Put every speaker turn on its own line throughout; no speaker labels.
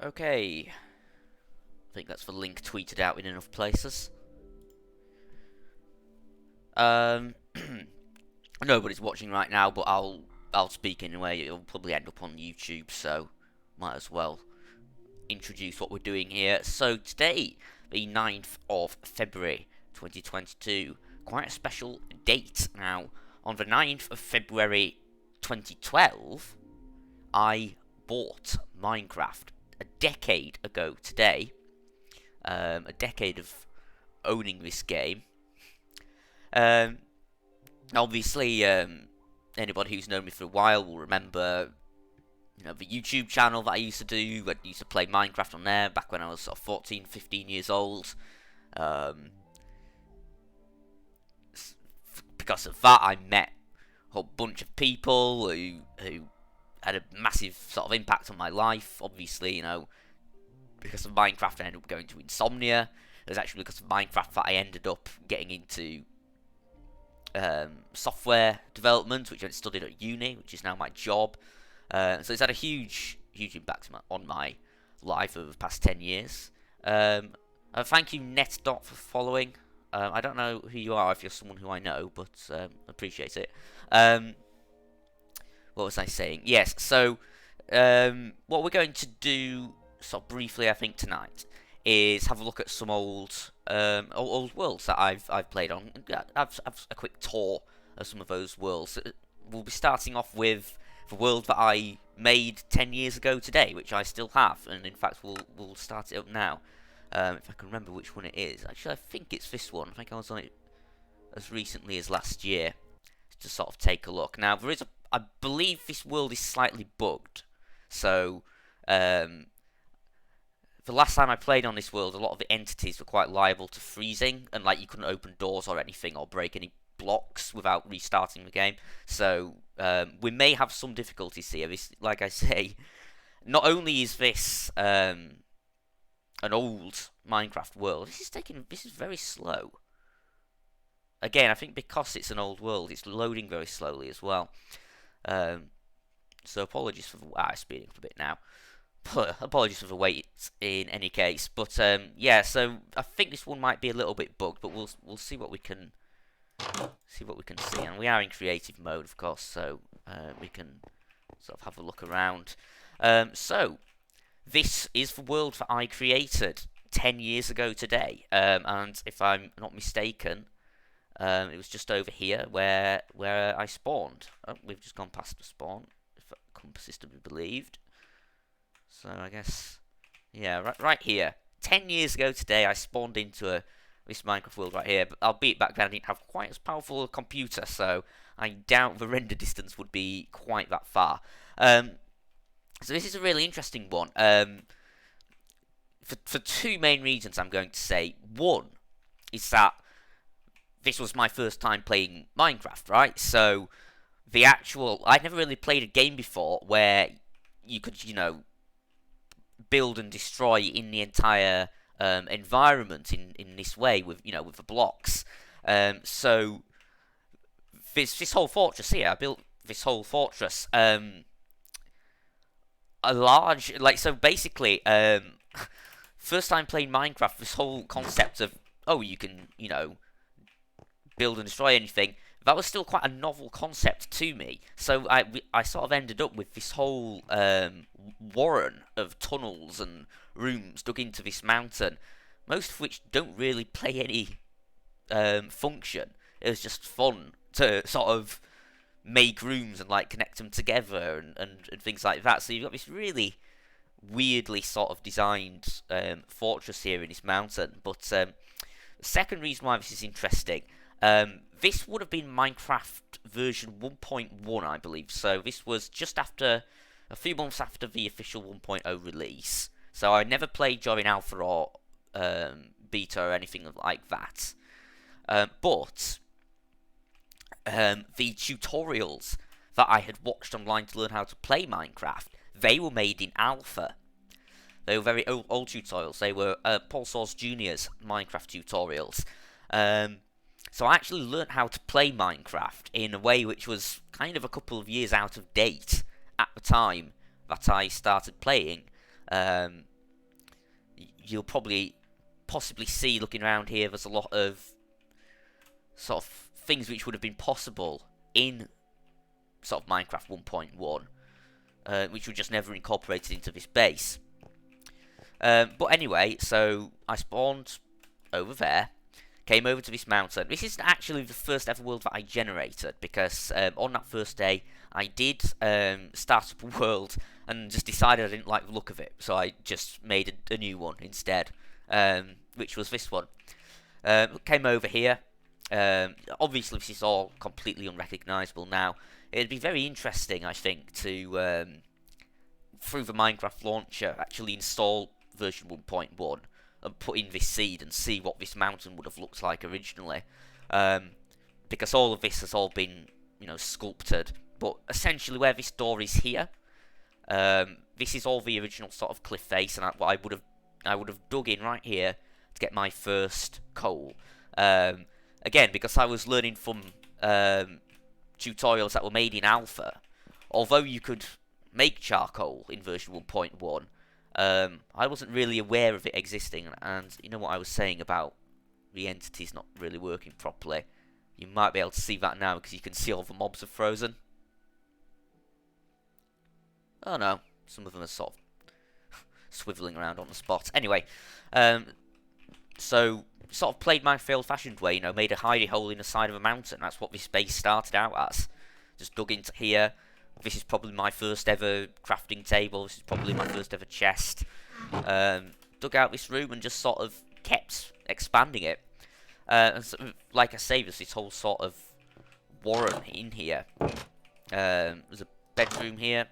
Okay, I think that's the link tweeted out in enough places. Um, Nobody's watching right now, but I'll speak anyway. It'll probably end up on YouTube, so might as well introduce what we're doing here. So today, the 9th of February 2022, quite a special date. Now, on the 9th of February 2012, I bought Minecraft a decade ago today. A decade of owning this game. Um, Obviously, anybody who's known me for a while will remember, the YouTube channel that I used to do. I used to play Minecraft on there back when I was sort of 14, 15 years old. Um, because of that, I met a whole bunch of people who had a massive sort of impact on my life. Obviously, because of Minecraft, I ended up going to Insomnia. It was actually because of Minecraft that I ended up getting into software development, which I studied at uni, which is now my job. So it's had a huge impact on my life over the past 10 years. Thank you, NetDot, for following. I don't know who you are, if you're someone who I know, but appreciate it. What was I saying? Yes, so what we're going to do, sort of briefly, I think, tonight, is have a look at some old worlds that I've played on. Have a quick tour of some of those worlds. We'll be starting off with the world that I made 10 years ago today, which I still have, and in fact we'll start it up now. If I can remember which one it is. Actually, I think it's this one. I think I was on it as recently as last year to sort of take a look. Now I believe this world is slightly bugged, so the last time I played on this world, a lot of the entities were quite liable to freezing, and like you couldn't open doors or anything or break any blocks without restarting the game. So we may have some difficulties here. This, like I say, not only is this an old Minecraft world, this is very slow. Again, I think because it's an old world, it's loading very slowly as well. So apologies for speeding up a bit now. Apologies for the wait in any case, but yeah. So I think this one might be a little bit bugged, but we'll see what we can see. And we are in creative mode, of course, so we can sort of have a look around. So this is the world that I created 10 years ago today, and if I'm not mistaken, it was just over here where I spawned. Oh, we've just gone past the spawn, if the compass is to be believed. So I guess, yeah, right here. 10 years ago today, I spawned into this Minecraft world right here. But albeit back then I didn't have quite as powerful a computer, so I doubt the render distance would be quite that far. So this is a really interesting one. For two main reasons, I'm going to say. One is that this was my first time playing Minecraft, right? So I'd never really played a game before where you could, build and destroy in the entire environment in this way with the blocks. So this whole fortress here, I built this whole fortress. A large so basically, first time playing Minecraft, this whole concept of you can build and destroy anything. That was still quite a novel concept to me. So I sort of ended up with this whole warren of tunnels and rooms dug into this mountain, most of which don't really play any function. It was just fun to sort of make rooms and like connect them together and things like that. So you've got this really weirdly sort of designed fortress here in this mountain. But the second reason why this is interesting, this would have been Minecraft version 1.1, I believe. So this was just after, a few months after the official 1.0 release. So I never played during alpha or beta or anything like that. But the tutorials that I had watched online to learn how to play Minecraft, they were made in alpha. They were very old tutorials. They were Paul Source Jr.'s Minecraft tutorials. So I actually learnt how to play Minecraft in a way which was kind of a couple of years out of date at the time that I started playing. Um, you'll probably possibly see, looking around here, there's a lot of sort of things which would have been possible in sort of Minecraft 1.1, which were just never incorporated into this base. But anyway, so I spawned over there, came over to this mountain. This isn't actually the first ever world that I generated, because on that first day, I did start up a world and just decided I didn't like the look of it, so I just made a new one instead, which was this one. Came over here. Obviously, this is all completely unrecognisable now. It'd be very interesting, I think, to through the Minecraft launcher actually install version 1.1 and put in this seed and see what this mountain would have looked like originally, because all of this has all been, sculpted. But essentially, where this door is here, this is all the original sort of cliff face, and I would have dug in right here to get my first coal. Again, because I was learning from tutorials that were made in alpha, although you could make charcoal in version 1.1, I wasn't really aware of it existing, and you know what I was saying about the entities not really working properly. You might be able to see that now because you can see all the mobs are frozen. Oh no, some of them are sort of swiveling around on the spot. Anyway, so sort of played my old-fashioned way, made a hidey hole in the side of a mountain. That's what this base started out as. Just dug into here. This is probably my first ever crafting table. This is probably my first ever chest. Dug out this room and just sort of kept expanding it. And so, like I say, there's this whole sort of warren in here. There's a bedroom here.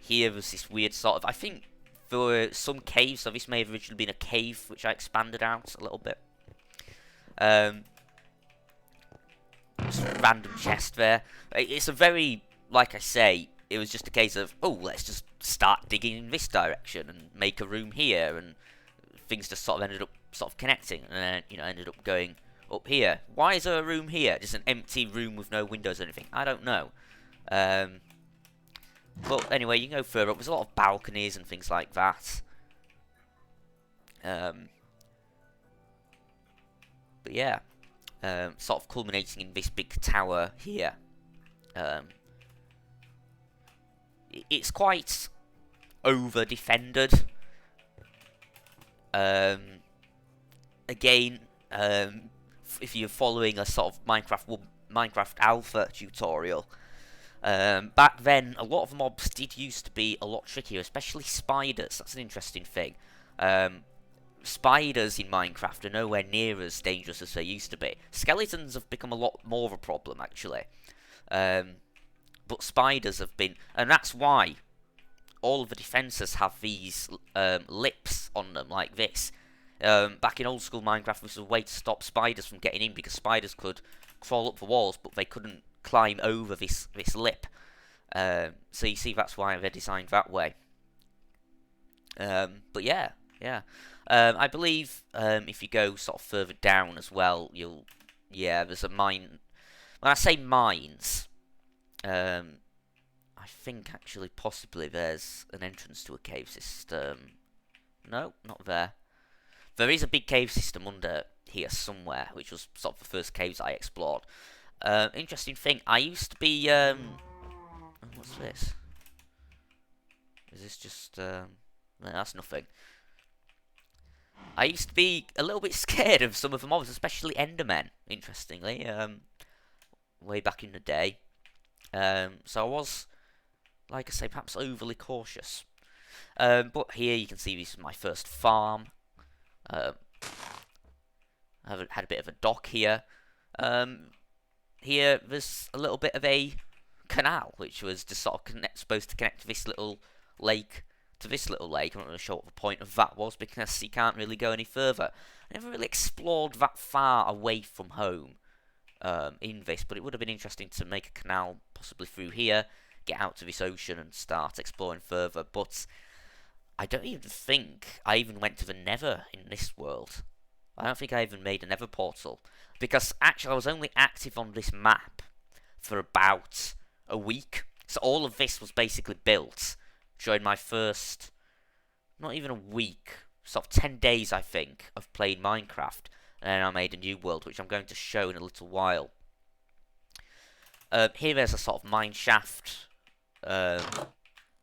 Here was this weird sort of, I think there were some caves, so this may have originally been a cave, which I expanded out a little bit. Just a random chest there. It's a very, like I say, it was just a case of, oh, let's just start digging in this direction and make a room here, and things just sort of ended up sort of connecting, and then, ended up going up here. Why is there a room here? Just an empty room with no windows or anything? I don't know. But anyway, you can go further up. There's a lot of balconies and things like that. But yeah, sort of culminating in this big tower here. It's quite over-defended. Again, if you're following a sort of Minecraft Alpha tutorial, back then, a lot of mobs did used to be a lot trickier, especially spiders. That's an interesting thing. Spiders in Minecraft are nowhere near as dangerous as they used to be. Skeletons have become a lot more of a problem, actually. But spiders have been... And that's why all of the defences have these lips on them, like this. Back in old school Minecraft, this was a way to stop spiders from getting in, because spiders could crawl up the walls, but they couldn't climb over this lip. So you see, that's why they're designed that way. But yeah. I believe if you go sort of further down as well, there's a mine. When I say mines, I think actually possibly there's an entrance to a cave system. No, not there. There is a big cave system under here somewhere, which was sort of the first caves I explored. Interesting thing, I used to be, what's this? Is this just, no, that's nothing. I used to be a little bit scared of some of the mobs, especially Endermen, interestingly, way back in the day. So I was, like I say, perhaps overly cautious. But here you can see this is my first farm. I had a bit of a dock here. Here there's a little bit of a canal, which was just sort of supposed to connect this little lake to this little lake. I'm not really sure what the point of that was, because you can't really go any further. I never really explored that far away from home in this, but it would have been interesting to make a canal possibly through here, get out to this ocean and start exploring further. But I don't even think I even went to the Nether in this world. I don't think I even made a Nether portal, because actually I was only active on this map for about a week. So all of this was basically built during my first, not even a week, sort of 10 days, I think, of playing Minecraft. And then I made a new world, which I'm going to show in a little while. Here there's a sort of mine shaft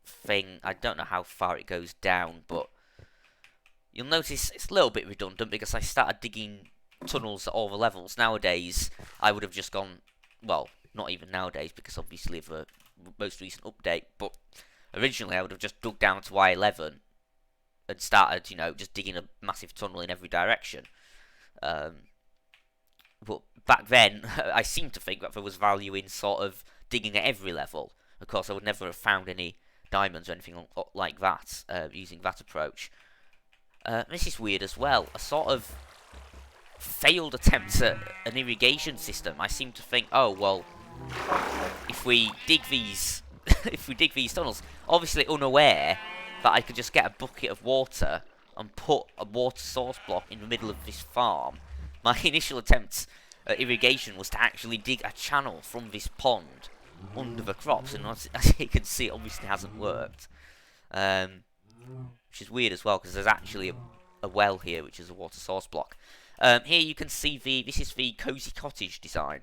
thing. I don't know how far it goes down, but you'll notice it's a little bit redundant because I started digging tunnels at all the levels. Nowadays, I would have just gone, well, not even nowadays because obviously of the most recent update, but originally I would have just dug down to Y11 and started, you know, just digging a massive tunnel in every direction. But back then, I seem to think that there was value in sort of digging at every level. Of course, I would never have found any diamonds or anything like that using that approach. This is weird as well. A sort of failed attempt at an irrigation system. I seem to think, oh well, if we dig these, if we dig these tunnels, obviously unaware that I could just get a bucket of water and put a water source block in the middle of this farm. My initial attempt at irrigation was to actually dig a channel from this pond under the crops, and as you can see, it obviously hasn't worked. Which is weird as well, because there's actually a well here, which is a water source block. Here you can see this is the Cozy Cottage design,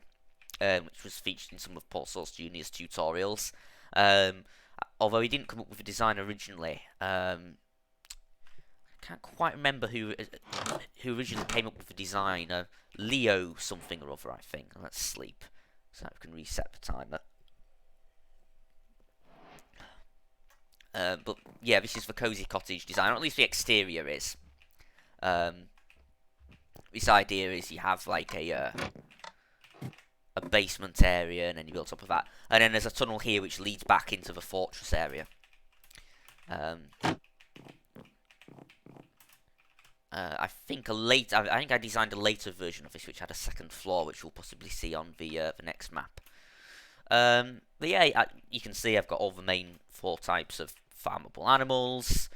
which was featured in some of Paul Source Jr.'s tutorials. Although he didn't come up with the design originally. I can't quite remember who originally came up with the design. Leo something or other, I think. Let's sleep, so we can reset the timer. But yeah, this is the Cozy Cottage design, or at least the exterior is. This idea is you have like a basement area, and then you build on top of that, and then there's a tunnel here which leads back into the fortress area. I think I designed a later version of this, which had a second floor, which we'll possibly see on the next map. But yeah, you can see I've got all the main 4 types of farmable animals,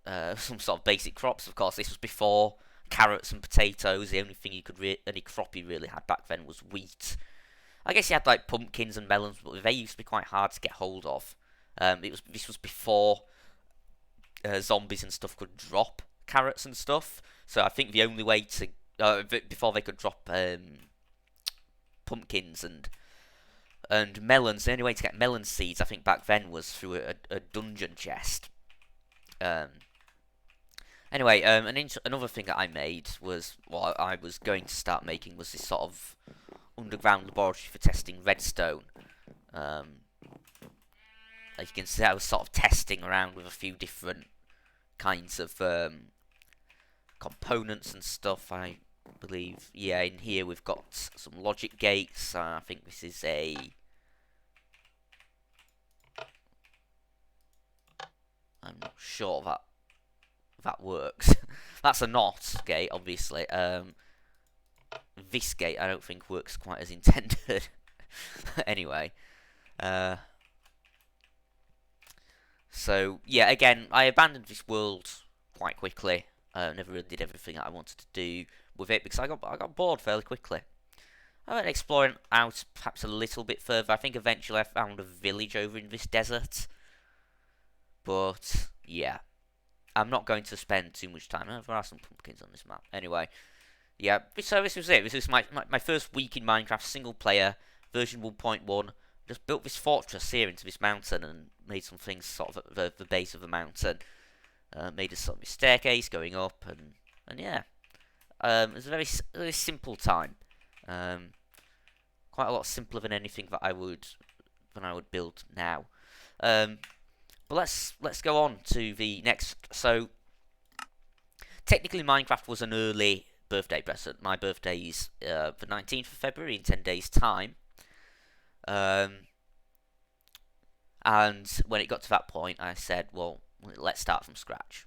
some sort of basic crops. Of course, this was before carrots and potatoes. The only thing any crop you really had back then was wheat. I guess you had like pumpkins and melons, but they used to be quite hard to get hold of. This was before zombies and stuff could drop carrots and stuff. So I think the only way to before they could drop pumpkins and melons, the only way to get melon seeds, I think back then, was through a dungeon chest. Anyway, another thing that I made was, what I was going to start making, was this sort of underground laboratory for testing redstone. As you can see, I was sort of testing around with a few different kinds of components and stuff, I believe. Yeah, in here we've got some logic gates. I think this is a... I'm not sure that works. That's a NOT gate, obviously. This gate I don't think works quite as intended. Anyway. So, yeah, again, I abandoned this world quite quickly. Never really did everything that I wanted to do with it, because I got bored fairly quickly. I went exploring out perhaps a little bit further. I think eventually I found a village over in this desert. But, yeah. I'm not going to spend too much time. There are some pumpkins on this map. Anyway, yeah, so this was it. This was my first week in Minecraft, single player, version 1.1. Just built this fortress here into this mountain and made some things sort of at the base of the mountain. Made a sort of staircase going up, and yeah. It was a very simple time. Quite a lot simpler than anything that I would build now. But let's go on to the next. So, technically, Minecraft was an early birthday present. My birthday's the 19th of February, in 10 days' time. And when it got to that point, I said, well, let's start from scratch.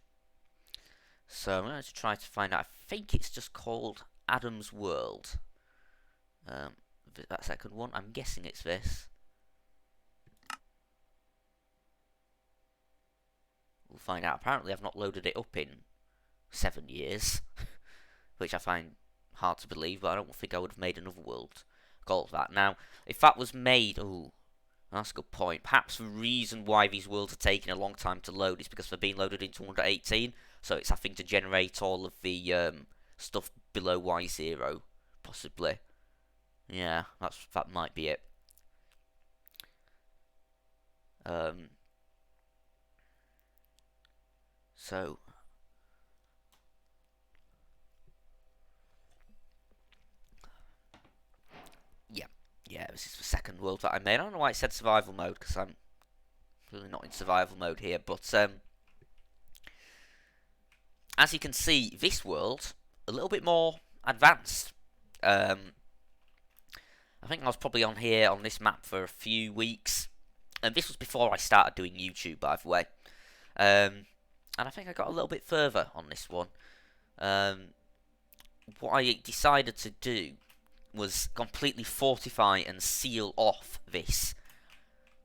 So I'm going to try to find out. I think it's just called Adam's World. That second one, I'm guessing it's this. We'll find out. Apparently I've not loaded it up in 7 years, which I find hard to believe, but I don't think I would have made another world called that. Now, if that was made... Ooh. That's a good point. Perhaps the reason why these worlds are taking a long time to load is because they're being loaded into 118, so it's having to generate all of the stuff below Y0, possibly. Yeah, that might be it. Um, so yeah, yeah, this is the second world that I made. I don't know why it said survival mode because I'm really not in survival mode here, but as you can see, this world a little bit more advanced. I think I was probably on here on this map for a few weeks, and this was before I started doing YouTube, by the way. And I think I got a little bit further on this one. What I decided to do was completely fortify and seal off this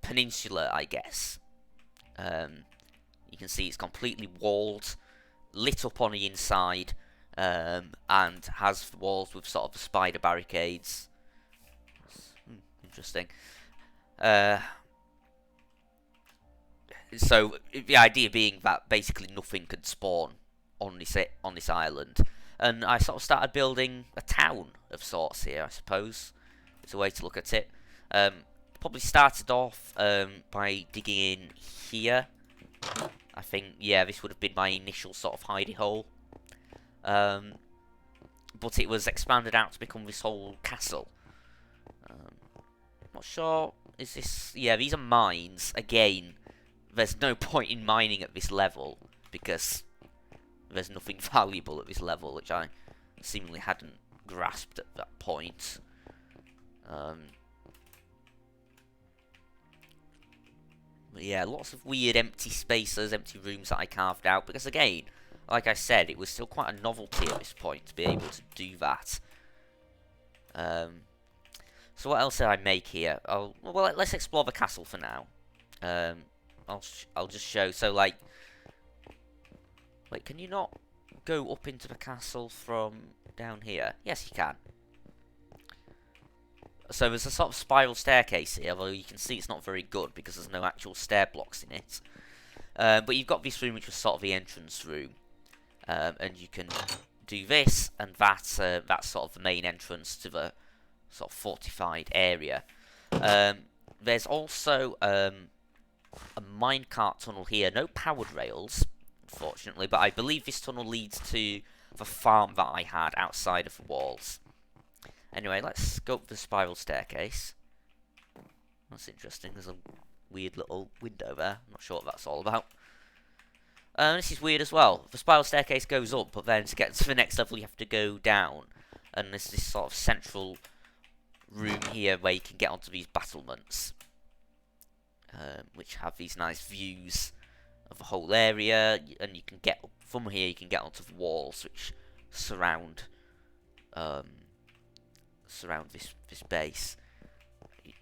peninsula, I guess. You can see it's completely walled, lit up on the inside, and has walls with sort of spider barricades. Interesting. So the idea being that basically nothing could spawn on this island, and I sort of started building a town of sorts here. I suppose it's a way to look at it. Probably started off by digging in here. I think, yeah, this would have been my initial sort of hidey hole. But it was expanded out to become this whole castle. Not sure, is this... Yeah, these are mines. Again, there's no point in mining at this level, because there's nothing valuable at this level, which I seemingly hadn't grasped at that point. But yeah, lots of weird empty spaces, empty rooms that I carved out, because again, like I said, it was still quite a novelty at this point to be able to do that. So what else did I make here? Well, let's explore the castle for now. I'll just show. So like, wait, can you not go up into the castle from down here? Yes, you can. So there's a sort of spiral staircase here, although you can see it's not very good because there's no actual stair blocks in it. But you've got this room, which was sort of the entrance room, and you can do this, and that's sort of the main entrance to the sort of fortified area. There's also a minecart tunnel here. No powered rails, unfortunately, but I believe this tunnel leads to the farm that I had outside of the walls. Anyway, let's go up the spiral staircase. That's interesting. There's a weird little window there. I'm not sure what that's all about. This is weird as well. The spiral staircase goes up, but then to get to the next level you have to go down. And there's this sort of central room here where you can get onto these battlements, which have these nice views of the whole area. And you can get from here. You can get onto the walls which surround this base.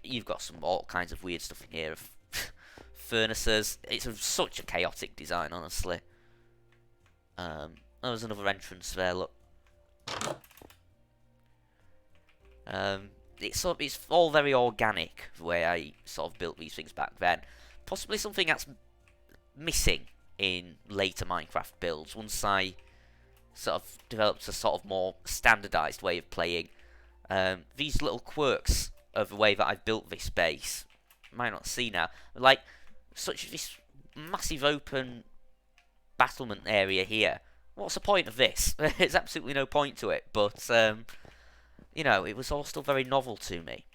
You've got all kinds of weird stuff in here. Furnaces. It's such a chaotic design, honestly. There's another entrance there. Look. It's all very organic the way I sort of built these things back then. Possibly something that's missing in later Minecraft builds. Once I sort of developed a sort of more standardized way of playing. These little quirks of the way that I've built this base, you might not see now, like this massive open battlement area here. What's the point of this? There's absolutely no point to it, but you know, it was all still very novel to me.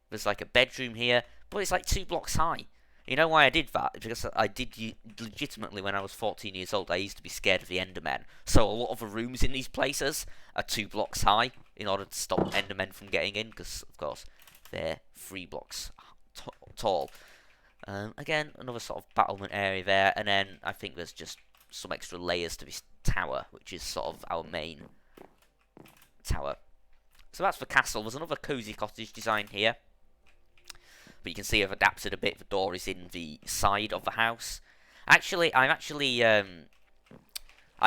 There's like a bedroom here, but it's like 2 blocks high. You know why I did that? Because I did legitimately, when I was 14 years old, I used to be scared of the Endermen. So a lot of the rooms in these places are 2 blocks high in order to stop Endermen from getting in, because, of course, they're 3 blocks tall. Again, another sort of battlement area there, and then I think there's just some extra layers to this tower, which is sort of our main tower. So that's the castle. There's another cozy cottage design here. But you can see I've adapted a bit. The door is in the side of the house. Actually, I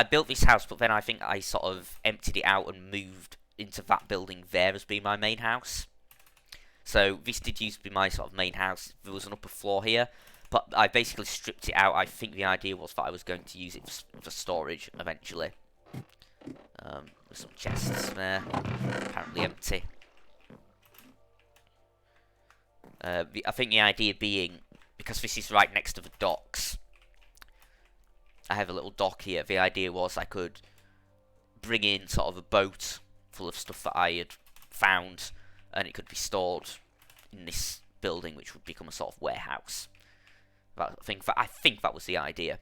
built this house, but then I think I sort of emptied it out and moved into that building there as being my main house. So this did used to be my sort of main house. There was an upper floor here, but I basically stripped it out. I think the idea was that I was going to use it for storage eventually. There's some chests there, apparently empty. I think the idea being, because this is right next to the docks, I have a little dock here. The idea was I could bring in sort of a boat full of stuff that I had found, and it could be stored in this building, which would become a sort of warehouse. I think that was the idea.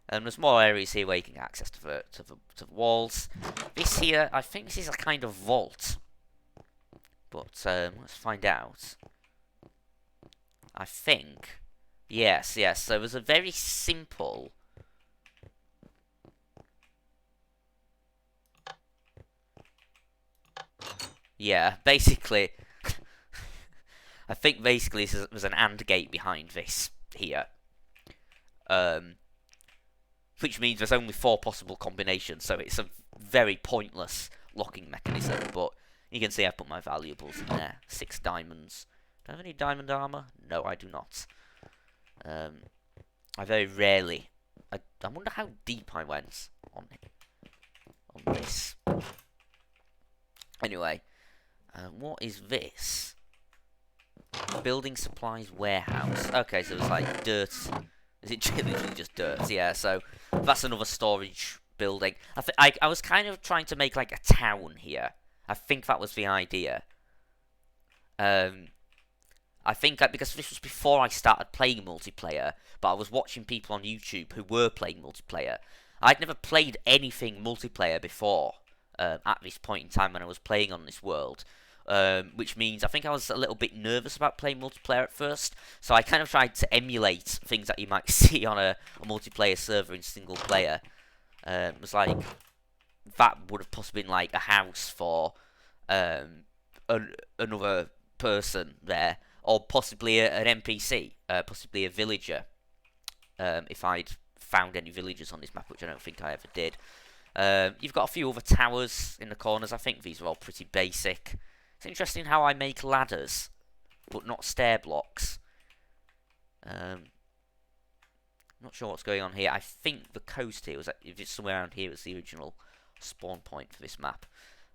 There's more areas here where you can get access to the walls. This here, I think this is a kind of vault, but let's find out. I think, yes. So there's a very simple. Yeah, basically, I think basically there's an AND gate behind this here. Which means there's only 4 possible combinations, so it's a very pointless locking mechanism, but you can see I put my valuables in there. 6 diamonds. Do I have any diamond armor? No, I do not. I very rarely. I wonder how deep I went on this. Anyway, what is this? Building supplies warehouse. Okay, so it's like dirt. Is it literally just dirt? Yeah, so that's another storage building. I was kind of trying to make like a town here. I think that was the idea. I think that because this was before I started playing multiplayer, but I was watching people on YouTube who were playing multiplayer. I'd never played anything multiplayer before at this point in time when I was playing on this world. Which means I think I was a little bit nervous about playing multiplayer at first, so I kind of tried to emulate things that you might see on a multiplayer server in single player. It was like, that would have possibly been like a house for another person there, or possibly an NPC, possibly a villager, if I'd found any villagers on this map, which I don't think I ever did. You've got a few other towers in the corners. I think these are all pretty basic. It's interesting how I make ladders, but not stair blocks. Not sure what's going on here. I think the coast here was, if it's somewhere around here, was the original spawn point for this map.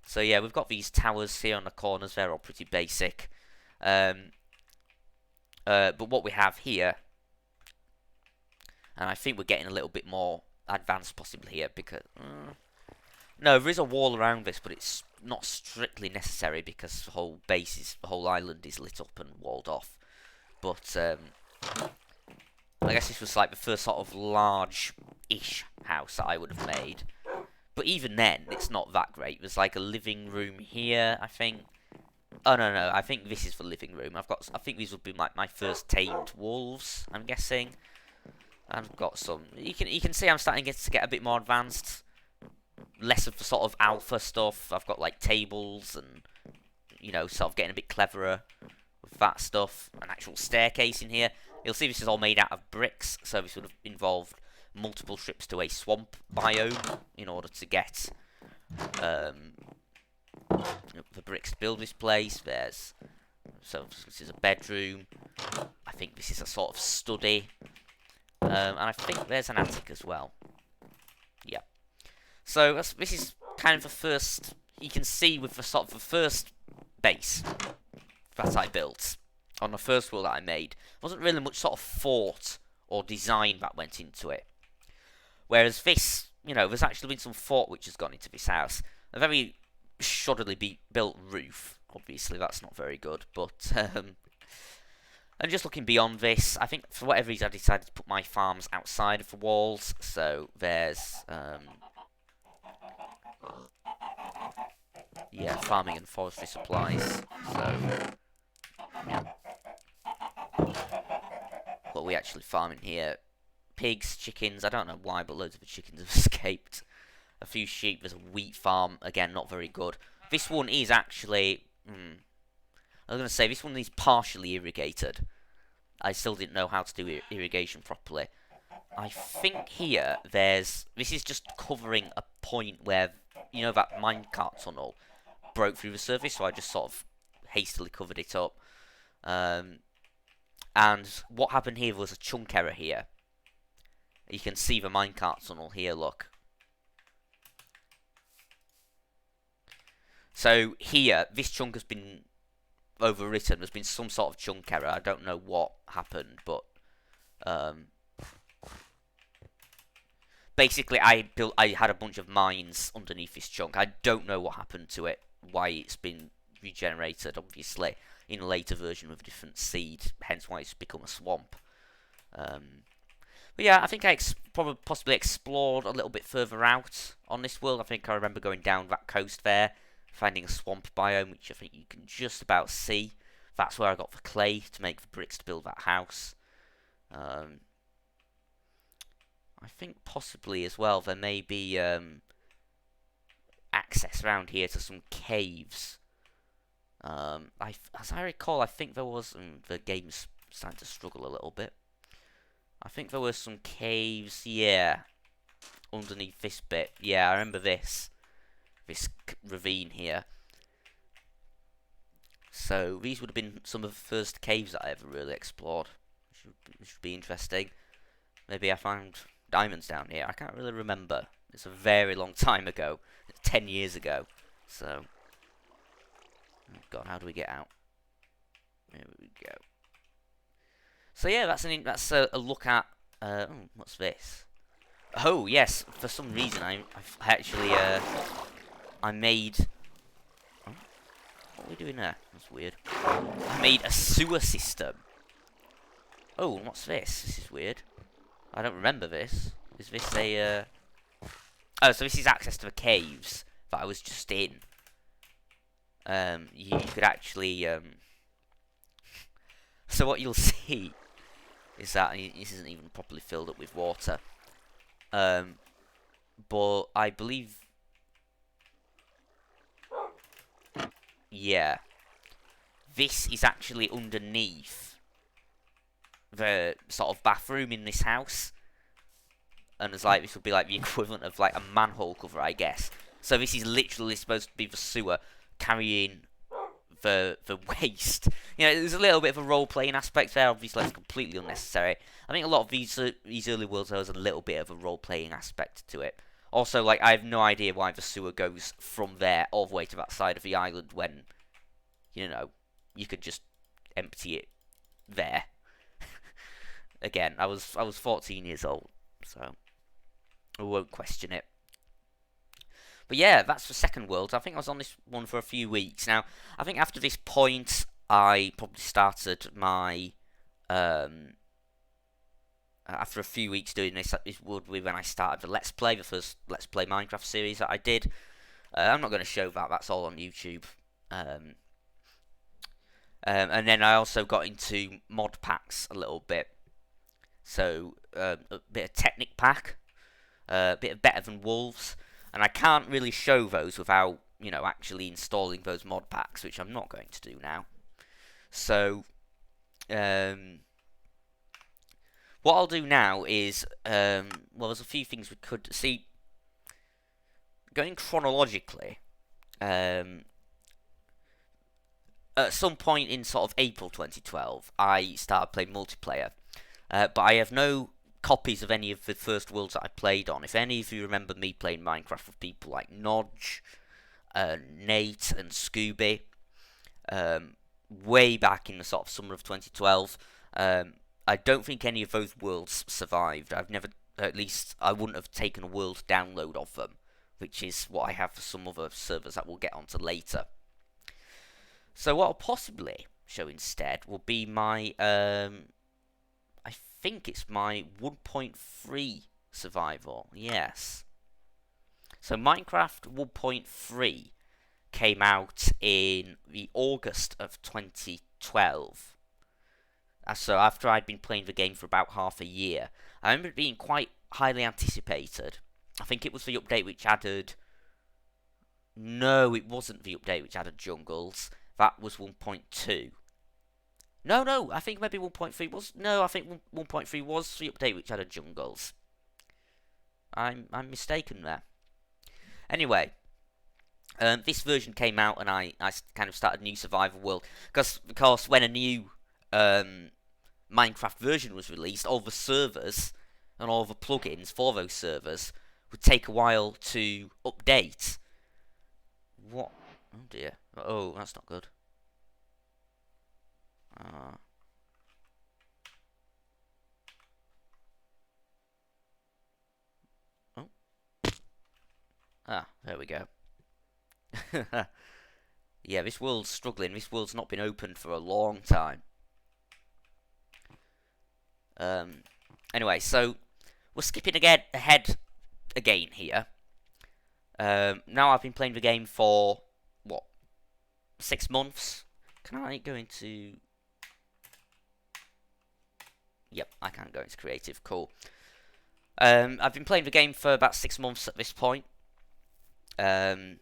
So yeah, we've got these towers here on the corners. They're all pretty basic. But what we have here, and I think we're getting a little bit more advanced possibly here, because no, there is a wall around this, but it's not strictly necessary because the whole island is lit up and walled off. But I guess this was like the first sort of large-ish house that I would have made. But even then, it's not that great. There's like a living room here, I think. Oh no, I think this is the living room. I think these would be like my first tamed wolves, I'm guessing. I've got some. You can see I'm starting to get a bit more advanced. Less of the sort of alpha stuff. I've got like tables and, sort of getting a bit cleverer with that stuff. An actual staircase in here. You'll see this is all made out of bricks, so this would have involved multiple trips to a swamp biome in order to get the bricks to build this place. So this is a bedroom. I think this is a sort of study. And I think there's an attic as well. Yeah. So this is kind of the first. You can see with the sort of the first base that I built on the first world that I made, there wasn't really much sort of thought or design that went into it. Whereas this, there's actually been some thought which has gone into this house. A very shoddily built roof. Obviously, that's not very good, but and just looking beyond this, I think for whatever reason I decided to put my farms outside of the walls. So there's yeah, farming and forestry supplies. So yeah. What are we actually farming here? Pigs, chickens, I don't know why, but loads of the chickens have escaped. A few sheep, there's a wheat farm, again, not very good. This one is actually, I was going to say, this one is partially irrigated. I still didn't know how to do irrigation properly. I think here, this is just covering a point where, that minecart tunnel broke through the surface, so I just sort of hastily covered it up. And what happened here was a chunk error here. You can see the minecart tunnel here, look. So here, this chunk has been overwritten. There's been some sort of chunk error. I don't know what happened, but basically I had a bunch of mines underneath this chunk. I don't know what happened to it, why it's been regenerated, obviously, in a later version with a different seed, hence why it's become a swamp. But yeah, I think I probably possibly explored a little bit further out on this world. I think I remember going down that coast there, finding a swamp biome, which I think you can just about see. That's where I got the clay to make the bricks to build that house. I think possibly as well there may be access around here to some caves. As I recall, I think there was... the game's starting to struggle a little bit. I think there were some caves, yeah, underneath this bit. Yeah, I remember this ravine here. So these would have been some of the first caves that I ever really explored. Which should be interesting. Maybe I found diamonds down here. I can't really remember. It's a very long time ago. It's 10 years ago. So, oh God, how do we get out? There we go. So yeah, that's a look at. What's this? Oh yes, for some reason I actually I made. Oh, what are we doing there? That's weird. I made a sewer system. Oh, what's this? This is weird. I don't remember this. Is this a? Oh, so this is access to the caves that I was just in. You could actually So what you'll see is that this isn't even properly filled up with water. But I believe, yeah, this is actually underneath the sort of bathroom in this house, and it's like this would be like the equivalent of like a manhole cover, I guess. So this is literally supposed to be the sewer carrying the waste. You know, there's a little bit of a role-playing aspect there. Obviously, it's completely unnecessary. I think a lot of these early worlds, there's a little bit of a role-playing aspect to it. Also, like, I have no idea why the sewer goes from there all the way to that side of the island when, you know, you could just empty it there. Again, I was 14 years old, so I won't question it. But yeah, that's the second world. I think I was on this one for a few weeks. Now, I think after this point, I probably started my... after a few weeks doing this would be when I started the Let's Play, the first Let's Play Minecraft series that I did. I'm not going to show that. That's all on YouTube. And then I also got into mod packs a little bit. So, a bit of Technic Pack, a bit of Better Than Wolves. And I can't really show those without, you know, actually installing those mod packs, which I'm not going to do now. So, what I'll do now is, well, there's a few things we could see. Going chronologically, at some point in sort of April 2012, I started playing multiplayer. But I have no copies of any of the first worlds that I played on. If any of you remember me playing Minecraft with people like Nodge, Nate and Scooby, way back in the sort of summer of 2012, I don't think any of those worlds survived. I've never, at least I wouldn't have taken a world download of them, which is what I have for some other servers that we'll get onto later. So what I'll possibly show instead will be my, I think it's my 1.3 survival, yes. So Minecraft 1.3 came out in the August of 2012. So after I'd been playing the game for about half a year, I remember it being quite highly anticipated. I think it was the update which added... No, it wasn't the update which added jungles. That was 1.2. No, I think maybe 1.3 was... No, I think 1.3 was the update which added jungles. I'm mistaken there. Anyway, This version came out, and I kind of started a new survival world because, of course, when a new Minecraft version was released, all the servers and all the plugins for those servers would take a while to update. What? Oh dear. Oh, that's not good. Oh. Ah, there we go. Yeah, this world's struggling. This world's not been opened for a long time. Anyway, so we're skipping ahead again here. Now I've been playing the game for, what, 6 months? Can I go into... Yep, I can't go into creative. Cool. I've been playing the game for about 6 months at this point. I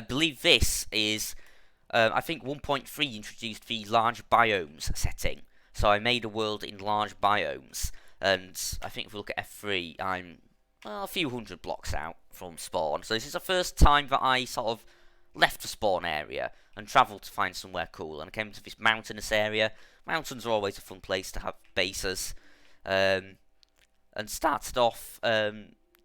believe this is... I think 1.3 introduced the large biomes setting. So I made a world in large biomes. And I think if we look at F3, I'm a few hundred blocks out from spawn. So this is the first time that I sort of left the spawn area and travelled to find somewhere cool. And I came to this mountainous area. Mountains are always a fun place to have bases. And started off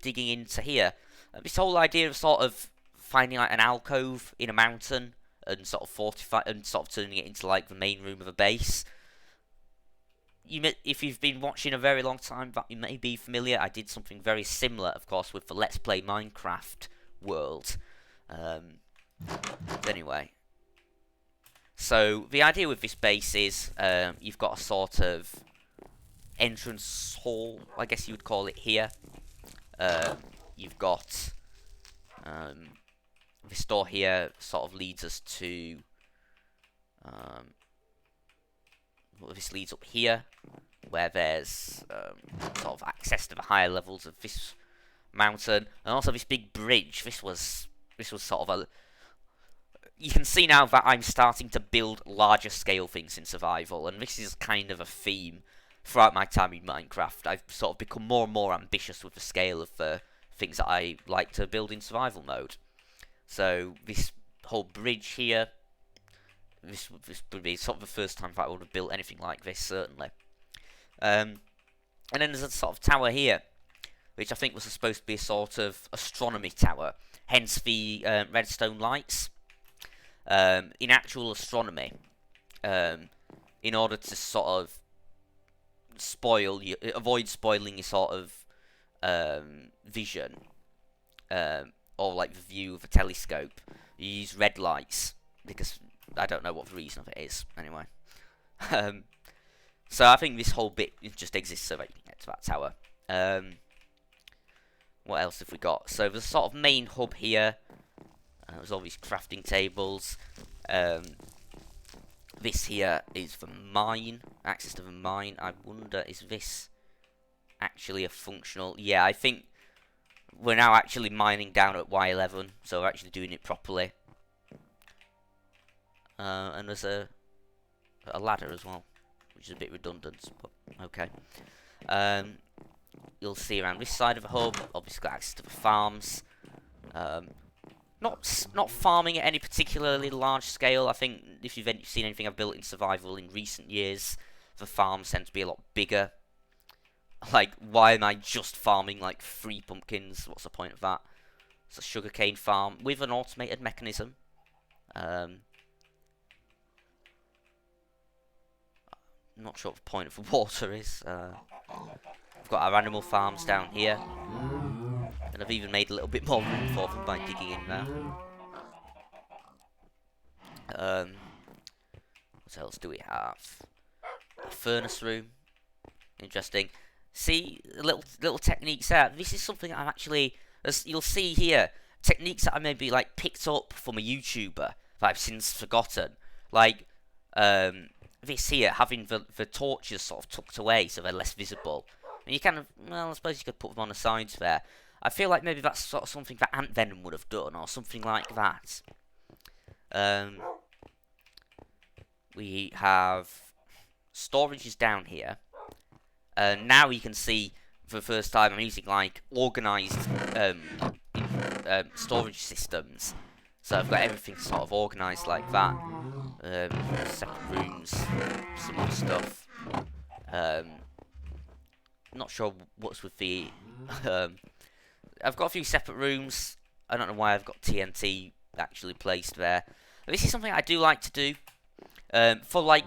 digging into here. This whole idea of sort of finding like an alcove in a mountain and sort of fortify and sort of turning it into like the main room of a base. If you've been watching a very long time, that you may be familiar. I did something very similar, of course, with the Let's Play Minecraft world. Anyway, so the idea with this base is you've got a sort of entrance hall, I guess you would call it here. You've got this door here, sort of leads us to. Well, this leads up here, where there's sort of access to the higher levels of this mountain, and also this big bridge. This was sort of a. You can see now that I'm starting to build larger scale things in survival, and this is kind of a theme throughout my time in Minecraft. I've sort of become more and more ambitious with the scale of the things that I like to build in survival mode. So this whole bridge here. This would be sort of the first time that I would have built anything like this, certainly. And then there's a sort of tower here, which I think was supposed to be a sort of astronomy tower, hence the redstone lights. In actual astronomy, in order to sort of avoid spoiling your sort of vision, or like the view of a telescope, you use red lights, because I don't know what the reason of it is, anyway. So I think this whole bit just exists so that you can get to that tower. What else have we got? So there's a sort of main hub here. There's all these crafting tables. This here is the mine, access to the mine. I wonder, is this actually a functional... Yeah, I think we're now actually mining down at Y11, so we're actually doing it properly. And there's a ladder as well, which is a bit redundant, but okay. You'll see around this side of the hub, obviously got access to the farms. Not farming at any particularly large scale. I think if you've seen anything I've built in survival in recent years, the farms tend to be a lot bigger. Like, why am I just farming like 3 pumpkins? What's the point of that? It's a sugarcane farm with an automated mechanism. Not sure what the point of the water is. We've got our animal farms down here. And I've even made a little bit more room for them by digging in there. What else do we have? A furnace room. Interesting. See, little techniques there. This is something I'm actually, as you'll see here, techniques that I maybe like picked up from a YouTuber that I've since forgotten. Like, this here, having the torches sort of tucked away so they're less visible. And you kind of, well, I suppose you could put them on the sides there. I feel like maybe that's sort of something that Ant Venom would have done, or something like that. We have storages down here. Now you can see, for the first time, I'm using, like, organised storage systems. So I've got everything sort of organised like that. Separate rooms, some other stuff. Not sure what's with the. I've got a few separate rooms. I don't know why I've got TNT actually placed there. This is something I do like to do. For like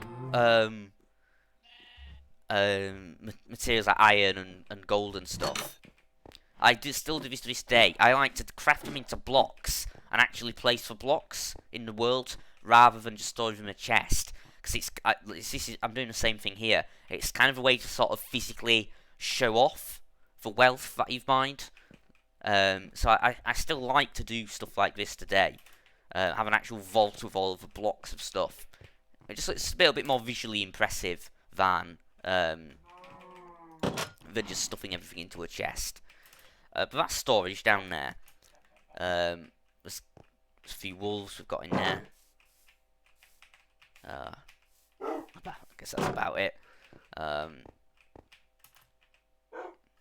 materials like iron and gold and stuff. I still do this to this day. I like to craft them into blocks and actually place for blocks in the world rather than just store them in a chest. Because I'm doing the same thing here. It's kind of a way to sort of physically show off the wealth that you've mined. So I still like to do stuff like this today. Have an actual vault with all of the blocks of stuff. It's a little bit more visually impressive than just stuffing everything into a chest. But that's storage down there. There's a few wolves we've got in there. I guess that's about it.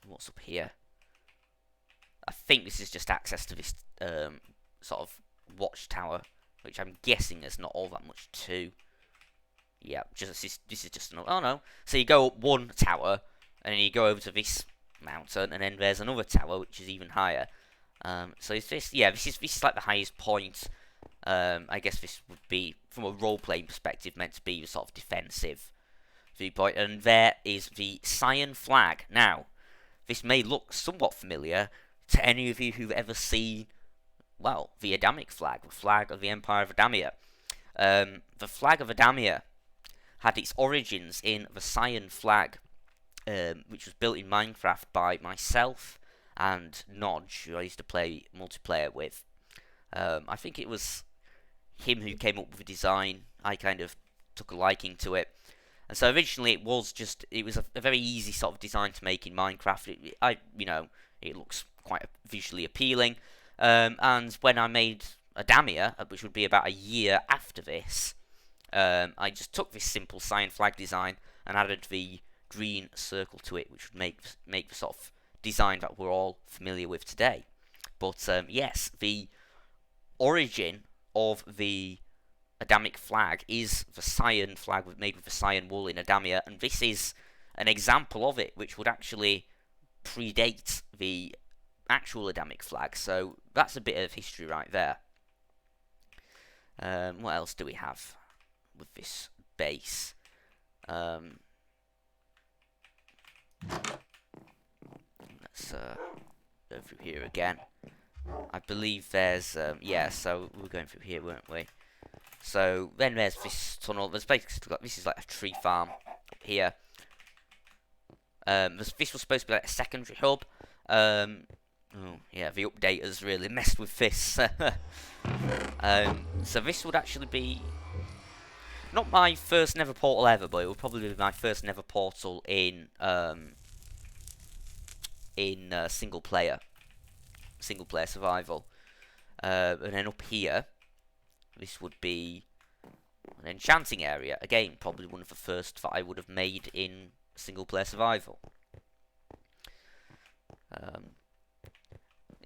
What's up here? I think this is just access to this sort of watchtower, which I'm guessing there's not all that much to. Yeah, this is just another. Oh no! So you go up one tower, and then you go over to this mountain, and then there's another tower which is even higher. So is this? Yeah, this is like the highest point. I guess this would be, from a role-playing perspective, meant to be the sort of defensive viewpoint. And there is the Cyan flag. Now, this may look somewhat familiar to any of you who've ever seen, well, the Adamic flag, the flag of the Empire of Adamia. The flag of Adamia had its origins in the Cyan flag, which was built in Minecraft by myself and Nodge, who I used to play multiplayer with. I think it was him who came up with the design. I kind of took a liking to it. And so originally it was a very easy sort of design to make in Minecraft. It looks quite visually appealing. And when I made Adamia, which would be about a year after this, I just took this simple Cyan flag design and added the green circle to it, which would make the sort of design that we're all familiar with today. But yes, the origin of the Adamic flag is the Cyan flag made with the Cyan wool in Adamia, and this is an example of it, which would actually predate the actual Adamic flag. So that's a bit of history right there. What else do we have with this base? Let's go through here again. I believe there's yeah. So we were going through here, weren't we? So then there's this tunnel. There's basically this is like a tree farm up here. This was supposed to be like a secondary hub. Oh yeah, the updaters really messed with this. So this would actually be not my first Nether portal ever, but it would probably be my first Nether portal in single player survival. And then up here, this would be an enchanting area. Again, probably one of the first that I would have made in single player survival. And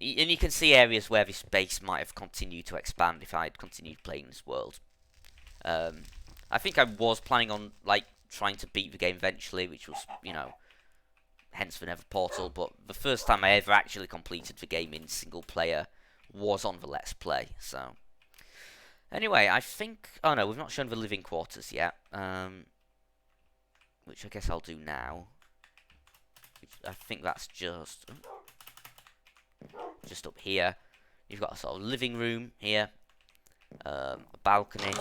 you can see areas where this base might have continued to expand if I had continued playing this world. I think I was planning on like trying to beat the game eventually, which was, hence the Nether portal. But the first time I ever actually completed the game in single player was on the Let's Play. So anyway, I think, oh no, we've not shown the living quarters yet, which I guess I'll do now. I think that's just up here. You've got a sort of living room here, a balcony.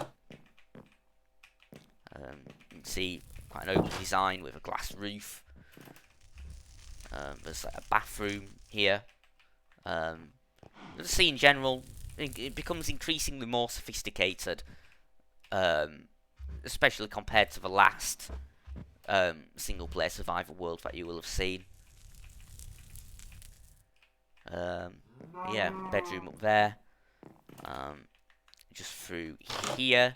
You can see quite an open design with a glass roof. There's like a bathroom here. The scene in general, it becomes increasingly more sophisticated, especially compared to the last single player survival world that you will have seen. Yeah, bedroom up there. Just through here,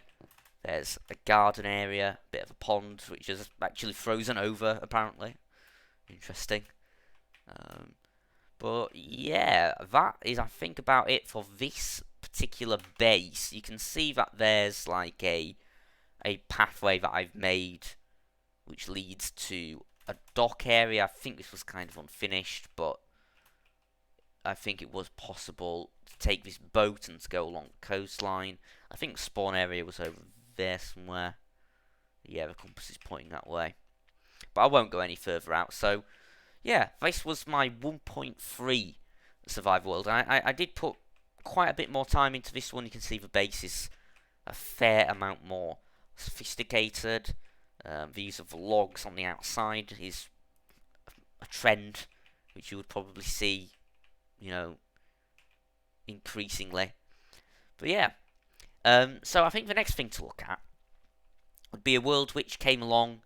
there's a garden area, bit of a pond, which is actually frozen over, apparently. Interesting. But yeah, that is, I think, about it for this particular base. You can see that there's like a pathway that I've made which leads to a dock area. I think this was kind of unfinished, but I think it was possible to take this boat and to go along the coastline. I think spawn area was over there somewhere. Yeah, the compass is pointing that way. But I won't go any further out. So, yeah, this was my 1.3 survival world. I did put quite a bit more time into this one. You can see the base is a fair amount more sophisticated. The use of logs on the outside is a trend which you would probably see, you know, increasingly. But yeah, so I think the next thing to look at would be a world which came along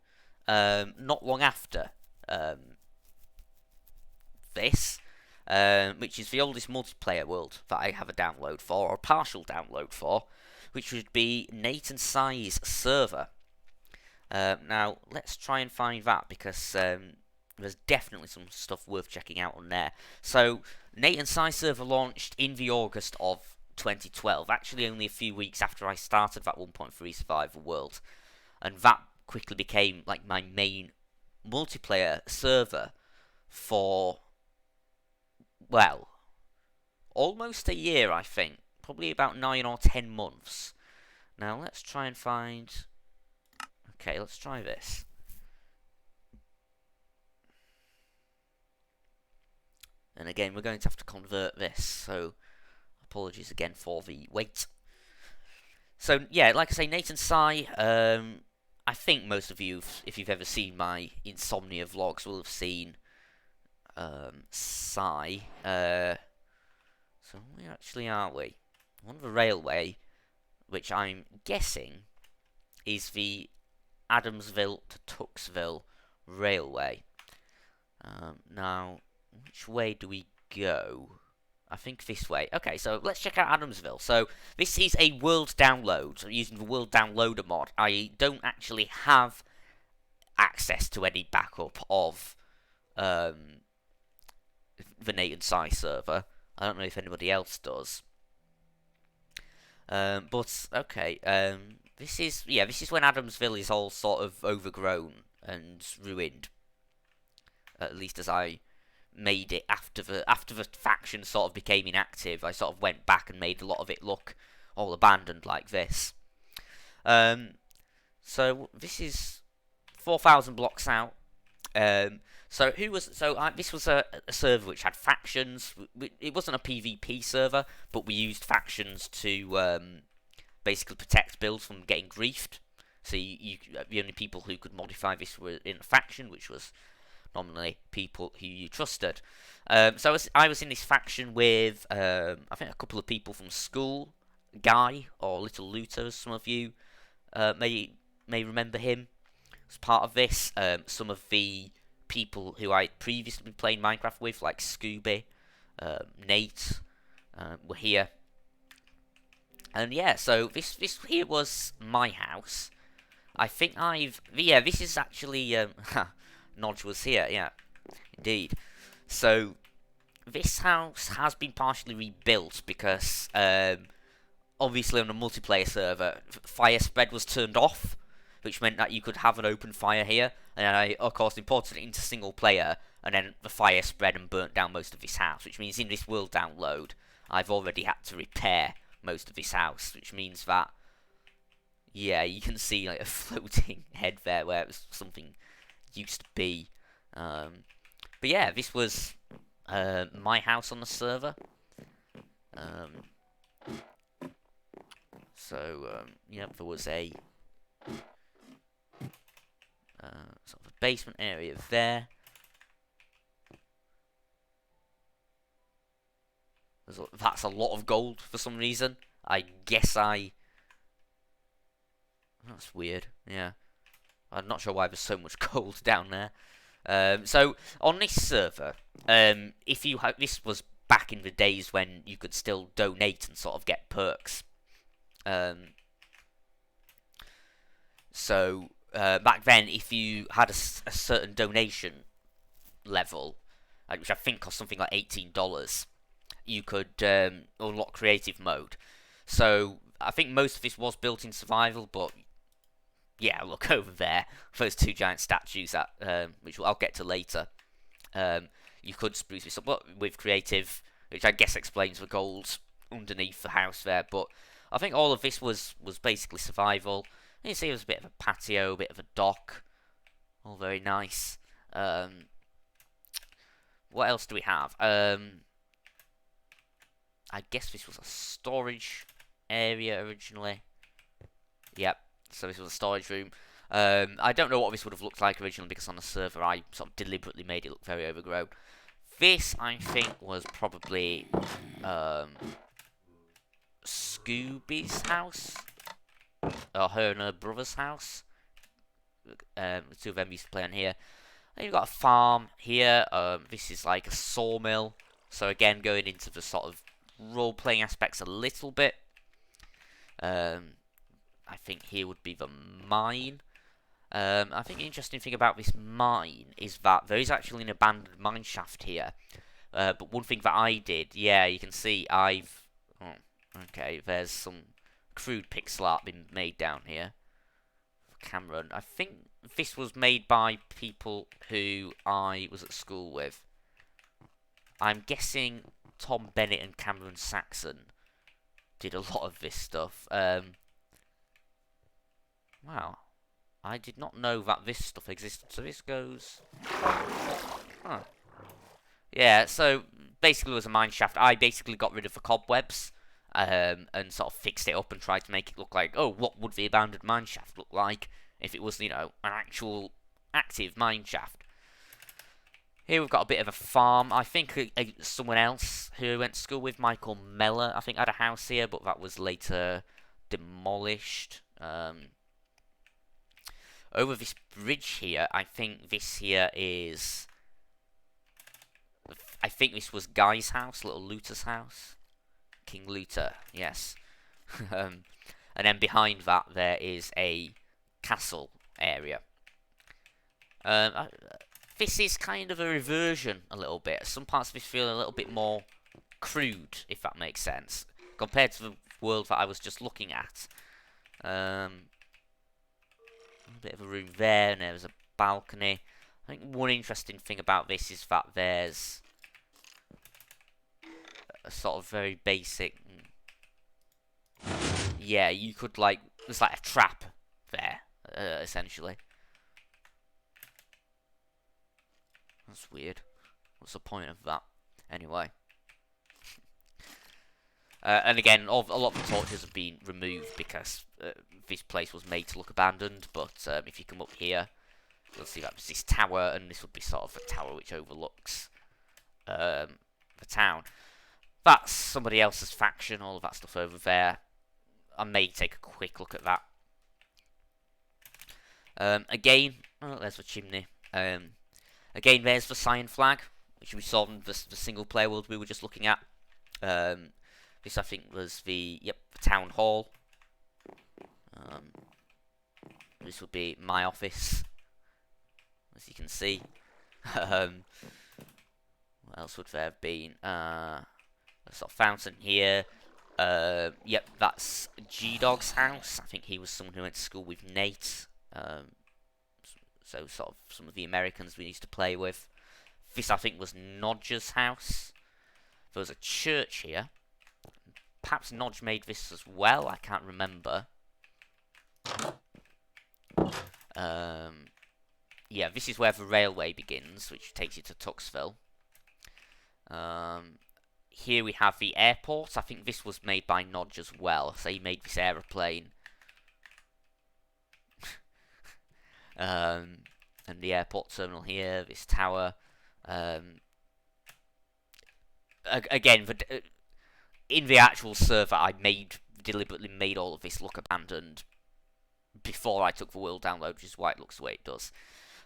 not long after this, which is the oldest multiplayer world that I have a download for, or a partial download for, which would be Nate and Sai's server. Now, let's try and find that, because there's definitely some stuff worth checking out on there. So, Nate and Sai server launched in the August of 2012, actually only a few weeks after I started that 1.3 survival world. And that quickly became like my main multiplayer server for, well, almost a year, I think. Probably about 9 or 10 months. Now, let's try and find... Okay, let's try this. And again, we're going to have to convert this, so apologies again for the wait. So, yeah, like I say, Nate and Sai, I think most of you, if you've ever seen my Insomnia vlogs, will have seen Sai. So, where actually are we? On the railway, which I'm guessing is the Adamsville to Tuxville Railway. Now, which way do we go? I think this way. Okay, so let's check out Adamsville. So, this is a world download, so using the world downloader mod. I don't actually have access to any backup of the Nate and Sai server. I don't know if anybody else does. But, okay, this is when Adamsville is all sort of overgrown and ruined. At least as I made it after the faction sort of became inactive. I sort of went back and made a lot of it look all abandoned like this. So this is 4,000 blocks out. This was a server which had factions. It wasn't a PvP server, but we used factions to basically protect builds from getting griefed. So the only people who could modify this were in a faction, which was nominally people who you trusted. So I was in this faction with I think a couple of people from school, Guy or Little Looter, as some of you may remember him as part of this. Some of the people who I had previously been playing Minecraft with, like Scooby, Nate, were here. And yeah, so this here was my house. I think this is actually, Nodge was here, yeah, indeed. So, this house has been partially rebuilt because, obviously on a multiplayer server, fire spread was turned off, which meant that you could have an open fire here, and I, of course, imported it into single player, and then the fire spread and burnt down most of this house, which means in this world download, I've already had to repair most of this house, which means that, yeah, you can see like a floating head there where it was something used to be. But yeah, this was my house on the server. Yeah, there was a sort of a basement area there. That's a lot of gold for some reason. I guess that's weird, yeah. I'm not sure why there's so much gold down there. So, on this server, this was back in the days when you could still donate and sort of get perks. Back then, if you had a certain donation level, which I think cost something like $18, you could unlock creative mode. So I think most of this was built in survival, but yeah, look over there, those two giant statues that which I'll get to later. You could spruce this up with creative, which I guess explains the gold underneath the house there. But I think all of this was basically survival. And you see, there's a bit of a patio, a bit of a dock, all very nice. What else do we have? I guess this was a storage area originally. Yep, so this was a storage room. I don't know what this would have looked like originally because on the server I sort of deliberately made it look very overgrown. This, I think, was probably Scooby's house, or her and her brother's house. The two of them used to play on here. And you've got a farm here. This is like a sawmill. So again, going into the sort of role-playing aspects a little bit. I think here would be the mine. I think the interesting thing about this mine is that there is actually an abandoned mine shaft here. But one thing that I did, yeah, you can see okay, there's some crude pixel art being made down here. Cameron. I think this was made by people who I was at school with. I'm guessing Tom Bennett and Cameron Saxon did a lot of this stuff. Wow. I did not know that this stuff existed. So this goes... Huh. Yeah, so basically it was a mine shaft. I basically got rid of the cobwebs. And sort of fixed it up and tried to make it look like, oh, what would the abandoned mine shaft look like if it was, you know, an actual active mine shaft. Here we've got a bit of a farm. I think someone else who I went to school with, Michael Meller, I think had a house here, but that was later demolished. Over this bridge here, I think this here is... I think this was Guy's house, Little Luther's house. King Luther, yes. And then behind that there is a castle area. This is kind of a reversion a little bit. Some parts of this feel a little bit more crude, if that makes sense, compared to the world that I was just looking at. A bit of a room there, and there's a balcony. I think one interesting thing about this is that there's a sort of very basic... Yeah, you could like... There's like a trap there, essentially. That's weird. What's the point of that? Anyway. And again, a lot of the torches have been removed because this place was made to look abandoned. But if you come up here, you'll see that there's this tower, and this would be sort of a tower which overlooks the town. That's somebody else's faction, all of that stuff over there. I may take a quick look at that. Again, oh, there's the chimney. Again, there's the cyan flag, which we saw in the single player world we were just looking at. This, I think, was the town hall. This would be my office, as you can see. What else would there have been? A sort of fountain here. Yep, that's G-Dog's house. I think he was someone who went to school with Nate. So sort of some of the Americans we used to play with. This, I think, was Nodge's house. There was a church here. Perhaps Nodge made this as well. I can't remember. Yeah, this is where the railway begins, which takes you to Tuxville. Here we have the airport. I think this was made by Nodge as well. So he made this aeroplane. And the airport terminal here, this tower. Again, in the actual server, I deliberately made all of this look abandoned before I took the world download, which is why it looks the way it does.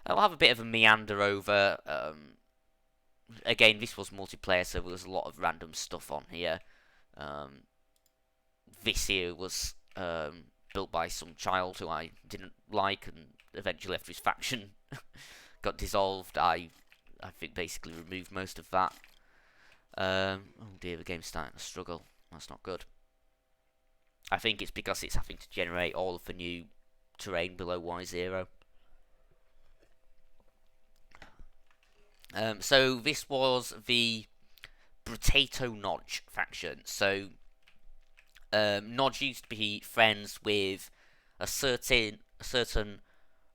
I'll have a bit of a meander over. Again, this was multiplayer, so there was a lot of random stuff on here. This here was built by some child who I didn't like, and eventually after his faction got dissolved, I I think basically removed most of that. Oh dear, the game's starting to struggle. That's not good. I think it's because it's having to generate all of the new terrain below Y0. So this was the Potato Nodge faction. So Nodge used to be friends with a certain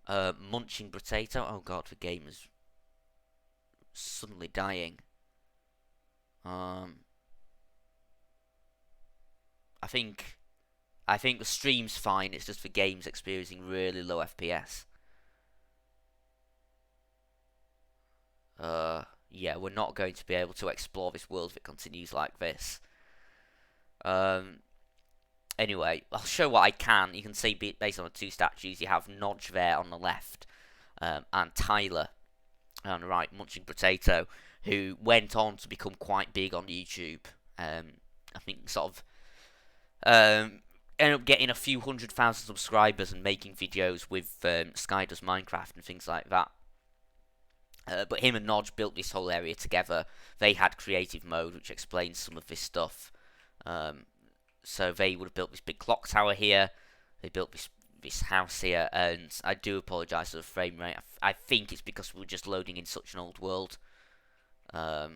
munching potato. Oh god, the game is suddenly dying. I think the stream's fine. It's just the game's experiencing really low FPS. Yeah, we're not going to be able to explore this world if it continues like this. Anyway, I'll show what I can. You can see based on the two statues, you have Nodge there on the left, and Tyler on the right, Munching Potato, who went on to become quite big on YouTube. I think sort of ended up getting a few 100,000 subscribers and making videos with Sky Does Minecraft and things like that. But him and Nodge built this whole area together. They had creative mode, which explains some of this stuff. So they would have built this big clock tower here. They built this house here, and I do apologise for the frame rate. I think it's because we were just loading in such an old world. Yeah,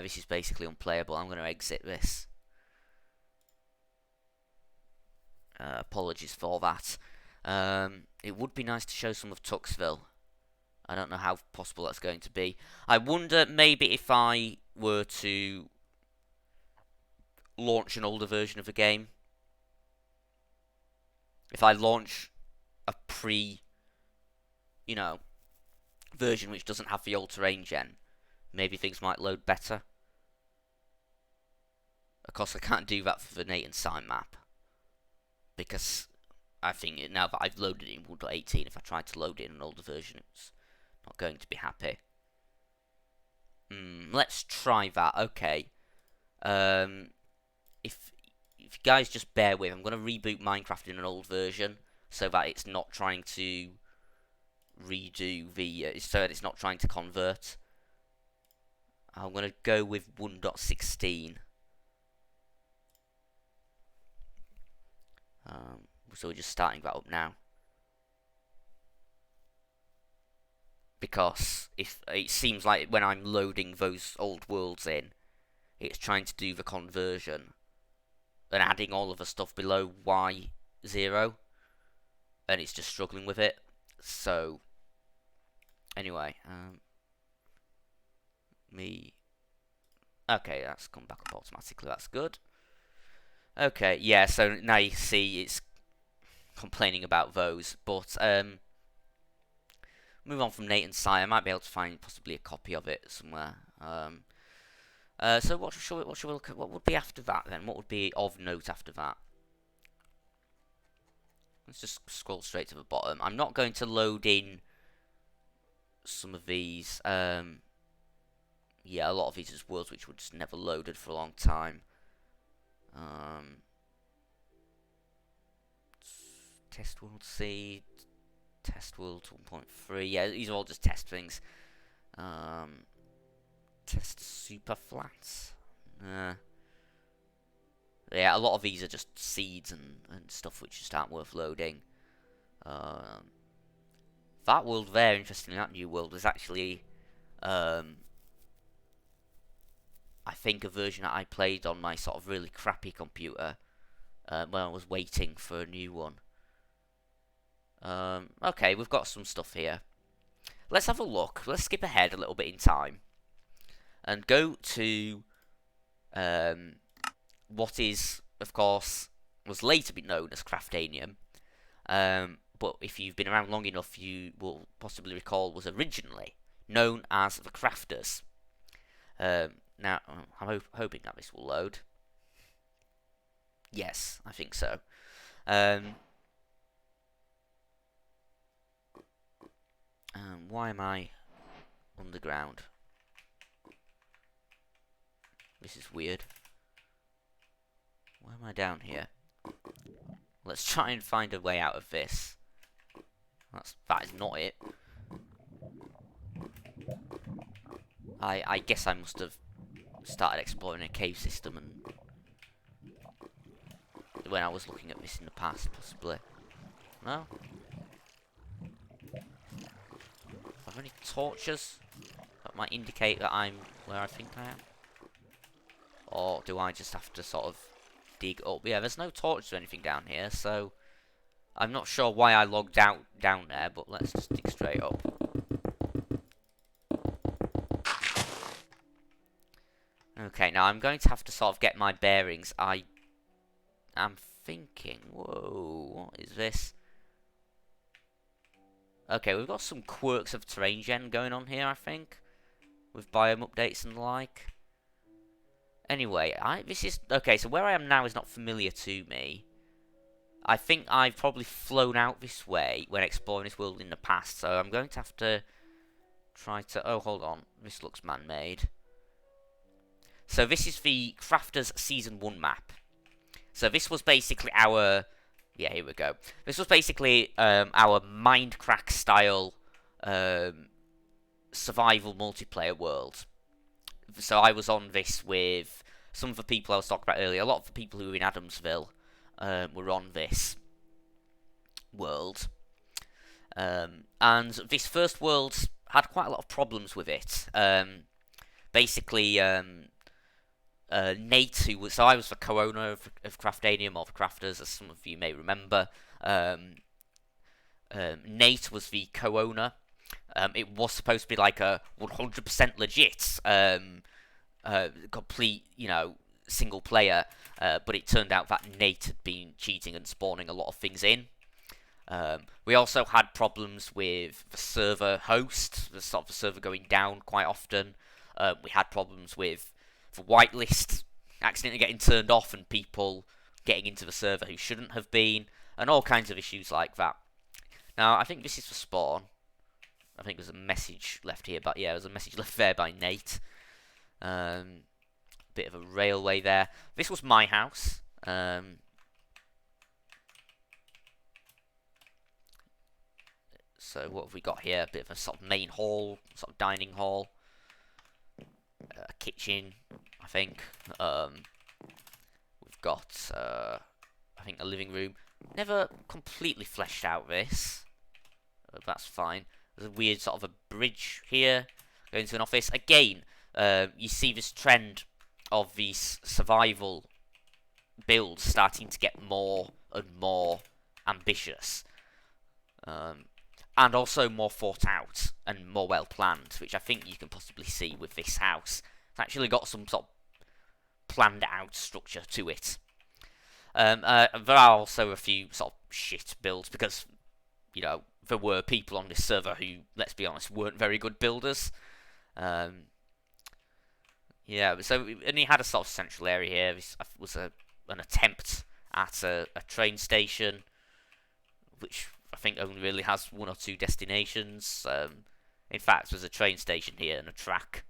this is basically unplayable. I'm going to exit this. Apologies for that. It would be nice to show some of Tuxville. I don't know how possible that's going to be. I wonder maybe if I were to launch an older version of the game. If I launch a version which doesn't have the old terrain gen, maybe things might load better. Of course, I can't do that for the Nate and Simon map, because I think now that I've loaded it in 1.18, if I tried to load it in an older version, it's not going to be happy. Let's try that. Okay. If you guys just bear with, I'm going to reboot Minecraft in an old version so that it's not trying to redo the so that it's not trying to convert. I'm going to go with 1.16. So we're just starting that up now, because if it seems like when I'm loading those old worlds in, it's trying to do the conversion and adding all of the stuff below Y0, and it's just struggling with it. So anyway, okay, that's come back up automatically. That's good. Okay, yeah. So now you see it's complaining about those, but move on from Nate and Si. I might be able to find possibly a copy of it somewhere. So what shall we look at? What would be after that then? What would be of note after that? Let's just scroll straight to the bottom. I'm not going to load in some of these. Yeah, a lot of these is worlds which were just never loaded for a long time. Test World Seed, Test World 1.3. Yeah, these are all just test things. Test Super Flats. Yeah, a lot of these are just seeds and stuff which just aren't worth loading. That world there, interestingly, that new world was actually, I think, a version that I played on my sort of really crappy computer when I was waiting for a new one. Okay, we've got some stuff here. Let's have a look. Let's skip ahead a little bit in time and go to what is, of course, was later be known as Craftanium. But if you've been around long enough, you will possibly recall was originally known as the Crafters. Now, I'm hoping that this will load. Yes, I think so. Why am I underground? This is weird. Why am I down here? Let's try and find a way out of this. That is not it. I guess I must have started exploring a cave system and when I was looking at this in the past, possibly. No? Are there any torches that might indicate that I'm where I think I am? Or do I just have to sort of dig up? Yeah, there's no torches or anything down here, so I'm not sure why I logged out down there, but let's just dig straight up. Okay, now I'm going to have to sort of get my bearings. I am thinking, whoa, what is this? Okay, we've got some quirks of terrain gen going on here, I think, with biome updates and the like. Anyway, this is okay. So where I am now is not familiar to me. I think I've probably flown out this way when exploring this world in the past, so I'm going to have to try to... Oh, hold on. This looks man-made. So this is the Crafters Season 1 map. So this was basically our... Yeah, here we go. This was basically our Minecraft-style survival multiplayer world. So I was on this with some of the people I was talking about earlier. A lot of the people who were in Adamsville were on this world. And this first world had quite a lot of problems with it. Basically, Nate, who was... So I was the co-owner of Craftanium, or the Crafters, as some of you may remember. Nate was the co-owner. It was supposed to be like a 100% legit, complete, you know, single player, but it turned out that Nate had been cheating and spawning a lot of things in. We also had problems with the server host, the server going down quite often. We had problems with the whitelist accidentally getting turned off and people getting into the server who shouldn't have been, and all kinds of issues like that. Now, I think this is for spawn. I think there's a message left here, but yeah, there's a message left there by Nate. Bit of a railway there. This was my house. So what have we got here? A bit of a sort of main hall, sort of dining hall. A kitchen, I think. We've got, I think, a living room. Never completely fleshed out this. That's fine. There's a weird sort of a bridge here going to an office. Again, you see this trend of these survival builds starting to get more and more ambitious. And also more thought out and more well planned, which I think you can possibly see with this house. It's actually got some sort of planned out structure to it. There are also a few sort of shit builds because, you know, there were people on this server who, let's be honest, weren't very good builders. Yeah, so we only had a sort of central area here. This was an attempt at a train station, which I think only really has one or two destinations. In fact, there's a train station here and a track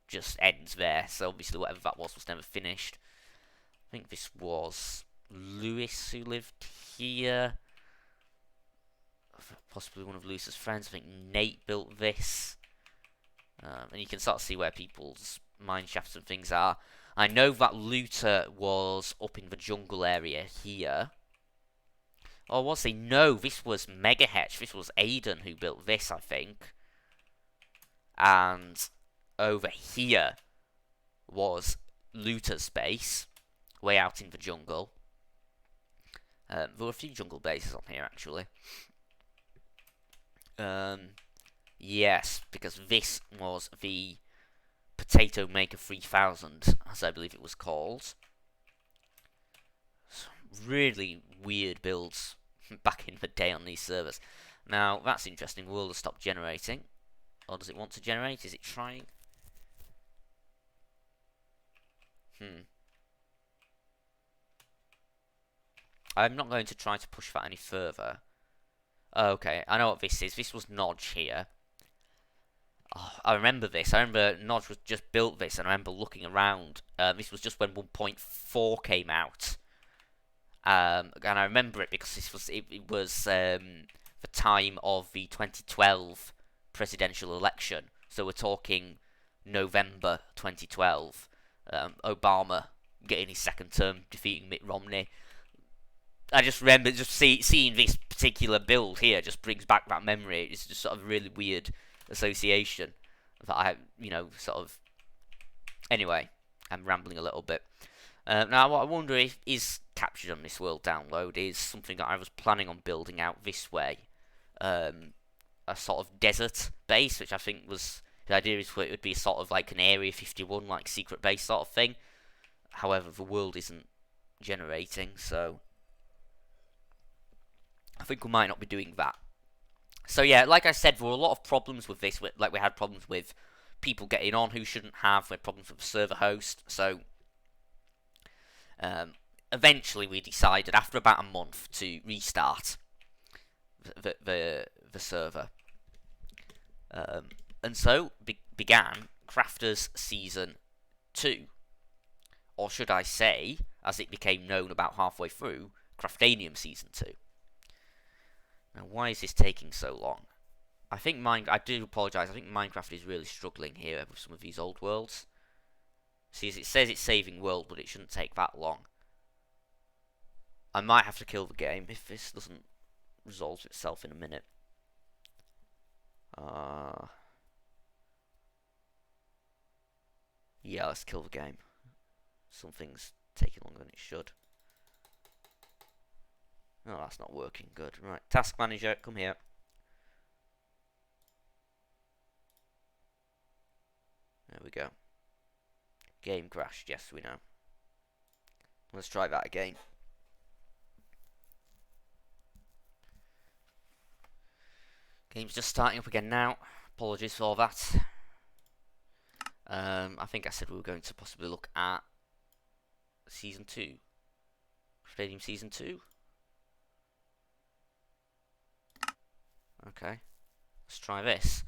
just ends there. So obviously whatever that was never finished. I think this was Lewis who lived here. Possibly one of Lewis's friends. I think Nate built this. And you can sort of see where people's mine shafts and things are. I know that Looter was up in the jungle area here. Or was he? No, this was Megahetch. This was Aiden who built this, I think. And over here was Looter's base, way out in the jungle. There were a few jungle bases on here, actually. Yes, because this was the Potato Maker 3000, as I believe it was called. Some really weird builds back in the day on these servers. Now, that's interesting. Will it stop generating? Or does it want to generate? Is it trying? I'm not going to try to push that any further. Okay, I know what this is. This was Nodge here. Oh, I remember this. I remember Nodge was just built this, and I remember looking around. This was just when 1.4 came out. And I remember it because it was the time of the 2012 presidential election. So we're talking November 2012, Obama getting his second term, defeating Mitt Romney. I just remember seeing this particular build here just brings back that memory. It's just sort of a really weird association that I, sort of. Anyway, I'm rambling a little bit. Now, what I wonder if is captured on this world download is something that I was planning on building out this way. A sort of desert base, which I think was the idea is it would be sort of like an Area 51, like secret base sort of thing. However, the world isn't generating, so I think we might not be doing that. So yeah, like I said, there were a lot of problems with this. Like we had problems with people getting on who shouldn't have. We had problems with the server host. So eventually we decided after about a month to restart the server. And so began Crafters Season 2. Or should I say, as it became known about halfway through, Craftanium Season 2. Now, why is this taking so long? I do apologise, I think Minecraft is really struggling here with some of these old worlds. See, as it says it's saving world, but it shouldn't take that long. I might have to kill the game if this doesn't resolve itself in a minute. Yeah, let's kill the game. Something's taking longer than it should. Oh, that's not working good. Right, Task Manager, come here. There we go. Game crashed, yes, we know. Let's try that again. Game's just starting up again now. Apologies for that. I think I said we were going to possibly look at Season 2. Stadium Season 2. Okay. Let's try this.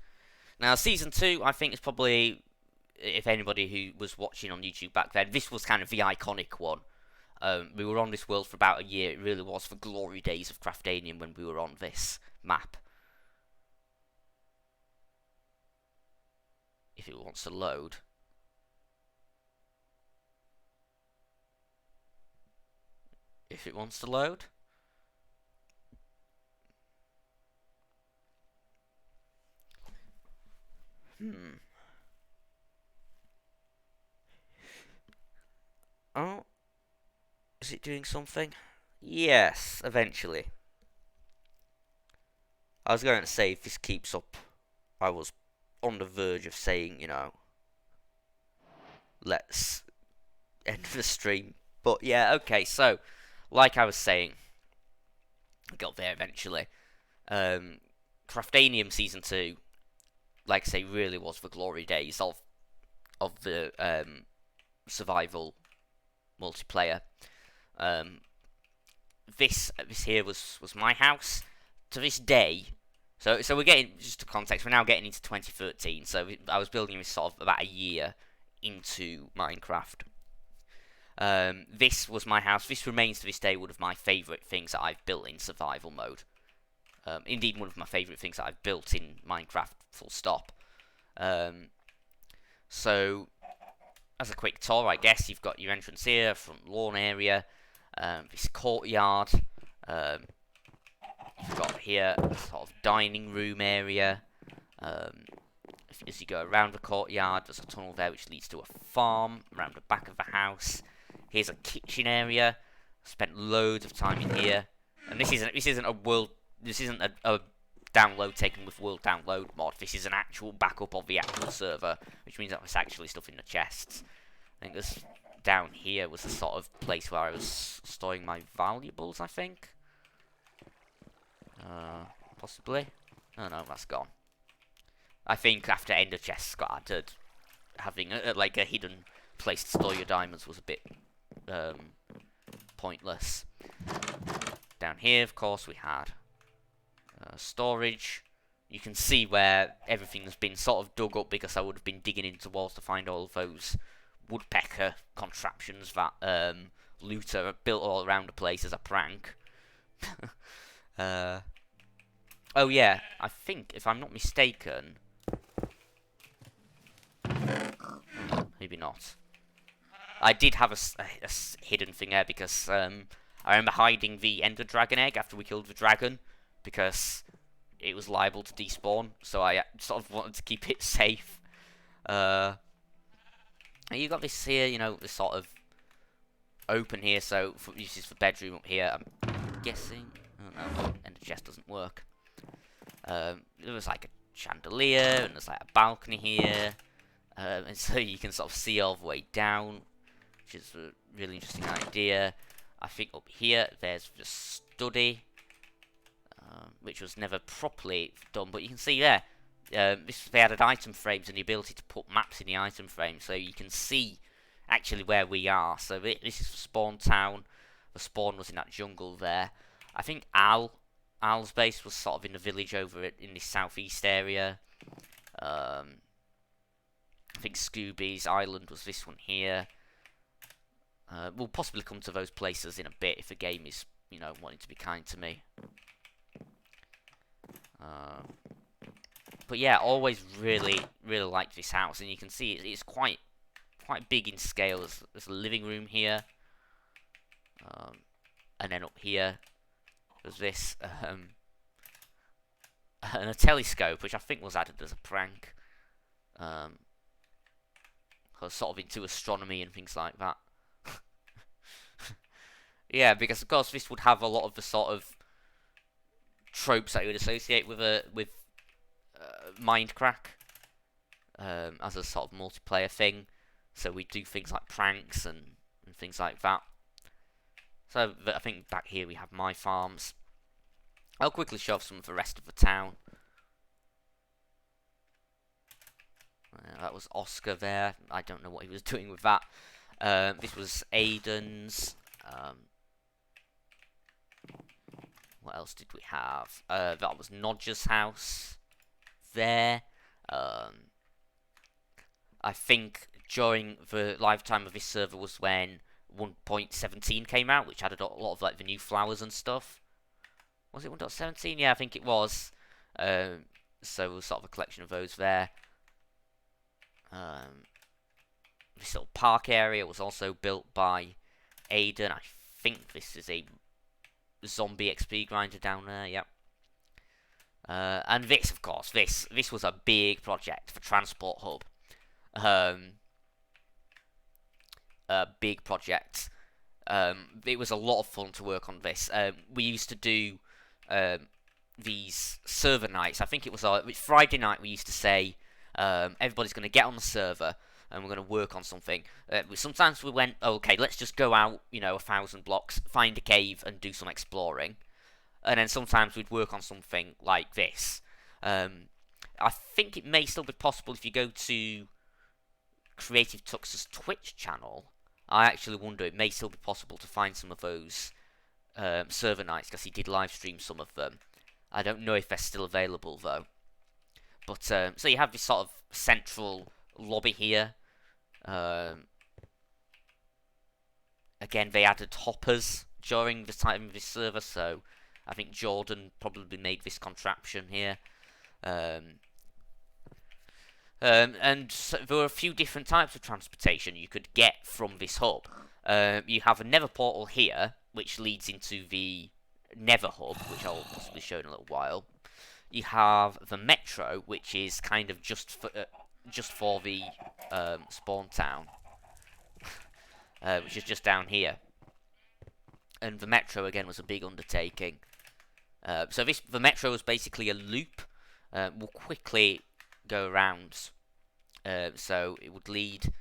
Now, Season 2, I think, is probably, if anybody who was watching on YouTube back then, this was kind of the iconic one. We were on this world for about a year. It really was the glory days of Craftanium when we were on this map. If it wants to load. If it wants to load. Oh. Is it doing something? Yes, eventually. I was going to say, if this keeps up, I was on the verge of saying, let's end the stream. But yeah, okay, so, like I was saying, I got there eventually. Craftanium Season 2, like I say, really was the glory days of the survival multiplayer. This here was my house. To this day, so we're getting, just to context, we're now getting into 2013. So I was building this sort of about a year into Minecraft. This was my house. This remains to this day one of my favourite things that I've built in survival mode. Indeed, one of my favourite things that I've built in Minecraft, full stop. So, as a quick tour, I guess, you've got your entrance here, front lawn area, this courtyard, you've got here a sort of dining room area. As you go around the courtyard, there's a tunnel there which leads to a farm around the back of the house. Here's a kitchen area. Spent loads of time in here, and this isn't a world. This isn't a download taken with World Download mod. This is an actual backup of the actual server, which means that there's actually stuff in the chests. I think this down here was the sort of place where I was storing my valuables, I think. Possibly. Oh no, that's gone. I think after Ender chests got added, having like a hidden place to store your diamonds was a bit pointless. Down here, of course, we had storage. You can see where everything has been sort of dug up because I would have been digging into walls to find all of those woodpecker contraptions that Looter built all around the place as a prank. Oh yeah, I think, if I'm not mistaken, not. I did have a hidden thing there because I remember hiding the Ender Dragon egg after we killed the dragon because it was liable to despawn, so I sort of wanted to keep it safe. You got this here, you know, this sort of open here, so this is the bedroom up here. I'm guessing. Oh no, Ender chest doesn't work. There was like a chandelier, and there's like a balcony here, and so you can sort of see all the way down, which is a really interesting idea. I think up here there's the study, which was never properly done, but you can see there. They added item frames and the ability to put maps in the item frame, so you can see actually where we are. So this is the spawn town. The spawn was in that jungle there. I think Al's base was sort of in the village over in the southeast area. I think Scooby's island was this one here. We'll possibly come to those places in a bit if the game is, you know, wanting to be kind to me. But yeah, always really liked this house, and you can see it's quite big in scale. There's a living room here, and then up here there's this, and a telescope, which I think was added as a prank. I was sort of into astronomy and things like that. Yeah, because of course this would have a lot of the sort of tropes that you would associate with Mindcrack as a sort of multiplayer thing. So we do things like pranks and things like that. So I think back here we have my farms. I'll quickly show off some of the rest of the town. That was Oscar there. I don't know what he was doing with that. This was Aiden's. What else did we have? That was Nodger's house there. I think during the lifetime of this server was when 1.17 came out, which added a lot of like the new flowers and stuff. Was it 1.17? Yeah, I think it was. So it was sort of a collection of those there. This little park area was also built by Aiden. I think this is a zombie XP grinder down there. Yep. And this, of course, this was a big project for Transport Hub. A big project. It was a lot of fun to work on this. We used to do these server nights. I think it was Friday night. We used to say everybody's going to get on the server and we're going to work on something. Sometimes we went, okay, let's just go out, you know, 1,000 blocks, find a cave and do some exploring. And then sometimes we'd work on something like this. I think it may still be possible if you go to Creative Tux's Twitch channel. I actually wonder, it may still be possible to find some of those server nights, because he did live stream some of them. I don't know if they're still available though. But so you have this sort of central lobby here. Again, they added hoppers during the time of this server, so I think Jordan probably made this contraption here. And so there were a few different types of transportation you could get from this hub. You have a Nether portal here, which leads into the Nether hub, which I'll possibly show in a little while. You have the Metro, which is kind of just for the spawn town, which is just down here. And the Metro again was a big undertaking. So the Metro is basically a loop. We'll quickly go around. So it would lead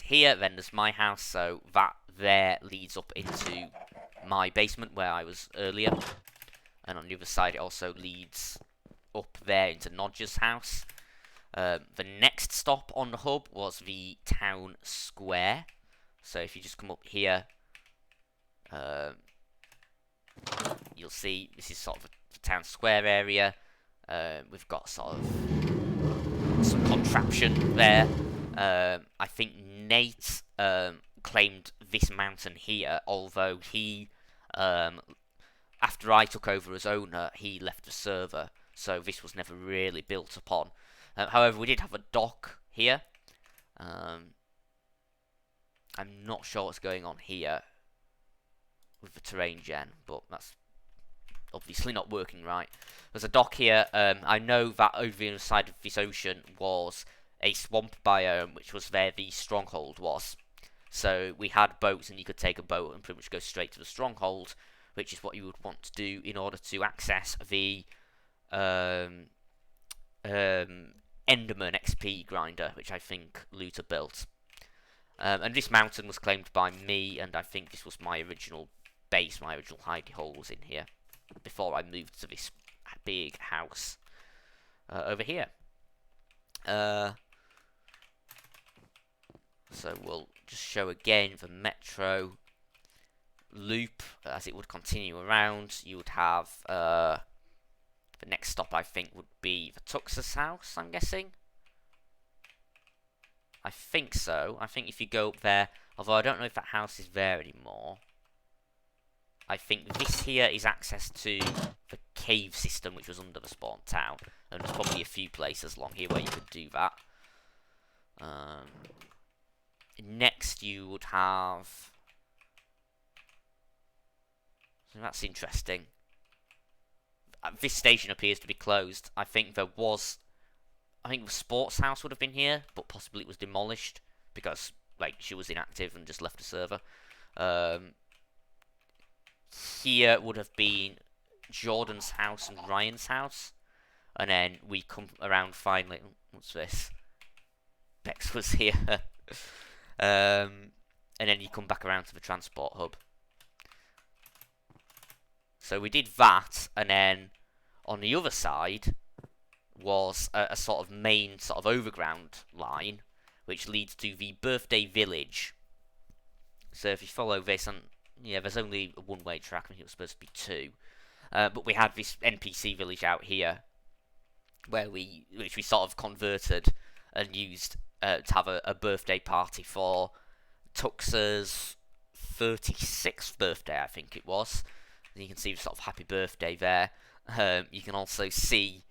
here. Then there's my house. So that there leads up into my basement where I was earlier. And on the other side, it also leads up there into Nodger's house. The next stop on the hub was the town square. So if you just come up here, you'll see this is sort of the town square area. We've got sort of some contraption there. I think Nate claimed this mountain here, although he, after I took over as owner, he left the server, so this was never really built upon. However, we did have a dock here, I'm not sure what's going on here with the terrain gen, but that's obviously not working right. There's a dock here. I know that over the other side of this ocean was a swamp biome, which was where the stronghold was. So we had boats, and you could take a boat and pretty much go straight to the stronghold, which is what you would want to do in order to access the Enderman XP grinder, which I think Looter built. And this mountain was claimed by me, and I think this was my original base, my original hidey hole was in here, before I moved to this big house over here. So we'll just show again the metro loop as it would continue around. You would have the next stop, I think, would be the Tux's house, I'm guessing. I think so. I think if you go up there, although I don't know if that house is there anymore. I think this here is access to the cave system, which was under the spawn town. And there's probably a few places along here where you could do that. Next, you would have... So that's interesting. This station appears to be closed. I think there was... I think the sports house would have been here, but possibly it was demolished because, like, she was inactive and just left the server. Here would have been Jordan's house and Ryan's house, and then we come around finally. What's this? Bex was here, and then you come back around to the transport hub. So we did that, and then on the other side was a sort of main sort of overground line, which leads to the birthday village. So if you follow this, and yeah, there's only a one-way track. I think it was supposed to be two, but we had this NPC village out here, which we sort of converted and used to have a birthday party for Tux's 36th birthday, I think it was. And you can see the sort of happy birthday there. You can also see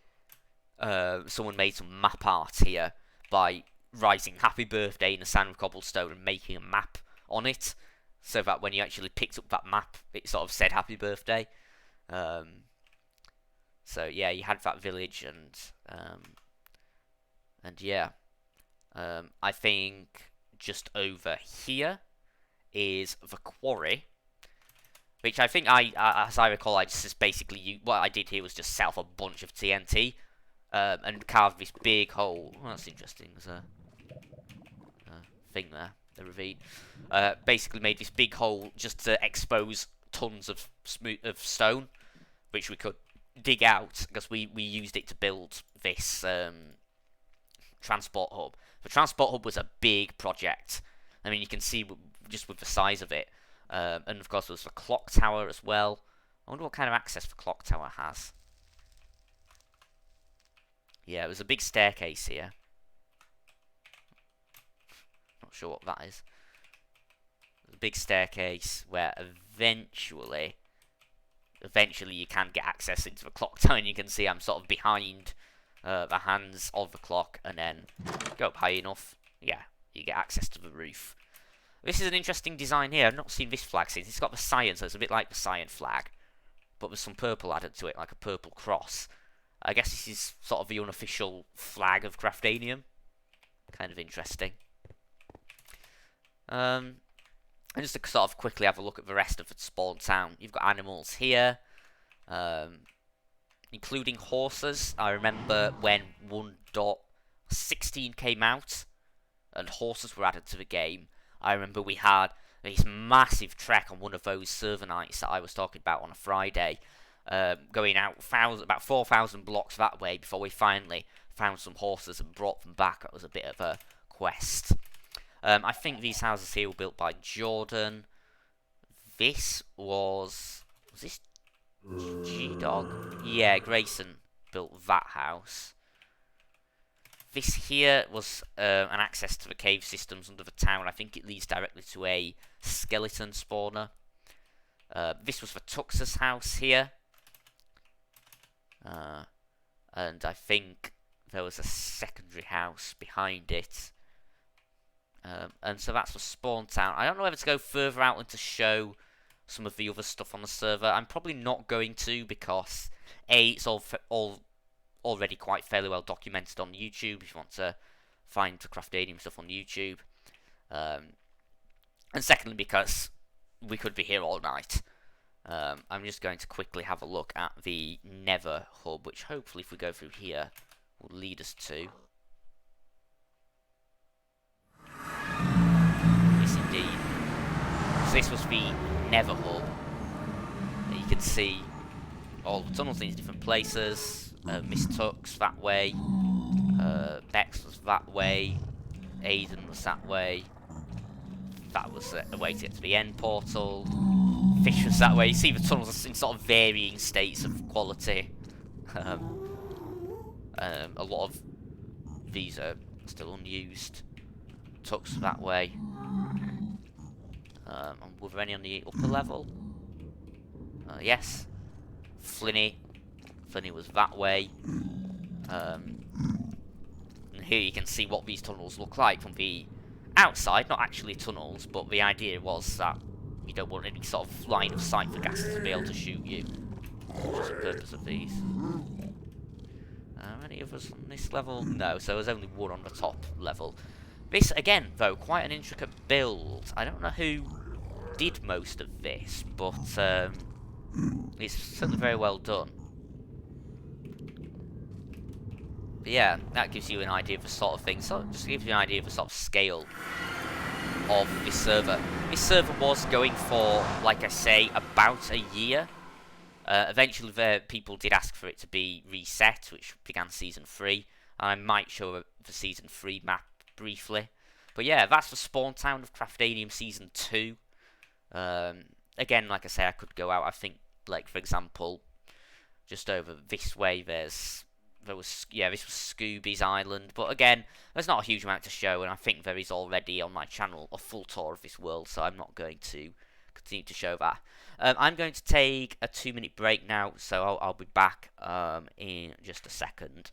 someone made some map art here by writing happy birthday in the sand of cobblestone and making a map on it, so that when you actually picked up that map, it sort of said happy birthday. So yeah, you had that village, and yeah, I think just over here is the quarry, which I think as I recall, I just basically what I did here was just set off a bunch of TNT. And carve this big hole. Oh, that's interesting. There's a thing there, the ravine. Basically made this big hole just to expose tons of stone, which we could dig out because we used it to build this transport hub. The transport hub was a big project. I mean, you can see just with the size of it. And of course, there was the clock tower as well. I wonder what kind of access the clock tower has. Yeah, it was a big staircase here. Not sure what that is. A big staircase where eventually you can get access into the clock tower, and you can see I'm sort of behind the hands of the clock, and then go up high enough, yeah, you get access to the roof. This is an interesting design here. I've not seen this flag since. It's got the cyan, so it's a bit like the cyan flag, but with some purple added to it, like a purple cross. I guess this is sort of the unofficial flag of Craftanium. Kind of interesting. And just to sort of quickly have a look at the rest of the spawn town. You've got animals here, including horses. I remember when 1.16 came out and horses were added to the game. I remember we had this massive trek on one of those server nights that I was talking about on a Friday. Going out about 4,000 blocks that way before we finally found some horses and brought them back. It was a bit of a quest. I think these houses here were built by Jordan. This was this G-Dog? Yeah, Grayson built that house. This here was an access to the cave systems under the town. I think it leads directly to a skeleton spawner. This was for Tux's house here. And I think there was a secondary house behind it. And so that's for Spawn Town. I don't know whether to go further out and to show some of the other stuff on the server. I'm probably not going to, because A, it's all already quite fairly well documented on YouTube if you want to find the Craftadium stuff on YouTube. And secondly, because we could be here all night. I'm just going to quickly have a look at the Nether hub, which hopefully if we go through here will lead us to. Yes, indeed. So this was the Nether hub. You can see all the tunnels in these different places. Miss Tux that way. Bex was that way. Aiden was that way. That was a way to get to the end portal. Fish was that way. You see the tunnels are in sort of varying states of quality. A lot of these are still unused. Tux that way. And were there any on the upper level? Yes. Flinny was that way. And here you can see what these tunnels look like from the outside. Not actually tunnels, but the idea was that you don't want any sort of line of sight for ghastly to be able to shoot you. Which is the purpose of these. Any others on this level? No, so there's only one on the top level. This, again, though, quite an intricate build. I don't know who did most of this, but it's certainly very well done. But yeah, that gives you an idea of the sort of thing. So just gives you an idea of the sort of scale of this server. This server was going for, like I say, about a year. Eventually, people did ask for it to be reset, which began Season 3. I might show the Season 3 map briefly. But yeah, that's the Spawn Town of Craftadium Season 2. Again, like I say, I could go out. I think, like, for example, just over this way, this was Scooby's Island. But again, there's not a huge amount to show, and I think there is already on my channel a full tour of this world, so I'm not going to continue to show that. I'm going to take a 2-minute break now, so I'll be back in just a second.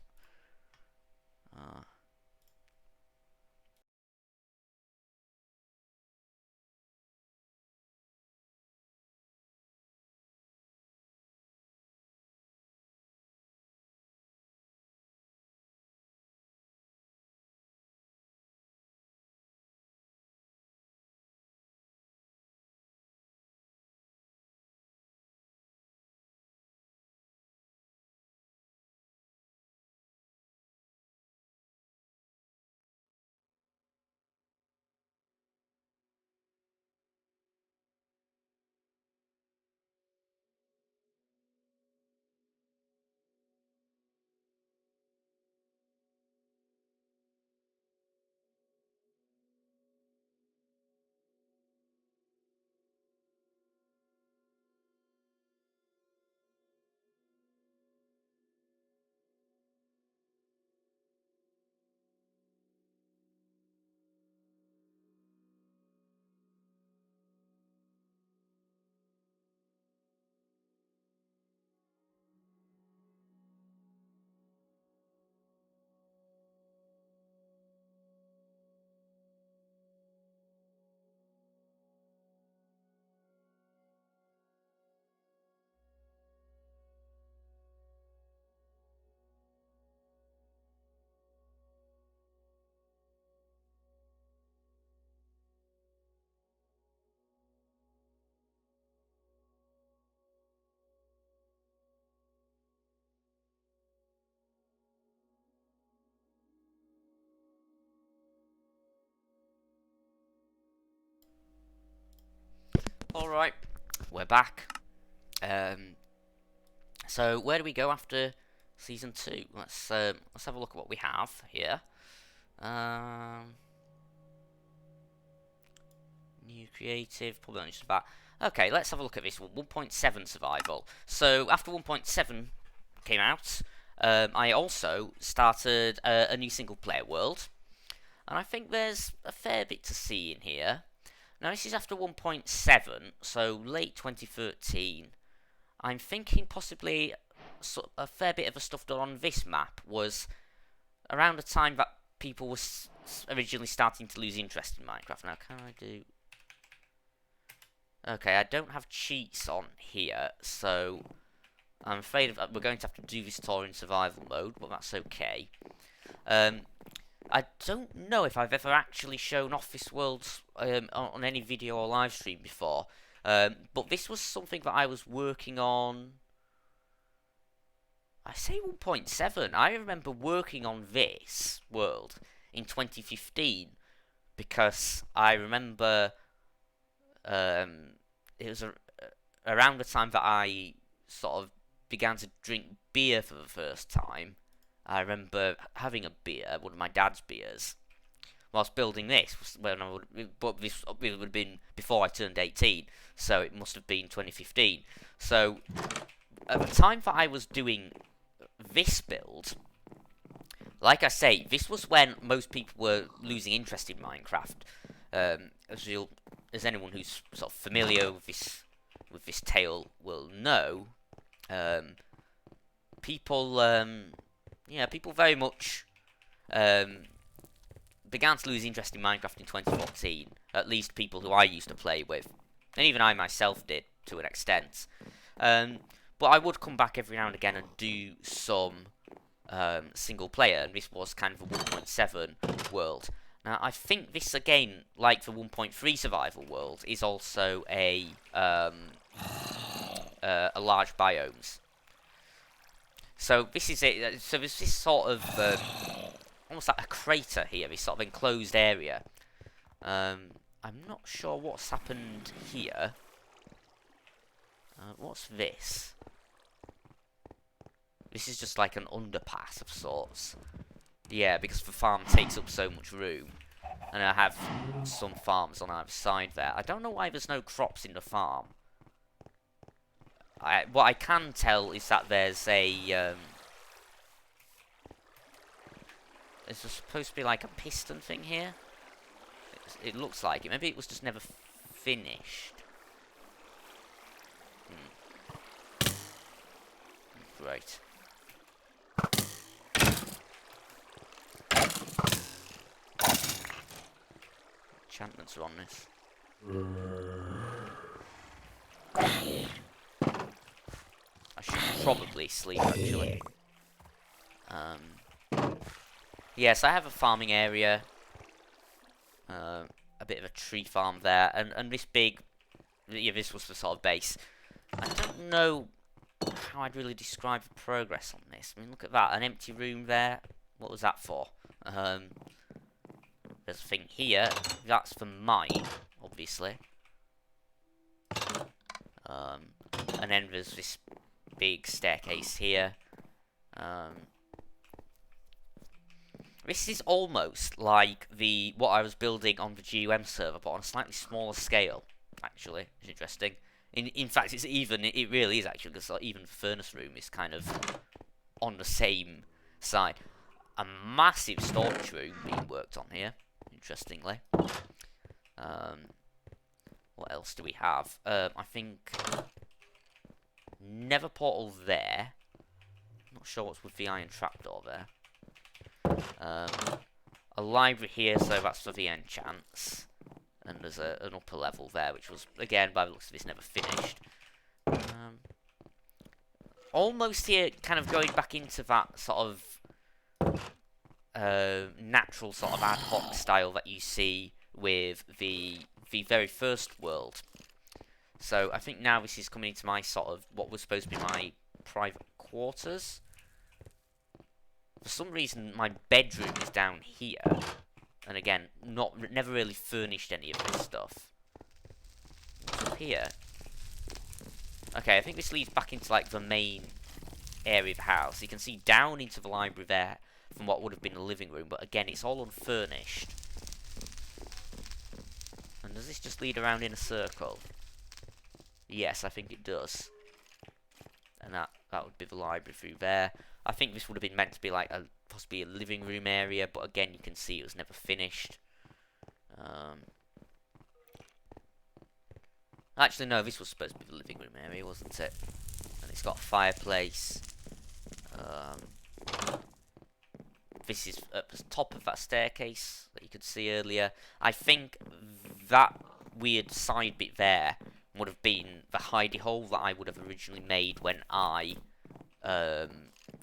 Alright, we're back. So where do we go after Season 2? Let's have a look at what we have here. New creative, probably not just about. Okay, let's have a look at this one. 1.7 survival. So after 1.7 came out, I also started a new single player world, and I think there's a fair bit to see in here. Now this is after 1.7, so late 2013. I'm thinking possibly a fair bit of the stuff done on this map was around the time that people were originally starting to lose interest in Minecraft. Now, can I do... Okay, I don't have cheats on here, so I'm afraid we're going to have to do this tour in survival mode, but that's okay. I don't know if I've ever actually shown Office Worlds on any video or live stream before, but this was something that I was working on. I say 1.7. I remember working on this world in 2015 because I remember it was around the time that I sort of began to drink beer for the first time. I remember having a beer, one of my dad's beers, whilst building this. But this would have been before I turned 18, so it must have been 2015. So at the time that I was doing this build, like I say, this was when most people were losing interest in Minecraft. As anyone who's sort of familiar with this tale will know, people very much began to lose interest in Minecraft in 2014. At least people who I used to play with, and even I myself did to an extent. But I would come back every now and again and do some single player, and this was kind of a 1.7 world. Now, I think this, again, like the 1.3 survival world, is also a large biomes. So this is it. So there's this sort of almost like a crater here, this sort of enclosed area. I'm not sure what's happened here. What's this? This is just like an underpass of sorts. Yeah, because the farm takes up so much room. And I have some farms on either side there. I don't know why there's no crops in the farm. What I can tell is that there's a... there's supposed to be like a piston thing here. It looks like it. Maybe it was just never finished. Great. Enchantments are on this. I should probably sleep, actually. Yes, I have a farming area. A bit of a tree farm there. And this big... Yeah, this was the sort of base. I don't know how I'd really describe the progress on this. I mean, look at that. An empty room there. What was that for? There's a thing here. That's for mine, obviously. And then there's this big staircase here. This is almost like what I was building on the GUM server, but on a slightly smaller scale. Actually, it's interesting. In fact, it really is actually, because even the furnace room is kind of on the same side. A massive storage room being worked on here, interestingly. What else do we have? I think Nether portal there. Not sure what's with the iron trapdoor there. A library here, so that's for the enchants. And there's an upper level there, which was, again, by the looks of this, never finished. Almost here, kind of going back into that sort of natural sort of ad hoc style that you see with the very first world. So I think now this is coming into my sort of what was supposed to be my private quarters. For some reason, my bedroom is down here. And again, never really furnished any of this stuff. What's up here? Okay, I think this leads back into like the main area of the house. You can see down into the library there from what would have been the living room, but again, it's all unfurnished. And does this just lead around in a circle? Yes, I think it does. And that would be the library through there. I think this would have been meant to be like possibly a living room area, but again, you can see it was never finished. Actually, no, this was supposed to be the living room area, wasn't it? And it's got a fireplace. this is at the top of that staircase that you could see earlier. I think that weird side bit there would have been the hidey hole that I would have originally made when I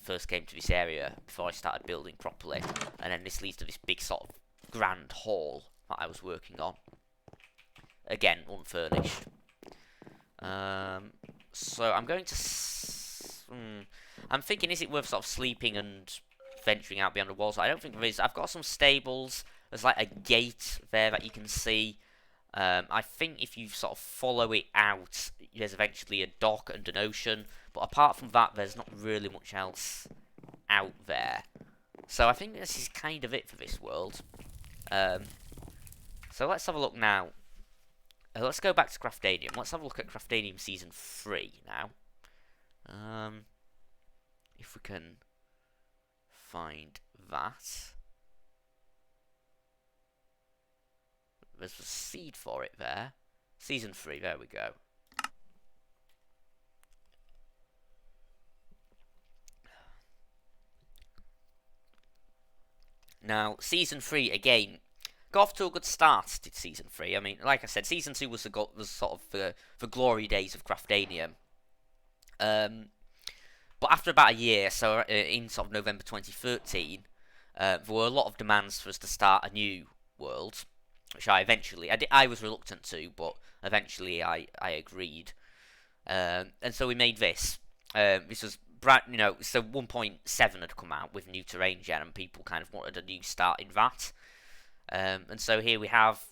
first came to this area before I started building properly. And then this leads to this big sort of grand hall that I was working on. Again, unfurnished. So I'm going to... I'm thinking, is it worth sort of sleeping and venturing out beyond the walls? I don't think there is. I've got some stables. There's like a gate there that you can see. I think if you sort of follow it out, there's eventually a dock and an ocean. But apart from that, there's not really much else out there. So I think this is kind of it for this world. So let's have a look now. Let's go back to Craftanium. Let's have a look at Craftanium Season 3 now. If we can find that. There's a seed for it there. Season 3, there we go. Now, Season 3, again, got off to a good start, did Season 3. I mean, like I said, Season 2 was sort of the glory days of Craftanium. But after about a year, so in sort of November 2013, there were a lot of demands for us to start a new world, which I was reluctant to, but eventually I agreed. And so we made this. This was so 1.7 had come out with New Terrain Gen, and people kind of wanted a new start in that. And so here we have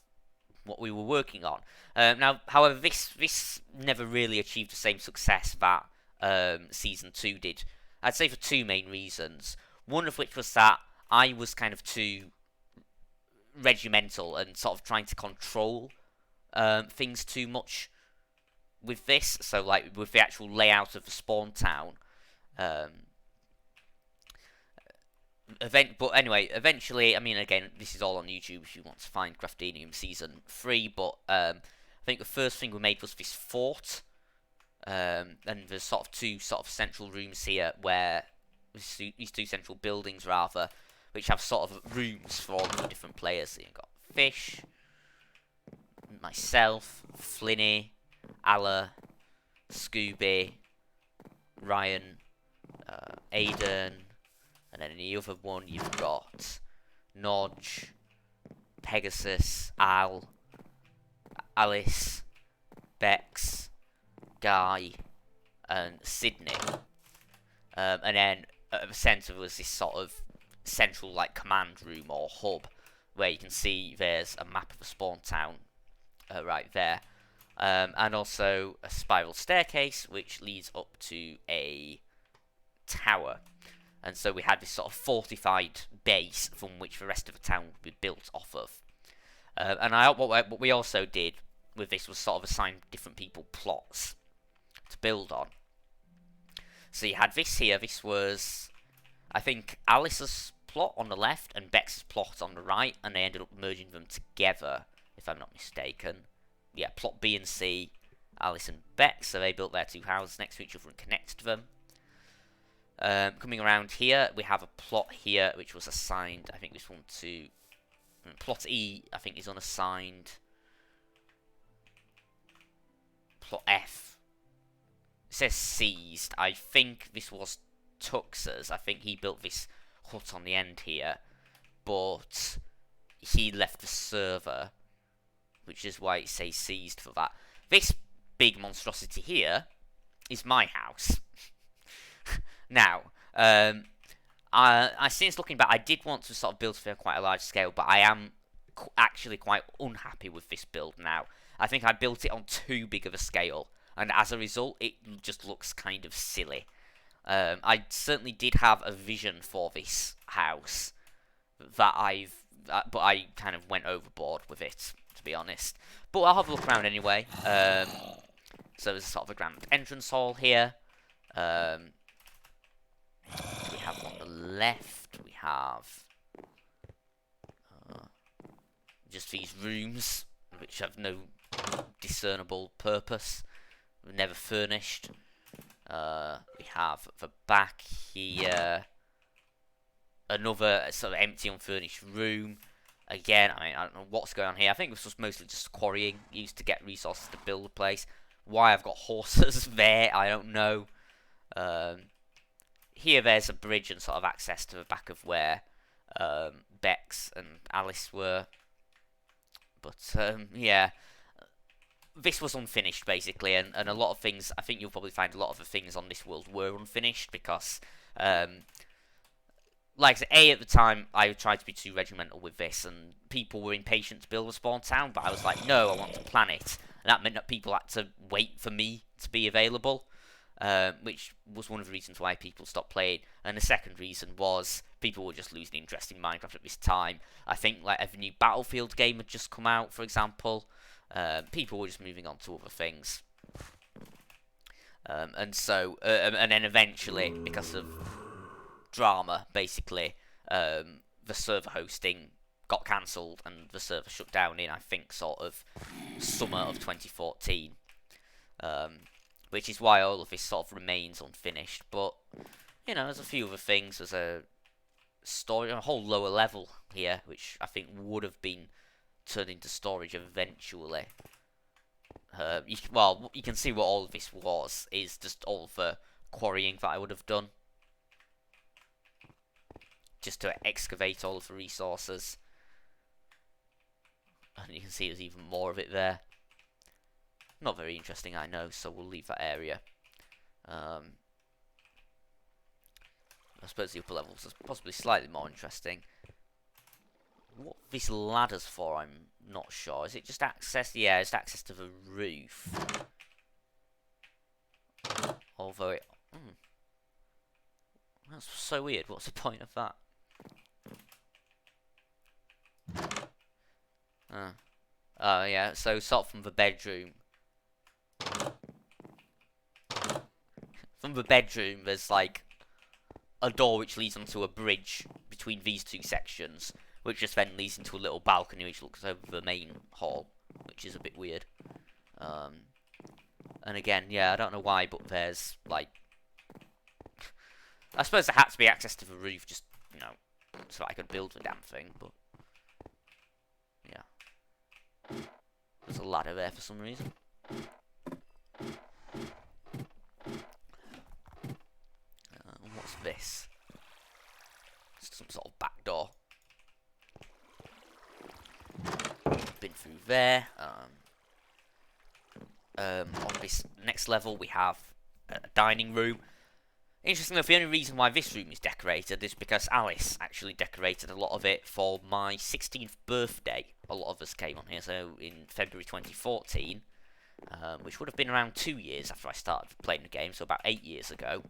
what we were working on. Now, however, this never really achieved the same success that Season 2 did. I'd say for two main reasons. One of which was that I was kind of too regimental and sort of trying to control things too much with this. So, like, with the actual layout of the spawn town. But anyway, eventually, I mean, again, this is all on YouTube if you want to find Craftanium Season 3, but I think the first thing we made was this fort. And there's sort of two sort of central rooms here where these two central buildings rather, which have sort of rooms for all the different players. So you've got Fish, myself, Flinny, Alla, Scooby, Ryan, Aiden, and then in the other one you've got Nodge, Pegasus, Al, Alice, Bex, Guy, and Sydney. And then at the centre was this sort of central like command room or hub where you can see there's a map of the spawn town right there. And also a spiral staircase which leads up to a tower. And so we had this sort of fortified base from which the rest of the town would be built off of. And what we also did with this was sort of assign different people plots to build on. So you had this here. This was, I think, Alice's plot on the left and Bex's plot on the right, and they ended up merging them together, if I'm not mistaken. Yeah, plot B and C, Alice and Bex, so they built their two houses next to each other and connected them. Coming around here, we have a plot here which was assigned, I think this one to plot E, I think is unassigned. Plot F, it says seized. I think this was Tux's. I think he built this hut on the end here, but he left the server, which is why it says seized for that. This big monstrosity here is my house. Now, since looking back, I did want to sort of build for quite a large scale, but I am actually quite unhappy with this build now. I think I built it on too big of a scale, and as a result, it just looks kind of silly. I certainly did have a vision for this house but I kind of went overboard with it, to be honest. But I'll have a look around anyway. So there's sort of a grand entrance hall here. We have on the left, we have just these rooms, which have no discernible purpose, never furnished. We have the back here another sort of empty, unfurnished room. Again, I don't know what's going on here. I think it was just mostly just quarrying used to get resources to build a place. Why I've got horses there, I don't know. Here, there's a bridge and sort of access to the back of where Bex and Alice were. But, yeah. This was unfinished, basically, and a lot of things, I think you'll probably find a lot of the things on this world were unfinished, because, like I said, at the time, I tried to be too regimental with this, and people were impatient to build a spawn town, but I was like, no, I want to plan it, and that meant that people had to wait for me to be available, which was one of the reasons why people stopped playing, and the second reason was people were just losing interest in Minecraft at this time. I think, like, a new Battlefield game had just come out, for example. People were just moving on to other things. And then eventually, because of drama, basically, the server hosting got cancelled and the server shut down in, I think, sort of summer of 2014. Which is why all of this sort of remains unfinished. But, you know, there's a few other things. There's a story, a whole lower level here, which I think would have been turned into storage eventually. You can see what all of this was, is just all the quarrying that I would have done. Just to excavate all of the resources. And you can see there's even more of it there. Not very interesting, I know, so we'll leave that area. I suppose the upper levels are possibly slightly more interesting. What this ladder's for, I'm not sure. Is it just access? Yeah, it's access to the roof. Although it... That's so weird. What's the point of that? Oh, yeah. So, sort of from the bedroom. From the bedroom, there's, like, a door which leads onto a bridge between these two sections, which just then leads into a little balcony which looks over the main hall, which is a bit weird. And again, yeah, I don't know why, but there's, like... I suppose there had to be access to the roof, just, you know, so I could build the damn thing, but... Yeah. There's a ladder there for some reason. What's this? Some sort of back door. Been through there. On this next level, we have a dining room. Interestingly enough, the only reason why this room is decorated is because Alice actually decorated a lot of it for my 16th birthday. A lot of us came on here, so in February 2014, which would have been around 2 years after I started playing the game, so about 8 years ago.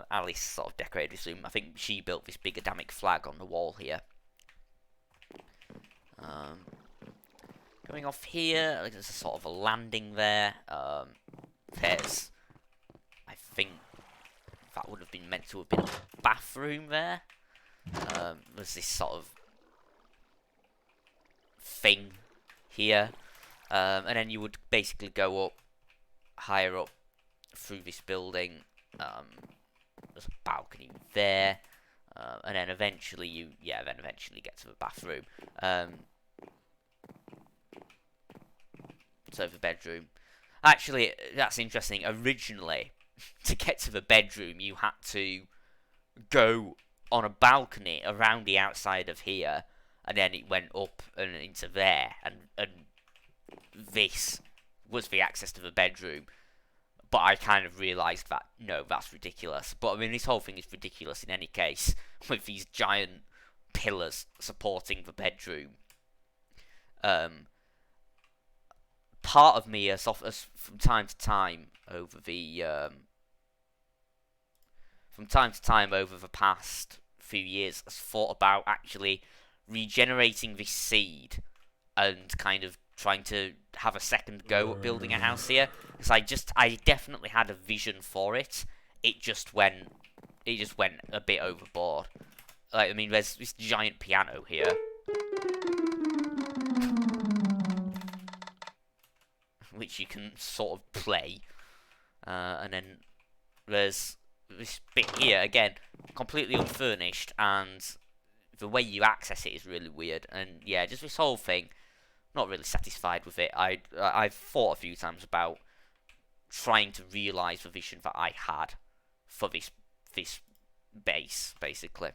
Alice sort of decorated this room. I think she built this big Adamic flag on the wall here. Going off here, there's a sort of a landing there. There's, I think, that would have been meant to have been a bathroom there. There's this sort of thing here. And then you would basically go up, higher up through this building. There's a balcony there. And then eventually you get to the bathroom. So the bedroom. Actually, that's interesting. Originally, to get to the bedroom, you had to go on a balcony around the outside of here, and then it went up and into there, and this was the access to the bedroom. But I kind of realised that, no, that's ridiculous. But, I mean, this whole thing is ridiculous in any case, with these giant pillars supporting the bedroom. Part of me, as from time to time over the past few years, has thought about actually regenerating this seed and kind of trying to have a second go at building a house here, because I definitely had a vision for it. It just went a bit overboard. Like, I mean, there's this giant piano here, which you can sort of play, and then there's this bit here again. completely unfurnished, and the way you access it is really weird. And yeah, just this whole thing, not really satisfied with it. I've thought a few times about trying to realise the vision that I had for this base, basically.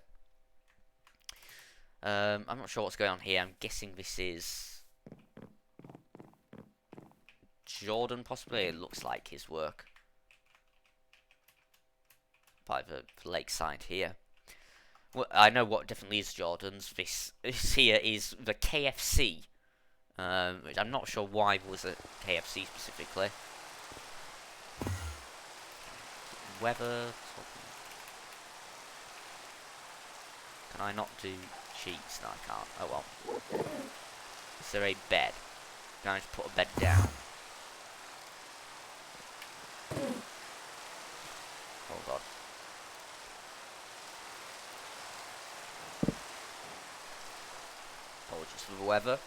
I'm not sure what's going on here. I'm guessing this is Jordan, possibly. It looks like his work by the lakeside here. Well, I know what definitely is Jordan's. This here is the KFC, which I'm not sure why there was a KFC specifically. Weather. Can I not do cheats? No, I can't. Oh well. Is there a bed? Can I just put a bed down? Oh god. Apologies for the weather.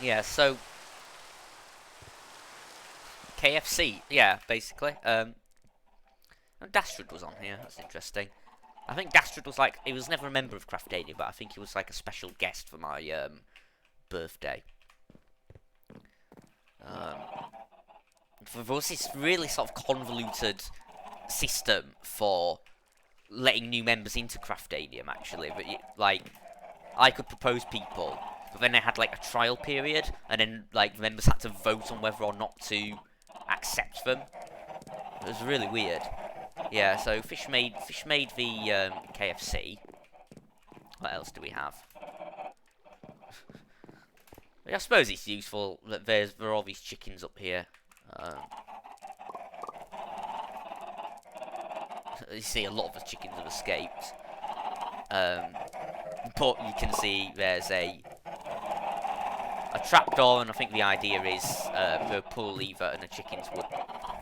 Yeah, so KFC, yeah, basically. Dastard was on here, that's interesting. I think Dastard was like, he was never a member of Craftania, but I think he was like a special guest for my birthday. There was this really sort of convoluted system for letting new members into Craftanium, actually. But like, I could propose people, but then they had like a trial period, and then like members had to vote on whether or not to accept them. It was really weird. Yeah, so Fish made the KFC. What else do we have? I suppose it's useful that there are all these chickens up here. You see a lot of the chickens have escaped. But you can see there's a trapdoor, and I think the idea is the pull lever and the chickens would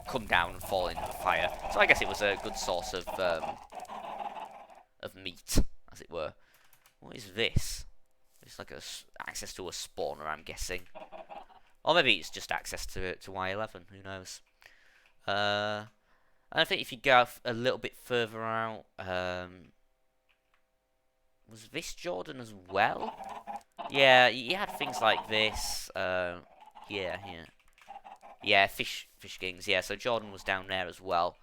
come down and fall into the fire. So I guess it was a good source of meat, as it were. What is this? It's like access to a spawner, I'm guessing. Or maybe it's just access to Y11, who knows. And I think if you go a little bit further out, was this Jordan as well? Yeah, you had things like this. Yeah, fish kings. Yeah, so Jordan was down there as well.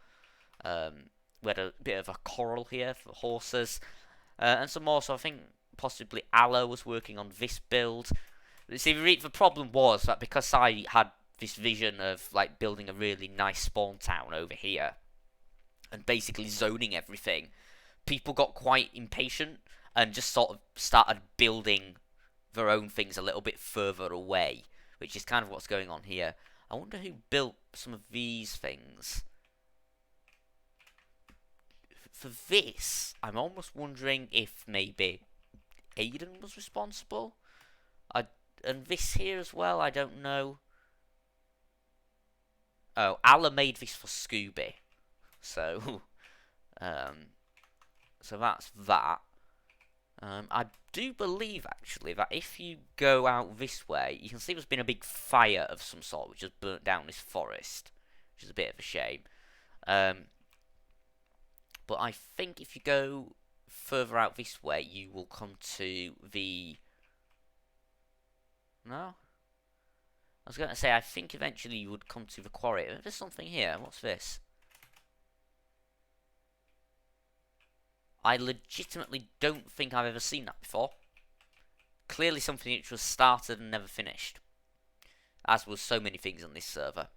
We had a bit of a coral here for horses, and some more. So I think possibly Aloe was working on this build. See, the problem was that because I had this vision of like building a really nice spawn town over here, and basically zoning everything, people got quite impatient and just sort of started building their own things a little bit further away, which is kind of what's going on here. I wonder who built some of these things. For this, I'm almost wondering if maybe Aiden was responsible. And this here as well, I don't know. Oh, Allah made this for Scooby. So, so that's that. I do believe, actually, that if you go out this way, you can see there's been a big fire of some sort, which has burnt down this forest, which is a bit of a shame. But I think if you go further out this way, you will come to the... No? I was going to say, I think eventually you would come to the quarry. There's something here. What's this? I legitimately don't think I've ever seen that before. Clearly something which was started and never finished. As was so many things on this server.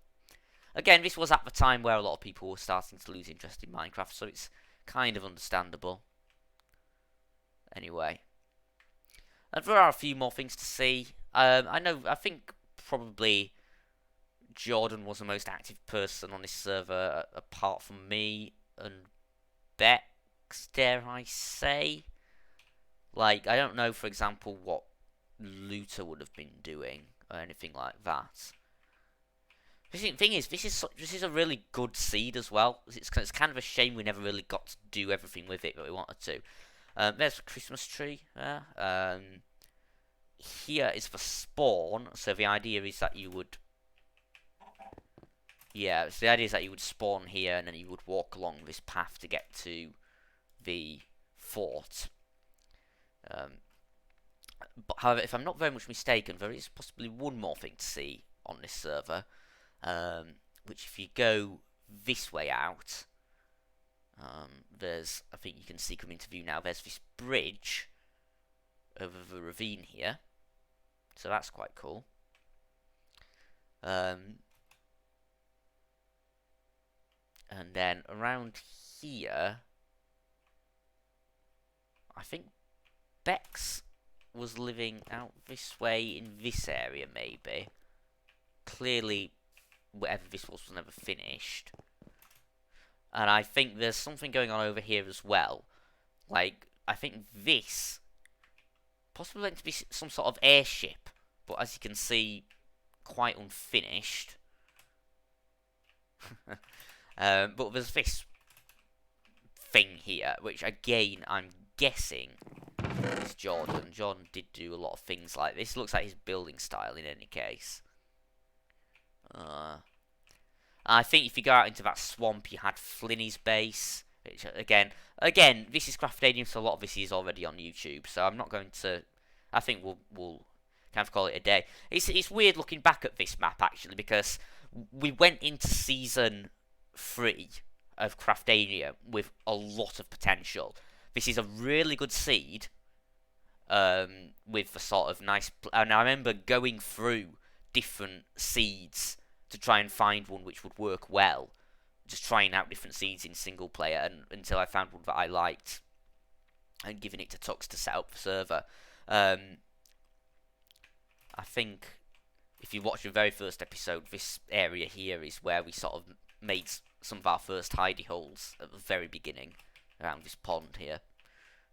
Again, this was at the time where a lot of people were starting to lose interest in Minecraft, so it's kind of understandable. Anyway. And there are a few more things to see. I think probably Jordan was the most active person on this server, apart from me and Bex, dare I say. Like, I don't know, for example, what Looter would have been doing, or anything like that. The thing is, this is a really good seed as well. It's kind of a shame we never really got to do everything with it that we wanted to. There's a Christmas tree there. Here is for spawn, so the idea is that you would Yeah, so the idea is that you would spawn here and then you would walk along this path to get to the fort. But however, if I'm not very much mistaken, there is possibly one more thing to see on this server, which if you go this way out, there's, I think you can see coming into view now, there's this bridge over the ravine here, so that's quite cool. And then around here, I think Bex was living out this way in this area, maybe. Clearly, whatever this was never finished. And I think there's something going on over here as well. Like, I think this possibly meant to be some sort of airship, but as you can see, quite unfinished. But there's this thing here, which again, I'm guessing is Jordan. Jordan did do a lot of things like this. Looks like his building style in any case. I think if you go out into that swamp, you had Flinny's base. Which, again, this is Craftadium, so a lot of this is already on YouTube. So I'm not going to. I think we'll kind of call it a day. It's weird looking back at this map actually, because we went into season 3 of Craftadium with a lot of potential. This is a really good seed. With a sort of nice. And I remember going through different seeds to try and find one which would work well. Just trying out different seeds in single player, and until I found one that I liked, and giving it to Tux to set up the server. I think if you watch the very first episode, this area here is where we sort of made some of our first hidey holes at the very beginning, around this pond here,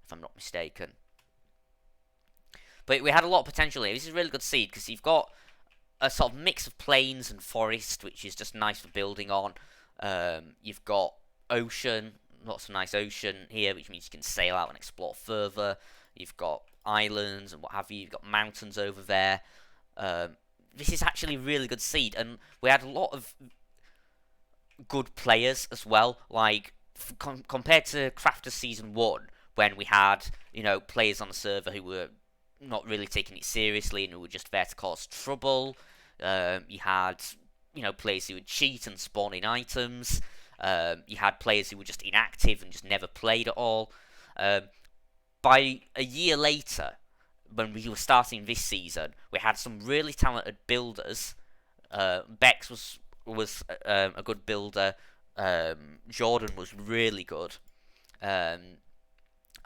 if I'm not mistaken. But we had a lot of potential here. This is a really good seed, because you've got a sort of mix of plains and forest, which is just nice for building on. You've got ocean, lots of nice ocean here, which means you can sail out and explore further. You've got islands and what have you. You've got mountains over there. This is actually a really good seed, and we had a lot of good players as well. Like compared to Crafters Season 1, when we had players on the server who were not really taking it seriously and who were just there to cause trouble. You had players who would cheat and spawn in items. You had players who were just inactive and just never played at all. By a year later, when we were starting this season, we had some really talented builders. Bex was a good builder. Jordan was really good.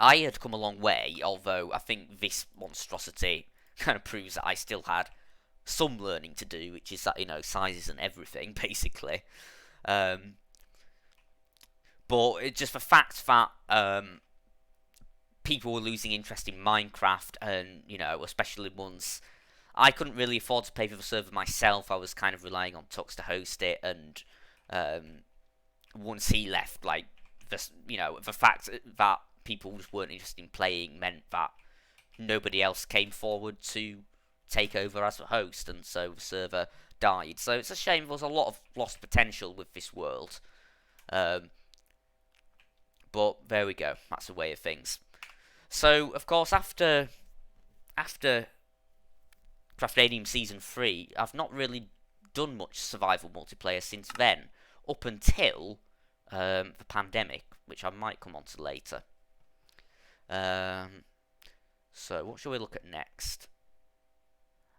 I had come a long way, although I think this monstrosity kind of proves that I still had some learning to do, which is that, sizes and everything, basically. But it's just the fact that people were losing interest in Minecraft, and, especially once I couldn't really afford to pay for the server myself, I was kind of relying on Tux to host it, and once he left, like, the fact that people just weren't interested in playing meant that nobody else came forward to take over as a host, and so the server died. So it's a shame. There was a lot of lost potential with this world, but there we go. That's the way of things. So of course, after Craftadium Season 3, I've not really done much survival multiplayer since then, up until the pandemic, which I might come on to later. So what shall we look at next?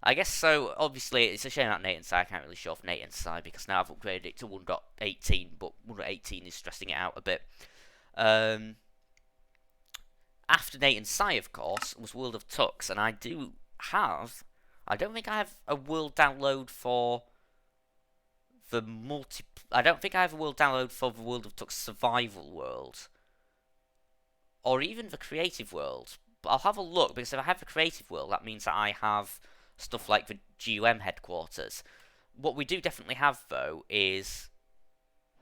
I guess so. Obviously, it's a shame that Nate and Sai, I can't really show off Nate and Sai because now I've upgraded it to 1.18, but 1.18 is stressing it out a bit. After Nate and Sai, of course, was World of Tux, and I don't think I have a world download for the I don't think I have a world download for the World of Tux Survival World, or even the Creative World. But I'll have a look, because if I have the Creative World, that means that I have stuff like the GUM headquarters. What we do definitely have, though, is...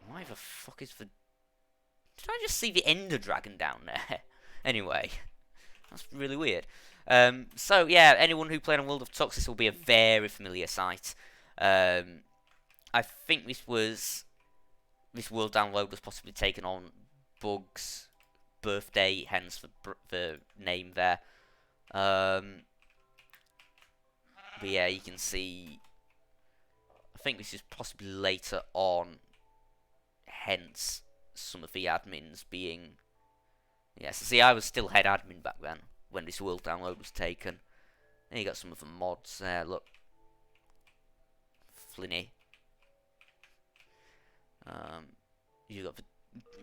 Why the fuck is the... Did I just see the Ender Dragon down there? Anyway, that's really weird. So, yeah, anyone who played on World of Tux, this will be a very familiar sight. I think this world download was possibly taken on Bug's birthday, hence the name there. But yeah, you can see. I think this is possibly later on, hence some of the admins being. Yeah, so see, I was still head admin back then when this world download was taken. And you got some of the mods there. Look, Flinny. You got a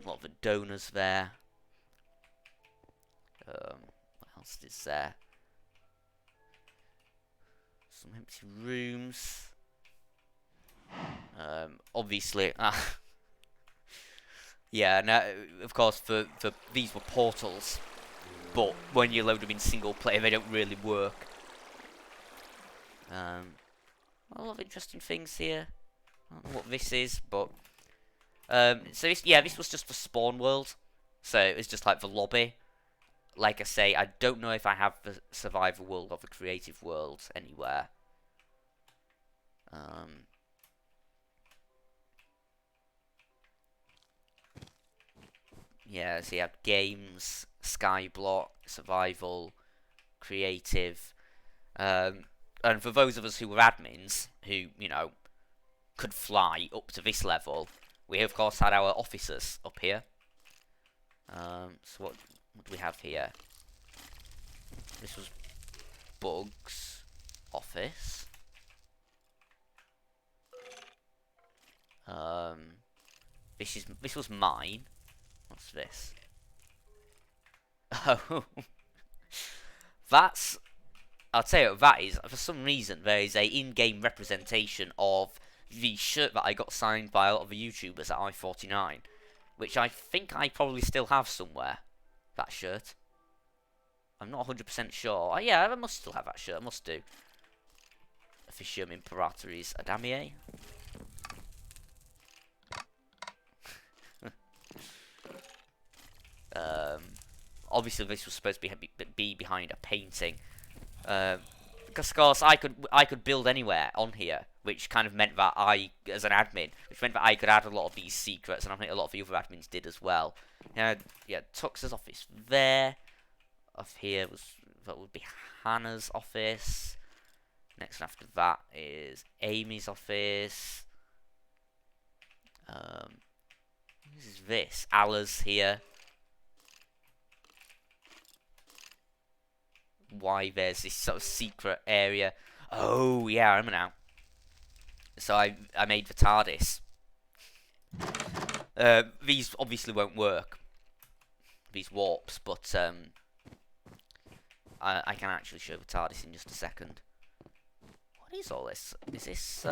lot of the donors there. What else is there? Some empty rooms. Obviously, yeah. Now, of course, for these were portals, but when you load them in single player, they don't really work. A lot of interesting things here. I don't know what this is, but so this was just the spawn world. So it was just like the lobby. Like I say, I don't know if I have the survival world or the creative world anywhere. Yeah, so you have games, Skyblock, survival, creative, and for those of us who were admins, who, you know, could fly up to this level, we of course had our officers up here. So what do we have here? This was Bug's office. This was mine. What's this? Oh, that's. I'll tell you what that is. For some reason, there is a in-game representation of the shirt that I got signed by a lot of the YouTubers at I-49, which I think I probably still have somewhere. That shirt. I'm not 100% sure. Oh yeah, I must still have that shirt. I must do. Officium Imperatoris Adamie. Obviously, this was supposed to be behind a painting. Because of course I could build anywhere on here, which kind of meant that I, as an admin, which meant that I could add a lot of these secrets, and I think a lot of the other admins did as well. Yeah, Tux's office there. Off here that would be Hannah's office. Next after that is Amy's office. What is this? Alla's here. Why there's this sort of secret area. Oh yeah, I remember now. So I made the TARDIS. These obviously won't work, these warps, but I can actually show the TARDIS in just a second. What is all this? Is this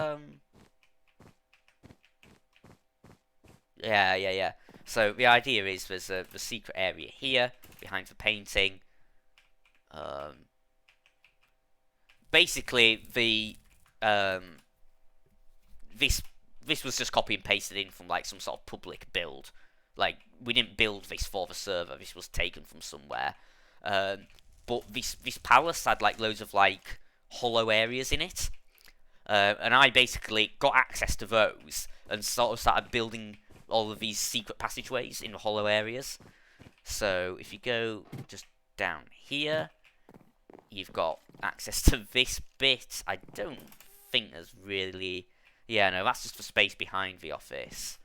Yeah. So the idea is there's the secret area here behind the painting. Basically, this was just copy and pasted in from like some sort of public build. Like, we didn't build this for the server. This was taken from somewhere. But this palace had like loads of like hollow areas in it, and I basically got access to those and sort of started building all of these secret passageways in the hollow areas. So if you go just down here, you've got access to this bit. I don't think there's really... Yeah, no, that's just the space behind the office.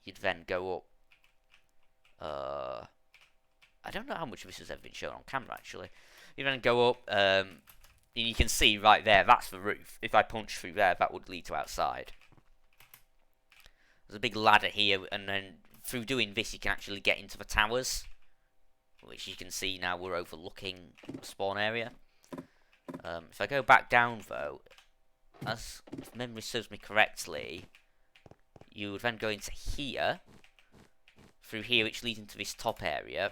You'd then go up. I don't know how much of this has ever been shown on camera, actually. You then go up, and you can see right there, that's the roof. If I punch through there, that would lead to outside. There's a big ladder here, and then through doing this, you can actually get into the towers, which you can see now we're overlooking the spawn area. If I go back down, though, as if memory serves me correctly, you would then go into here, through here, which leads into this top area.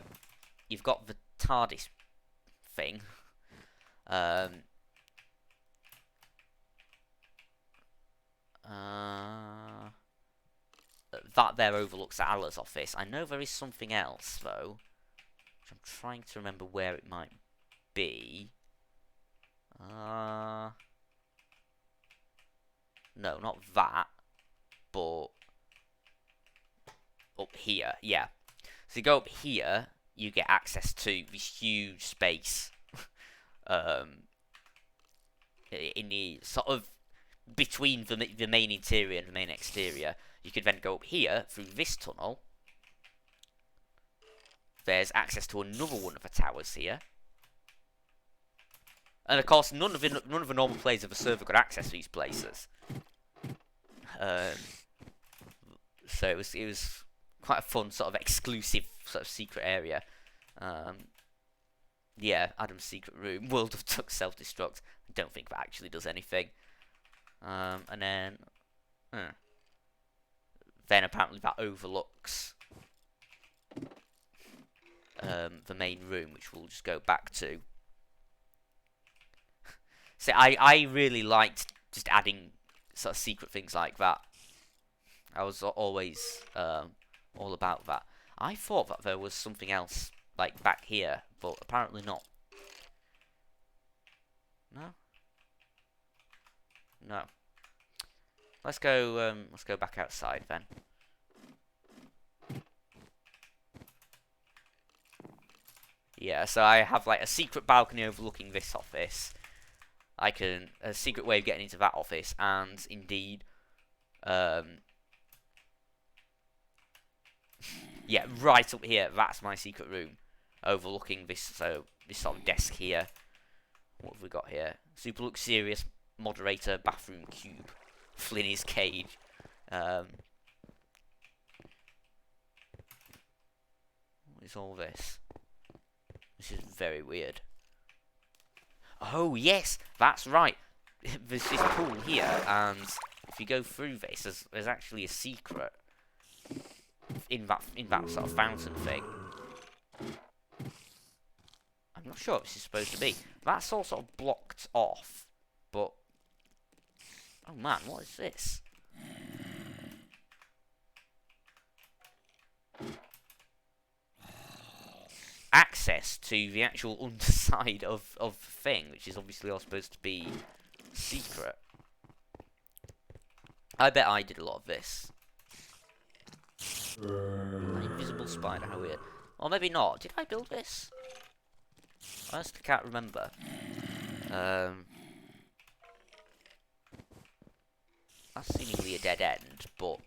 You've got the TARDIS thing. That there overlooks Alla's office. I know there is something else, though, which I'm trying to remember where it might be. No, not that. But up here, yeah. So you go up here, you get access to this huge space. In the sort of between the main interior and the main exterior. You could then go up here through this tunnel. There's access to another one of the towers here. And of course, none of the normal players of the server could access these places. So it was quite a fun sort of exclusive sort of secret area. Yeah, Adam's secret room, World of Tuck self-destruct. I don't think that actually does anything. And then apparently that overlooks the main room, which we'll just go back to. So I really liked just adding sort of secret things like that. I was always all about that. I thought that there was something else like back here, but apparently not. No? No. Let's go back outside then. Yeah, so I have like a secret balcony overlooking this office. A secret way of getting into that office, and indeed, yeah, right up here, that's my secret room, overlooking this, so this sort of desk here. What have we got here? Super luxurious moderator bathroom cube. Flinny's cage. What is all this? This is very weird. Oh, yes, that's right. There's this pool here, and if you go through this, there's actually a secret in that sort of fountain thing. I'm not sure what this is supposed to be. That's all sort of blocked off, but oh man, what is this? Access to the actual underside of the thing, which is obviously all supposed to be secret. I bet I did a lot of this. An invisible spider, how weird. Or maybe not. Did I build this? I honestly can't remember. That's seemingly a dead end, but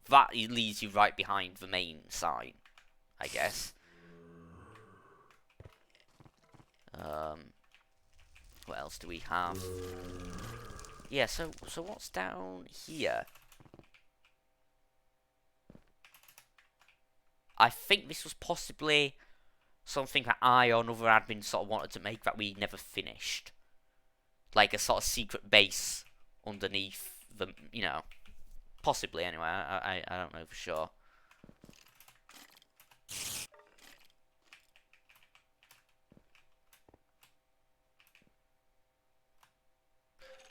that leads you right behind the main sign, I guess. What else do we have? Yeah, so what's down here? I think this was possibly something that I or another admin sort of wanted to make that we never finished. Like a sort of secret base underneath the, you know, possibly anyway, I don't know for sure.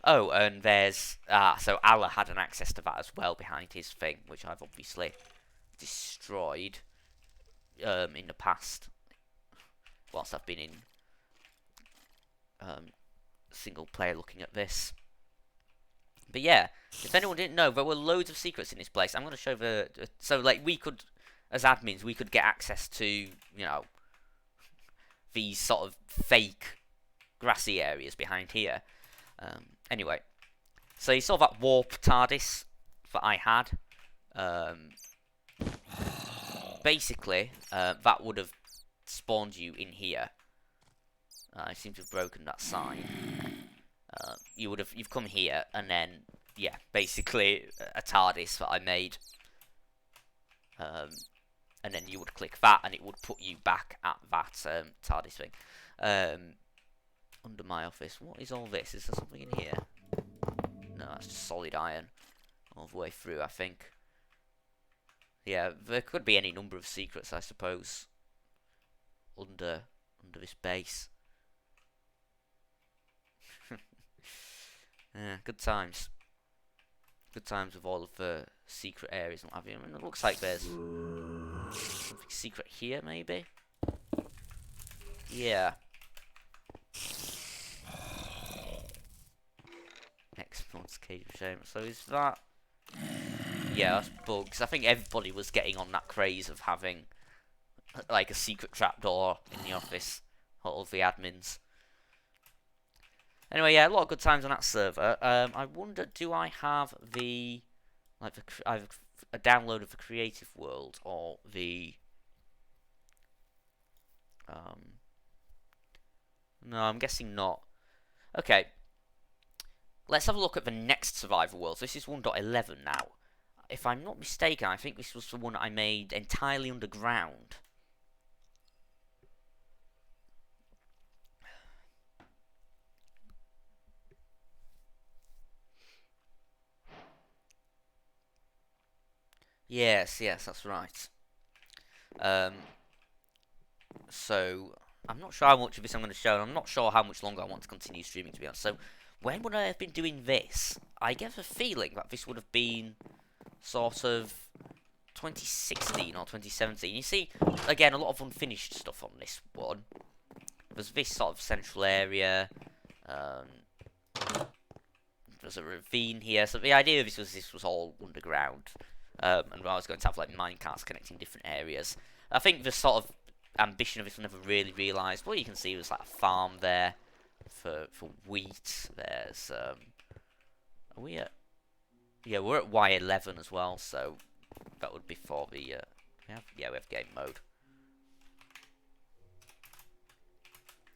Oh, and there's, so Allah had an access to that as well behind his thing, which I've obviously destroyed in the past, whilst I've been in single player looking at this. But yeah, if anyone didn't know, there were loads of secrets in this place. I'm going to show so like we could, as admins, we could get access to, you know, these sort of fake grassy areas behind here. Anyway, so you saw that warp TARDIS that I had. Basically, that would have spawned you in here. I seem to have broken that sign. You've come here, and then, yeah, basically a TARDIS that I made. And then you would click that, and it would put you back at that TARDIS thing. Under my office. What is all this? Is there something in here? No, that's just solid iron. All the way through, I think. Yeah, there could be any number of secrets, I suppose. Under this base. Yeah, good times. Good times with all of the secret areas and what have you. I mean, it looks like there's something secret here, maybe? Yeah. X-Mods Cage of Shame. So is that... Yeah, that's bugs. I think everybody was getting on that craze of having like a secret trapdoor in the office. All of the admins. Anyway, yeah, a lot of good times on that server. I wonder, do I have the like either a download of the Creative World or the no, I'm guessing not. Okay, let's have a look at the next survival world. This is 1.11 now. If I'm not mistaken, I think this was the one I made entirely underground. Yes, that's right. So I'm not sure how much of this I'm going to show, and I'm not sure how much longer I want to continue streaming, to be honest. So when would I have been doing this? I get a feeling that this would have been sort of 2016 or 2017. You see, again, a lot of unfinished stuff on this one. There's this sort of central area. There's a ravine here. So the idea of this was all underground. And I was going to have like minecarts connecting different areas. I think the sort of ambition of this was never really realised. What you can see was like a farm there for wheat. There's are we at? Yeah, we're at Y11 as well, so that would be for the we have game mode.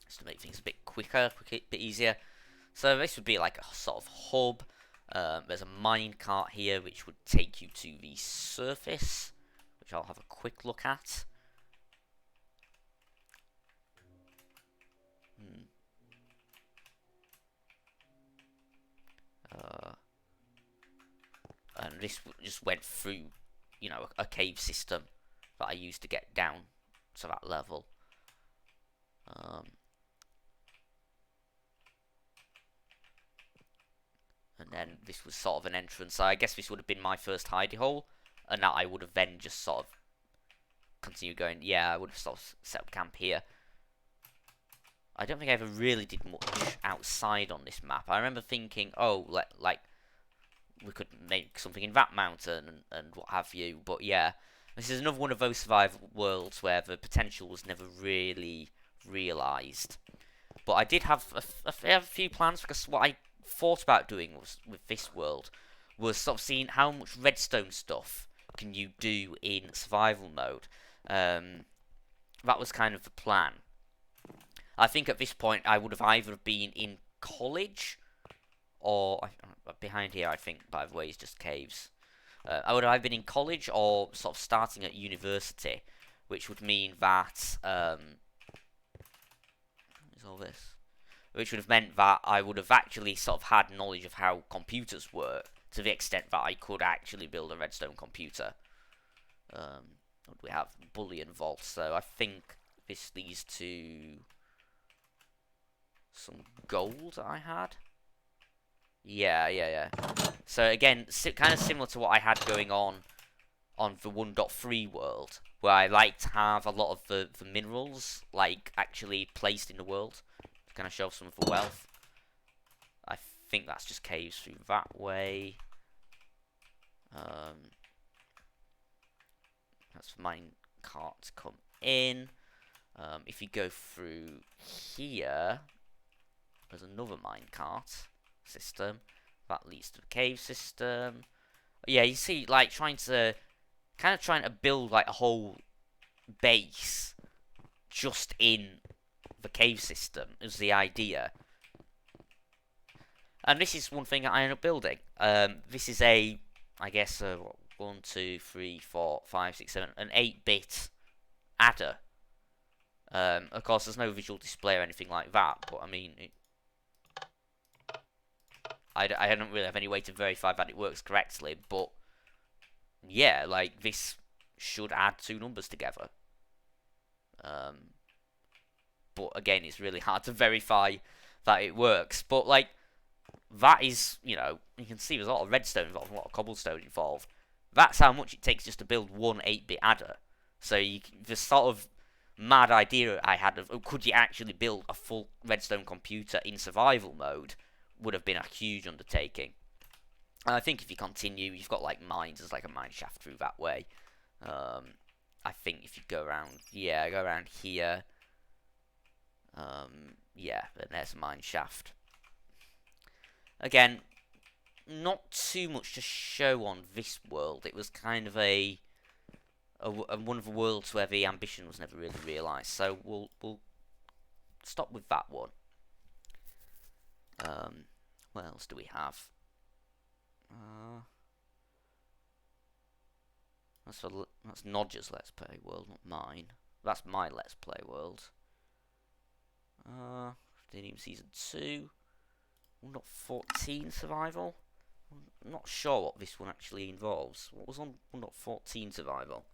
Just to make things a bit quicker, a bit easier. So this would be like a sort of hub. There's a minecart here which would take you to the surface, which I'll have a quick look at. And this just went through, you know, a cave system that I used to get down to that level. And then this was sort of an entrance. So I guess this would have been my first hidey hole, and that I would have then just sort of continued going. Yeah, I would have sort of set up camp here. I don't think I ever really did much outside on this map. I remember thinking, oh, like we could make something in that mountain and what have you. But yeah, this is another one of those survival worlds where the potential was never really realised. But I did have a few plans, because what I thought about doing was with this world was sort of seeing how much redstone stuff can you do in survival mode. That was kind of the plan. I think at this point I would have either been in college or behind here, I think, by the way, is just caves. I would have either been in college or sort of starting at university, which would mean that is all this. Which would have meant that I would have actually sort of had knowledge of how computers work, to the extent that I could actually build a redstone computer. We have Bullion Vault, so I think this leads to some gold I had. Yeah. So again, kind of similar to what I had going on the 1.3 world, where I like to have a lot of the minerals like actually placed in the world to kind of show some of the wealth. I think that's just caves through that way. That's for mine cart to come in. If you go through here, there's another minecart system that leads to the cave system. Yeah, you see, like trying to build like a whole base just in the cave system is the idea. And this is one thing I ended up building. This is I guess 1, 2, 3, 4, 5, 6, 7, an 8-bit adder. Of course, there's no visual display or anything like that, but I mean, I don't really have any way to verify that it works correctly, but yeah, like, this should add two numbers together. But again, it's really hard to verify that it works. But like, that is, you know, you can see there's a lot of redstone involved, a lot of cobblestone involved. That's how much it takes just to build one 8-bit adder. So the sort of mad idea I had of, oh, could you actually build a full redstone computer in survival mode, would have been a huge undertaking. And I think if you continue, you've got like mines. There's like a mine shaft through that way. I think if you go around, yeah, go around here. Yeah, and there's a mine shaft. Again, not too much to show on this world. It was kind of a one of the worlds where the ambition was never really realised. So we'll stop with that one. What else do we have? That's Nodger's Let's Play world, not mine. That's my Let's Play world. Crafting Season 2. 1.14 survival. I'm not sure what this one actually involves. What was on 1.14 survival?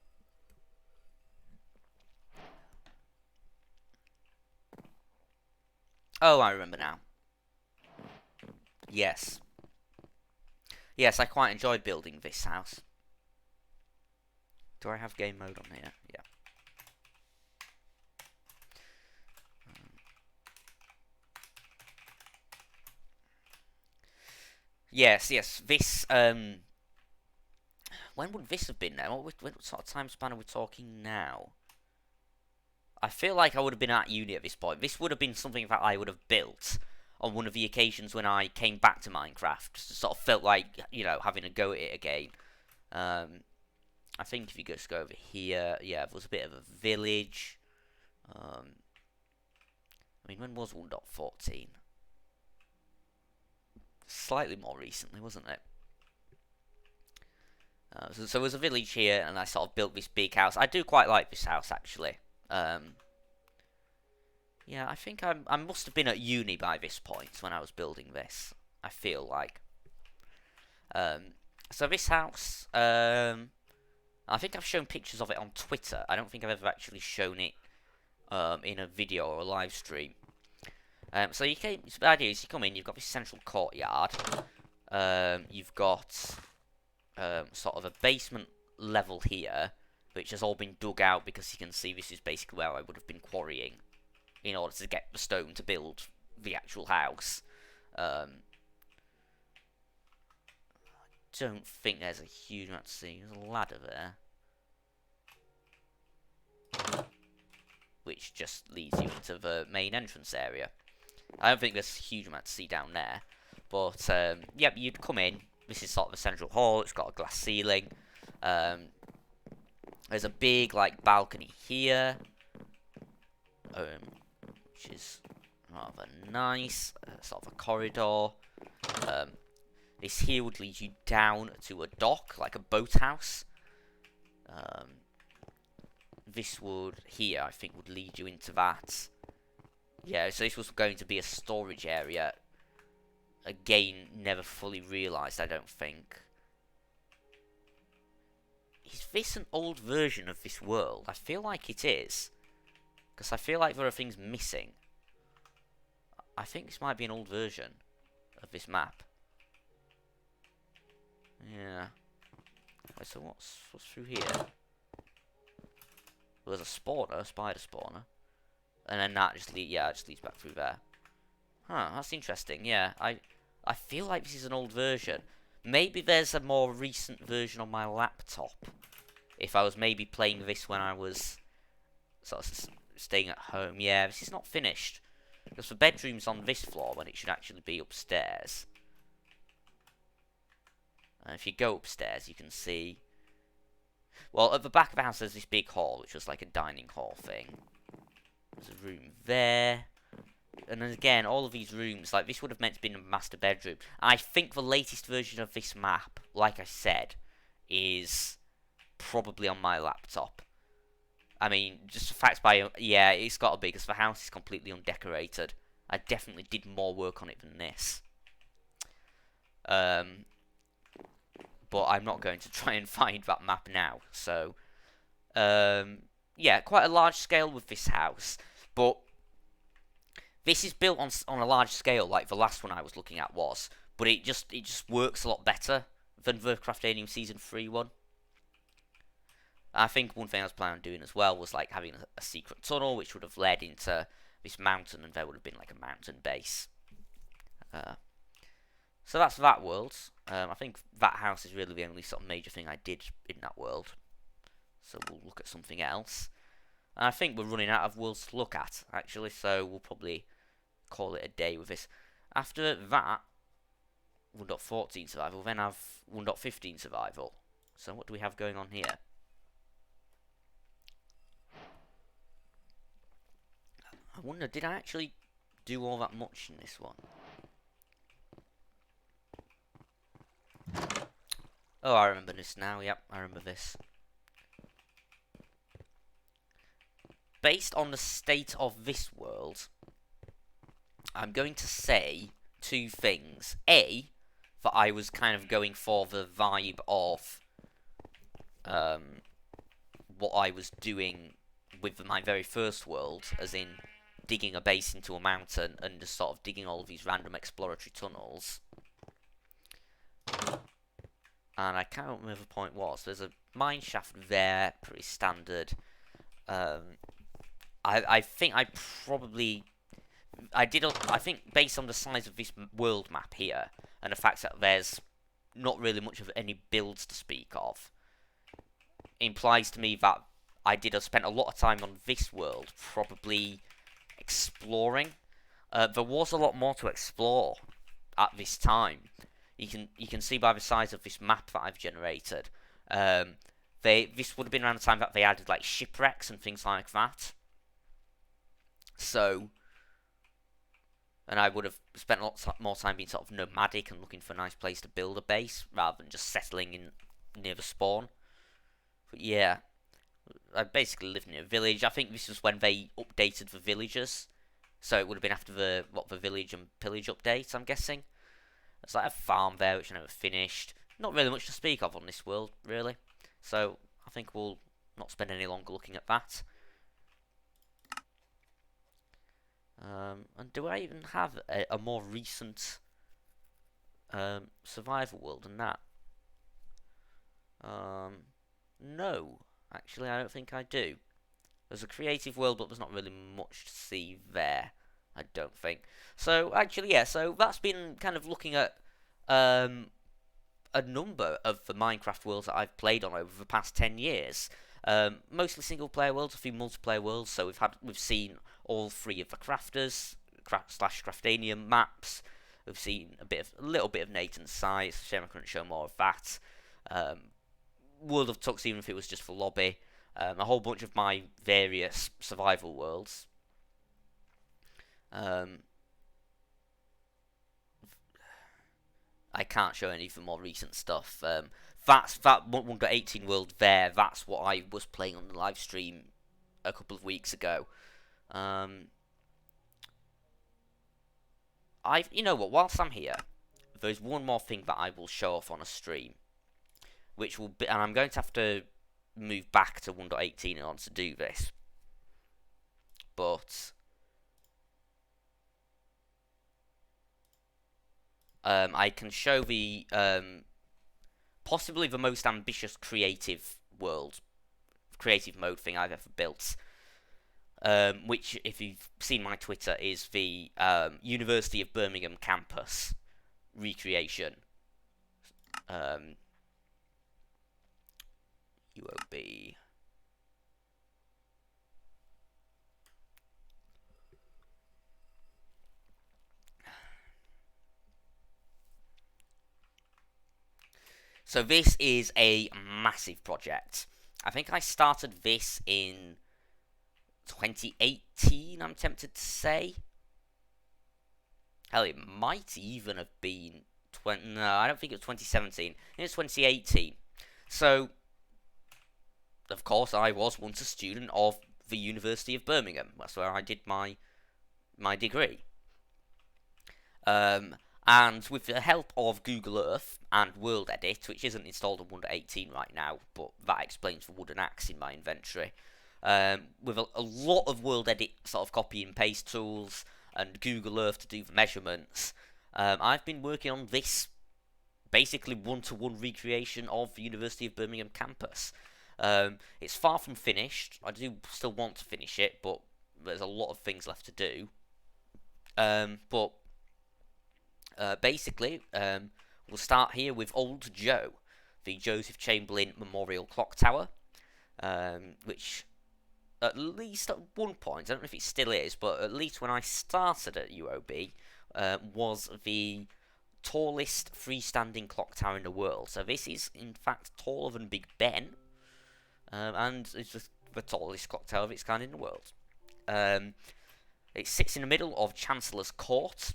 Oh, I remember now. Yes. Yes, I quite enjoyed building this house. Do I have game mode on here? Yeah. Yes. This, when would this have been now? What sort of time span are we talking now? I feel like I would have been at uni at this point. This would have been something that I would have built on one of the occasions when I came back to Minecraft. Sort of felt like, you know, having a go at it again. I think if you just go over here, yeah, there was a bit of a village. I mean, when was 1.14? Slightly more recently, wasn't it? So there was a village here, and I sort of built this big house. I do quite like this house, actually. Yeah, I think I must have been at uni by this point when I was building this. I feel like. So this house, I think I've shown pictures of it on Twitter. I don't think I've ever actually shown it in a video or a live stream. So the idea is you come in, you've got this central courtyard. You've got sort of a basement level here, which has all been dug out because you can see this is basically where I would have been quarrying in order to get the stone to build the actual house. Don't think there's a huge amount to see. There's a ladder there, which just leads you into the main entrance area. I don't think there's a huge amount to see down there, but yep, you'd come in. This is sort of a central hall. It's got a glass ceiling. There's a big like balcony here, which is rather nice. Sort of a corridor. This here would lead you down to a dock, like a boathouse. This would here, I think, would lead you into that. Yeah, so this was going to be a storage area. Again, never fully realised, I don't think. Is this an old version of this world? I feel like it is. Because I feel like there are things missing. I think this might be an old version of this map. Yeah. Wait, so what's through here? Well, there's a spawner, a spider spawner. And then that just leads back through there. Huh, that's interesting. Yeah, I feel like this is an old version. Maybe there's a more recent version on my laptop. If I was maybe playing this when I was sort of staying at home. Yeah, this is not finished. Because the bedroom's on this floor when it should actually be upstairs. And if you go upstairs, you can see... Well, at the back of the house there's this big hall, which was like a dining hall thing. There's a room there. And then again, all of these rooms, like this would have meant to be a master bedroom. I think the latest version of this map, like I said, is probably on my laptop. I mean, just facts by... Yeah, it's got to be, because the house is completely undecorated. I definitely did more work on it than this. But I'm not going to try and find that map now. So, yeah, quite a large scale with this house. But this is built on a large scale like the last one I was looking at was. But it just works a lot better than the Craftanium Season 3 one. I think one thing I was planning on doing as well was like having a secret tunnel which would have led into this mountain, and there would have been like a mountain base. So that's that world. I think that house is really the only sort of major thing I did in that world. So we'll look at something else. And I think we're running out of worlds to look at, actually, so we'll probably call it a day with this. After that, 1.14 survival, then have 1.15 survival. So what do we have going on here? I wonder, did I actually do all that much in this one? Oh, I remember this now. Yep, I remember this. Based on the state of this world, I'm going to say two things. A, that I was kind of going for the vibe of what I was doing with my very first world, as in digging a base into a mountain and just sort of digging all of these random exploratory tunnels. And I can't remember the point was. There's a mine shaft there, pretty standard. I think I probably... I think based on the size of this world map here, and the fact that there's not really much of any builds to speak of, implies to me that I did have spent a lot of time on this world, probably exploring. There was a lot more to explore at this time. You can see by the size of this map that I've generated. This would have been around the time that they added like shipwrecks and things like that. So, and I would have spent a lot more time being sort of nomadic and looking for a nice place to build a base rather than just settling in near the spawn. But yeah, I basically lived near a village. I think this was when they updated the villagers, so it would have been after the village and pillage update, I'm guessing. There's like a farm there which I never finished. Not really much to speak of on this world, really. So I think we'll not spend any longer looking at that. And do I even have a more recent survival world than that? No, actually I don't think I do. There's a creative world, but there's not really much to see there, I don't think. So actually, yeah, so that's been kind of looking at a number of the Minecraft worlds that I've played on over the past 10 years. Mostly single player worlds, a few multiplayer worlds. So we've seen all three of the crafters slash Craftanium maps. We've seen a little bit of Nathan's site. Shame I couldn't show more of that. World of Tux, even if it was just for lobby. A whole bunch of my various survival worlds. I can't show any of the more recent stuff. That 1.18 world there. That's what I was playing on the live stream a couple of weeks ago. You know what? Whilst I'm here, there's one more thing that I will show off on a stream, which will be, and I'm going to have to move back to 1.18 in order to do this. But I can show the possibly the most ambitious creative mode thing I've ever built. Which, if you've seen my Twitter, is the University of Birmingham campus recreation. UOB. So this is a massive project. I think I started this in 2018, I'm tempted to say. Hell, it might even have been... No, I don't think it was 2017. I think it was 2018. So, of course, I was once a student of the University of Birmingham. That's where I did my degree. And with the help of Google Earth and World Edit, which isn't installed on 1.18 right now, but that explains the wooden axe in my inventory, with a lot of World Edit sort of copy and paste tools and Google Earth to do the measurements, I've been working on this basically one-to-one recreation of the University of Birmingham campus. It's far from finished. I do still want to finish it, but there's a lot of things left to do. But Basically, we'll start here with Old Joe, the Joseph Chamberlain Memorial Clock Tower, which at least at one point, I don't know if it still is, but at least when I started at UOB, was the tallest freestanding clock tower in the world. So this is in fact taller than Big Ben, and it's the tallest clock tower of its kind in the world. It sits in the middle of Chancellor's Court,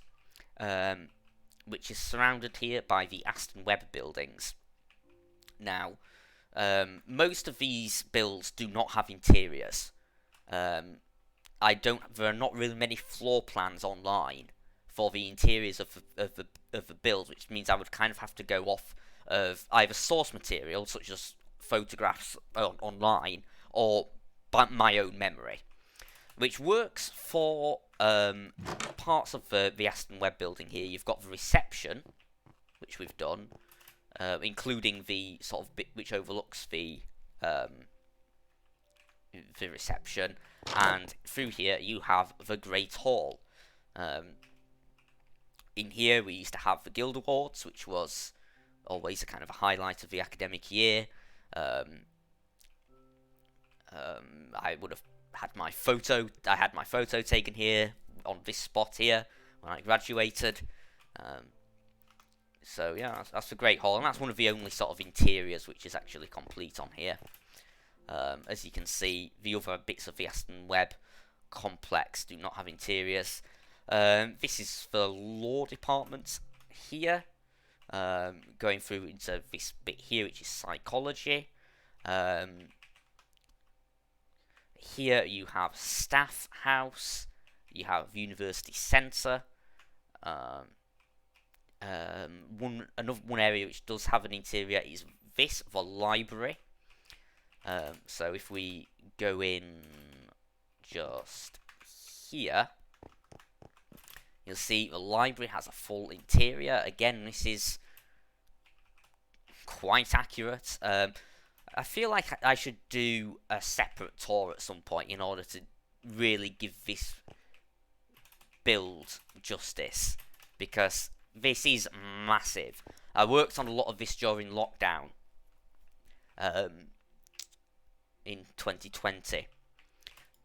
which is surrounded here by the Aston Webb buildings. Now, most of these builds do not have interiors. There are not really many floor plans online for the interiors of the build, which means I would kind of have to go off of either source material, such as photographs online, or by my own memory, which works for parts of the Aston Webb building here. You've got the reception, which we've done, including the sort of bit which overlooks the reception, and through here you have the Great Hall. In here we used to have the Guild Awards, which was always a kind of a highlight of the academic year. I would have had my photo. I had my photo taken here on this spot here when I graduated. So yeah, that's the Great Hall, and that's one of the only sort of interiors which is actually complete on here. As you can see, the other bits of the Aston Webb complex do not have interiors. This is the law department here, going through into this bit here, which is psychology. Here you have staff house, you have university centre. One area which does have an interior is the library. So if we go in just here, you'll see the library has a full interior. Again, this is quite accurate. I feel like I should do a separate tour at some point in order to really give this build justice, because this is massive. I worked on a lot of this during lockdown in 2020.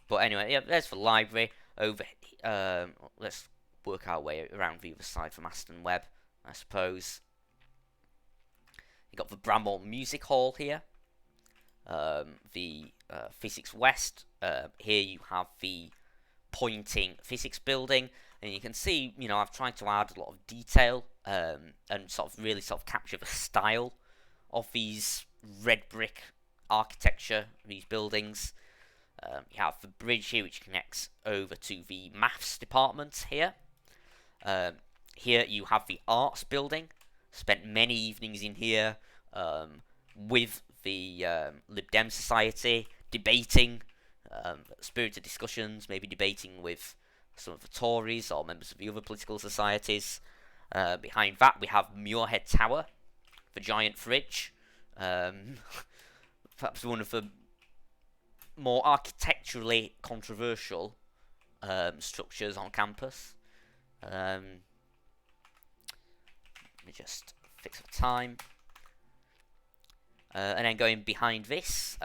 But anyway, yeah, there's the library. Over let's work our way around the other side from Aston Webb, I suppose. You got the Bramhall Music Hall here. The Physics West. Here you have the Poynting Physics Building, and you can see, you know, I've tried to add a lot of detail and sort of really capture the style of these red brick architecture, these buildings. You have the bridge here which connects over to the maths department here. Here you have the arts building. Spent many evenings in here with the Lib Dem Society, debating, spirited discussions, maybe debating with some of the Tories or members of the other political societies. Behind that we have Muirhead Tower, the giant fridge. Perhaps one of the more architecturally controversial structures on campus. Let me just fix the time. And then going behind this,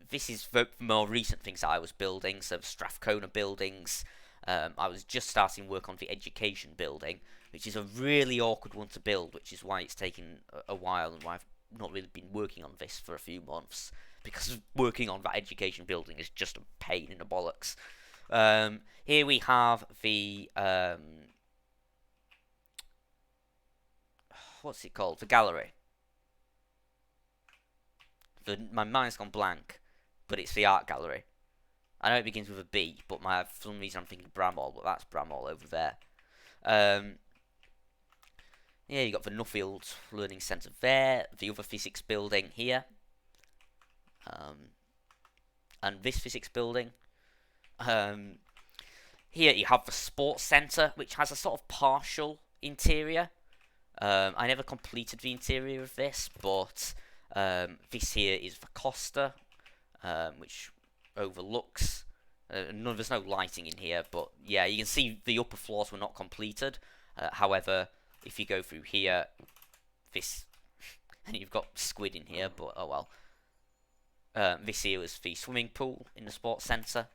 this is the more recent things that I was building, so Strathcona buildings. I was just starting work on the education building, which is a really awkward one to build, which is why it's taken a while and why I've not really been working on this for a few months, because working on that education building is just a pain in the bollocks. Here we have the what's it called? The gallery. My mind's gone blank, but it's the art gallery. I know it begins with a B, but for some reason I'm thinking Bramhall, but that's Bramhall over there. Yeah, you got the Nuffield Learning Centre there, the other physics building here, and this physics building. Here you have the sports centre, which has a sort of partial interior. I never completed the interior of this, but this here is the Costa, which overlooks. There's no lighting in here, but yeah, you can see the upper floors were not completed. However, if you go through here, this, and you've got squid in here, but oh well. This here is the swimming pool in the sports centre.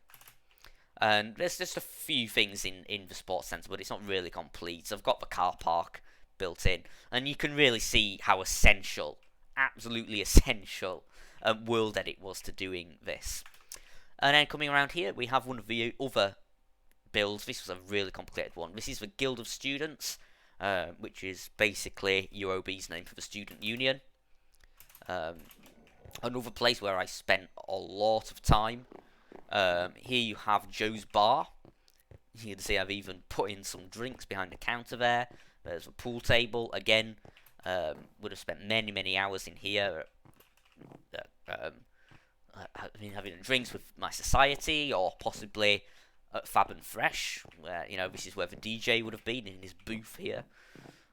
And there's just a few things in the sports centre, but it's not really complete. So I've got the car park built in, and you can really see how essential, absolutely essential, World Edit was to doing this. And then coming around here, we have one of the other builds. This was a really complicated one. This is the Guild of Students, which is basically UOB's name for the Student Union. Another place where I spent a lot of time. Here you have Joe's Bar. You can see I've even put in some drinks behind the counter there. There's a pool table. Again, would have spent many hours in here. Having drinks with my society, or possibly at Fab and Fresh, where this is where the DJ would have been in his booth here.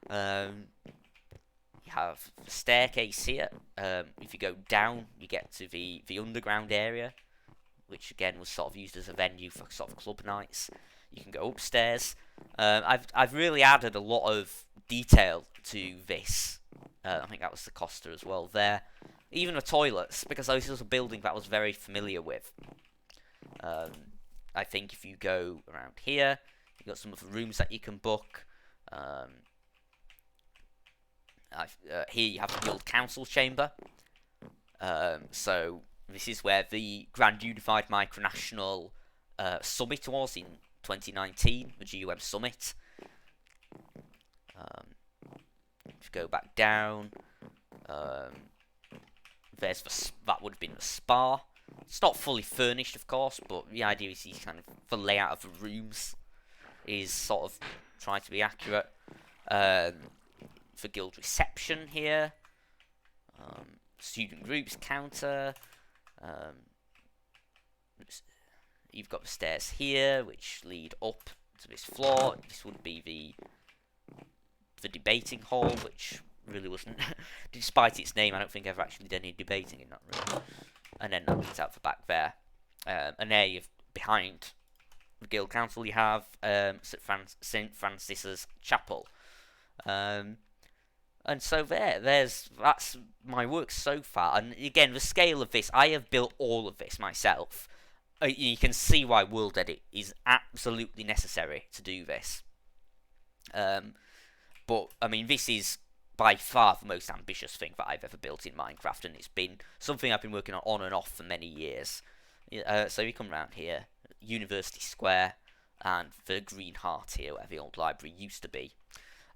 You have the staircase here. If you go down, you get to the underground area, which again was sort of used as a venue for sort of club nights. You can go upstairs. I've really added a lot of detail to this. I think that was the Costa as well there. Even the toilets, because this was a building that I was very familiar with. I think if you go around here, you've got some of the rooms that you can book. Here you have the Guild Council Chamber. So this is where the Grand Unified Micronational Summit was in 2019, the GUM Summit. If you go back down, that would have been the spa. It's not fully furnished, of course, but the idea is the layout of the rooms is sort of trying to be accurate. For Guild Reception here, student groups counter. You've got the stairs here, which lead up to this floor. This would be the debating hall, which really wasn't, despite its name, I don't think I ever actually did any debating in that room. And then that leads out the back there. And there you've, behind the Guild Council, you have St. Francis's Chapel. And so that's my work so far. And again, the scale of this, I have built all of this myself. You can see why World Edit is absolutely necessary to do this. But I mean, this is by far the most ambitious thing that I've ever built in Minecraft, and it's been something I've been working on and off for many years. So we come around here, University Square, and the Green Heart here, where the old library used to be.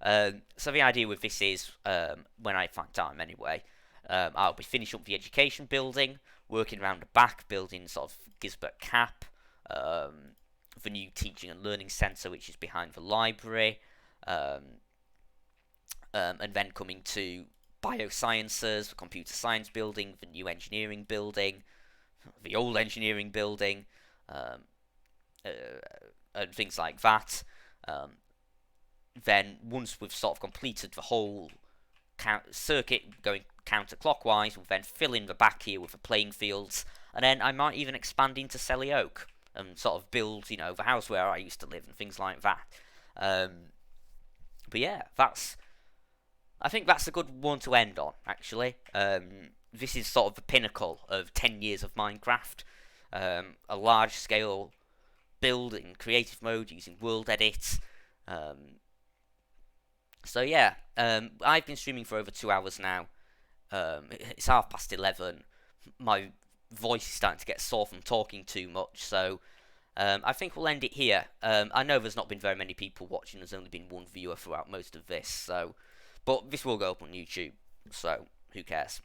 So the idea with this is, when I find time anyway, I'll be finishing up the education building, working around the back, building sort of Gisbert Cap, the new teaching and learning centre, which is behind the library, and then coming to biosciences, the computer science building, the new engineering building, the old engineering building, and things like that. Then once we've sort of completed the whole circuit going counterclockwise, we'll then fill in the back here with the playing fields, and then I might even expand into Selly Oak and sort of build, the house where I used to live and things like that. But yeah, I think that's a good one to end on, actually. This is sort of the pinnacle of 10 years of Minecraft. A large-scale build in creative mode using World Edit. So yeah, I've been streaming for over 2 hours now. It's 11:30. My voice is starting to get sore from talking too much, so I think we'll end it here. I know there's not been very many people watching. There's only been one viewer throughout most of this, but this will go up on YouTube, so who cares?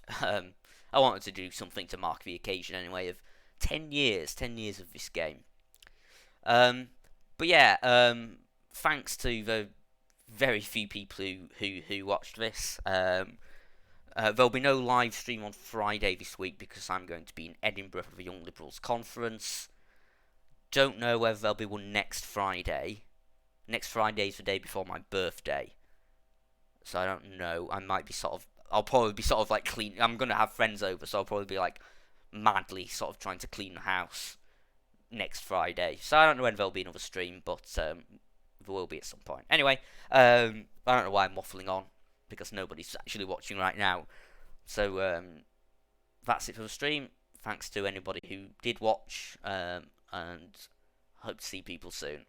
I wanted to do something to mark the occasion anyway of 10 years of this game. But yeah, thanks to the very few people who watched this. There'll be no live stream on Friday this week because I'm going to be in Edinburgh for the Young Liberals conference. Don't know whether there'll be one next Friday. Next Friday is the day before my birthday, so I don't know. I'll probably be sort of like clean. I'm gonna have friends over, so I'll probably be like madly sort of trying to clean the house next Friday. So I don't know when there'll be another stream, but There will be at some point. Anyway, I don't know why I'm waffling on, because nobody's actually watching right now. So that's it for the stream. Thanks to anybody who did watch, and hope to see people soon.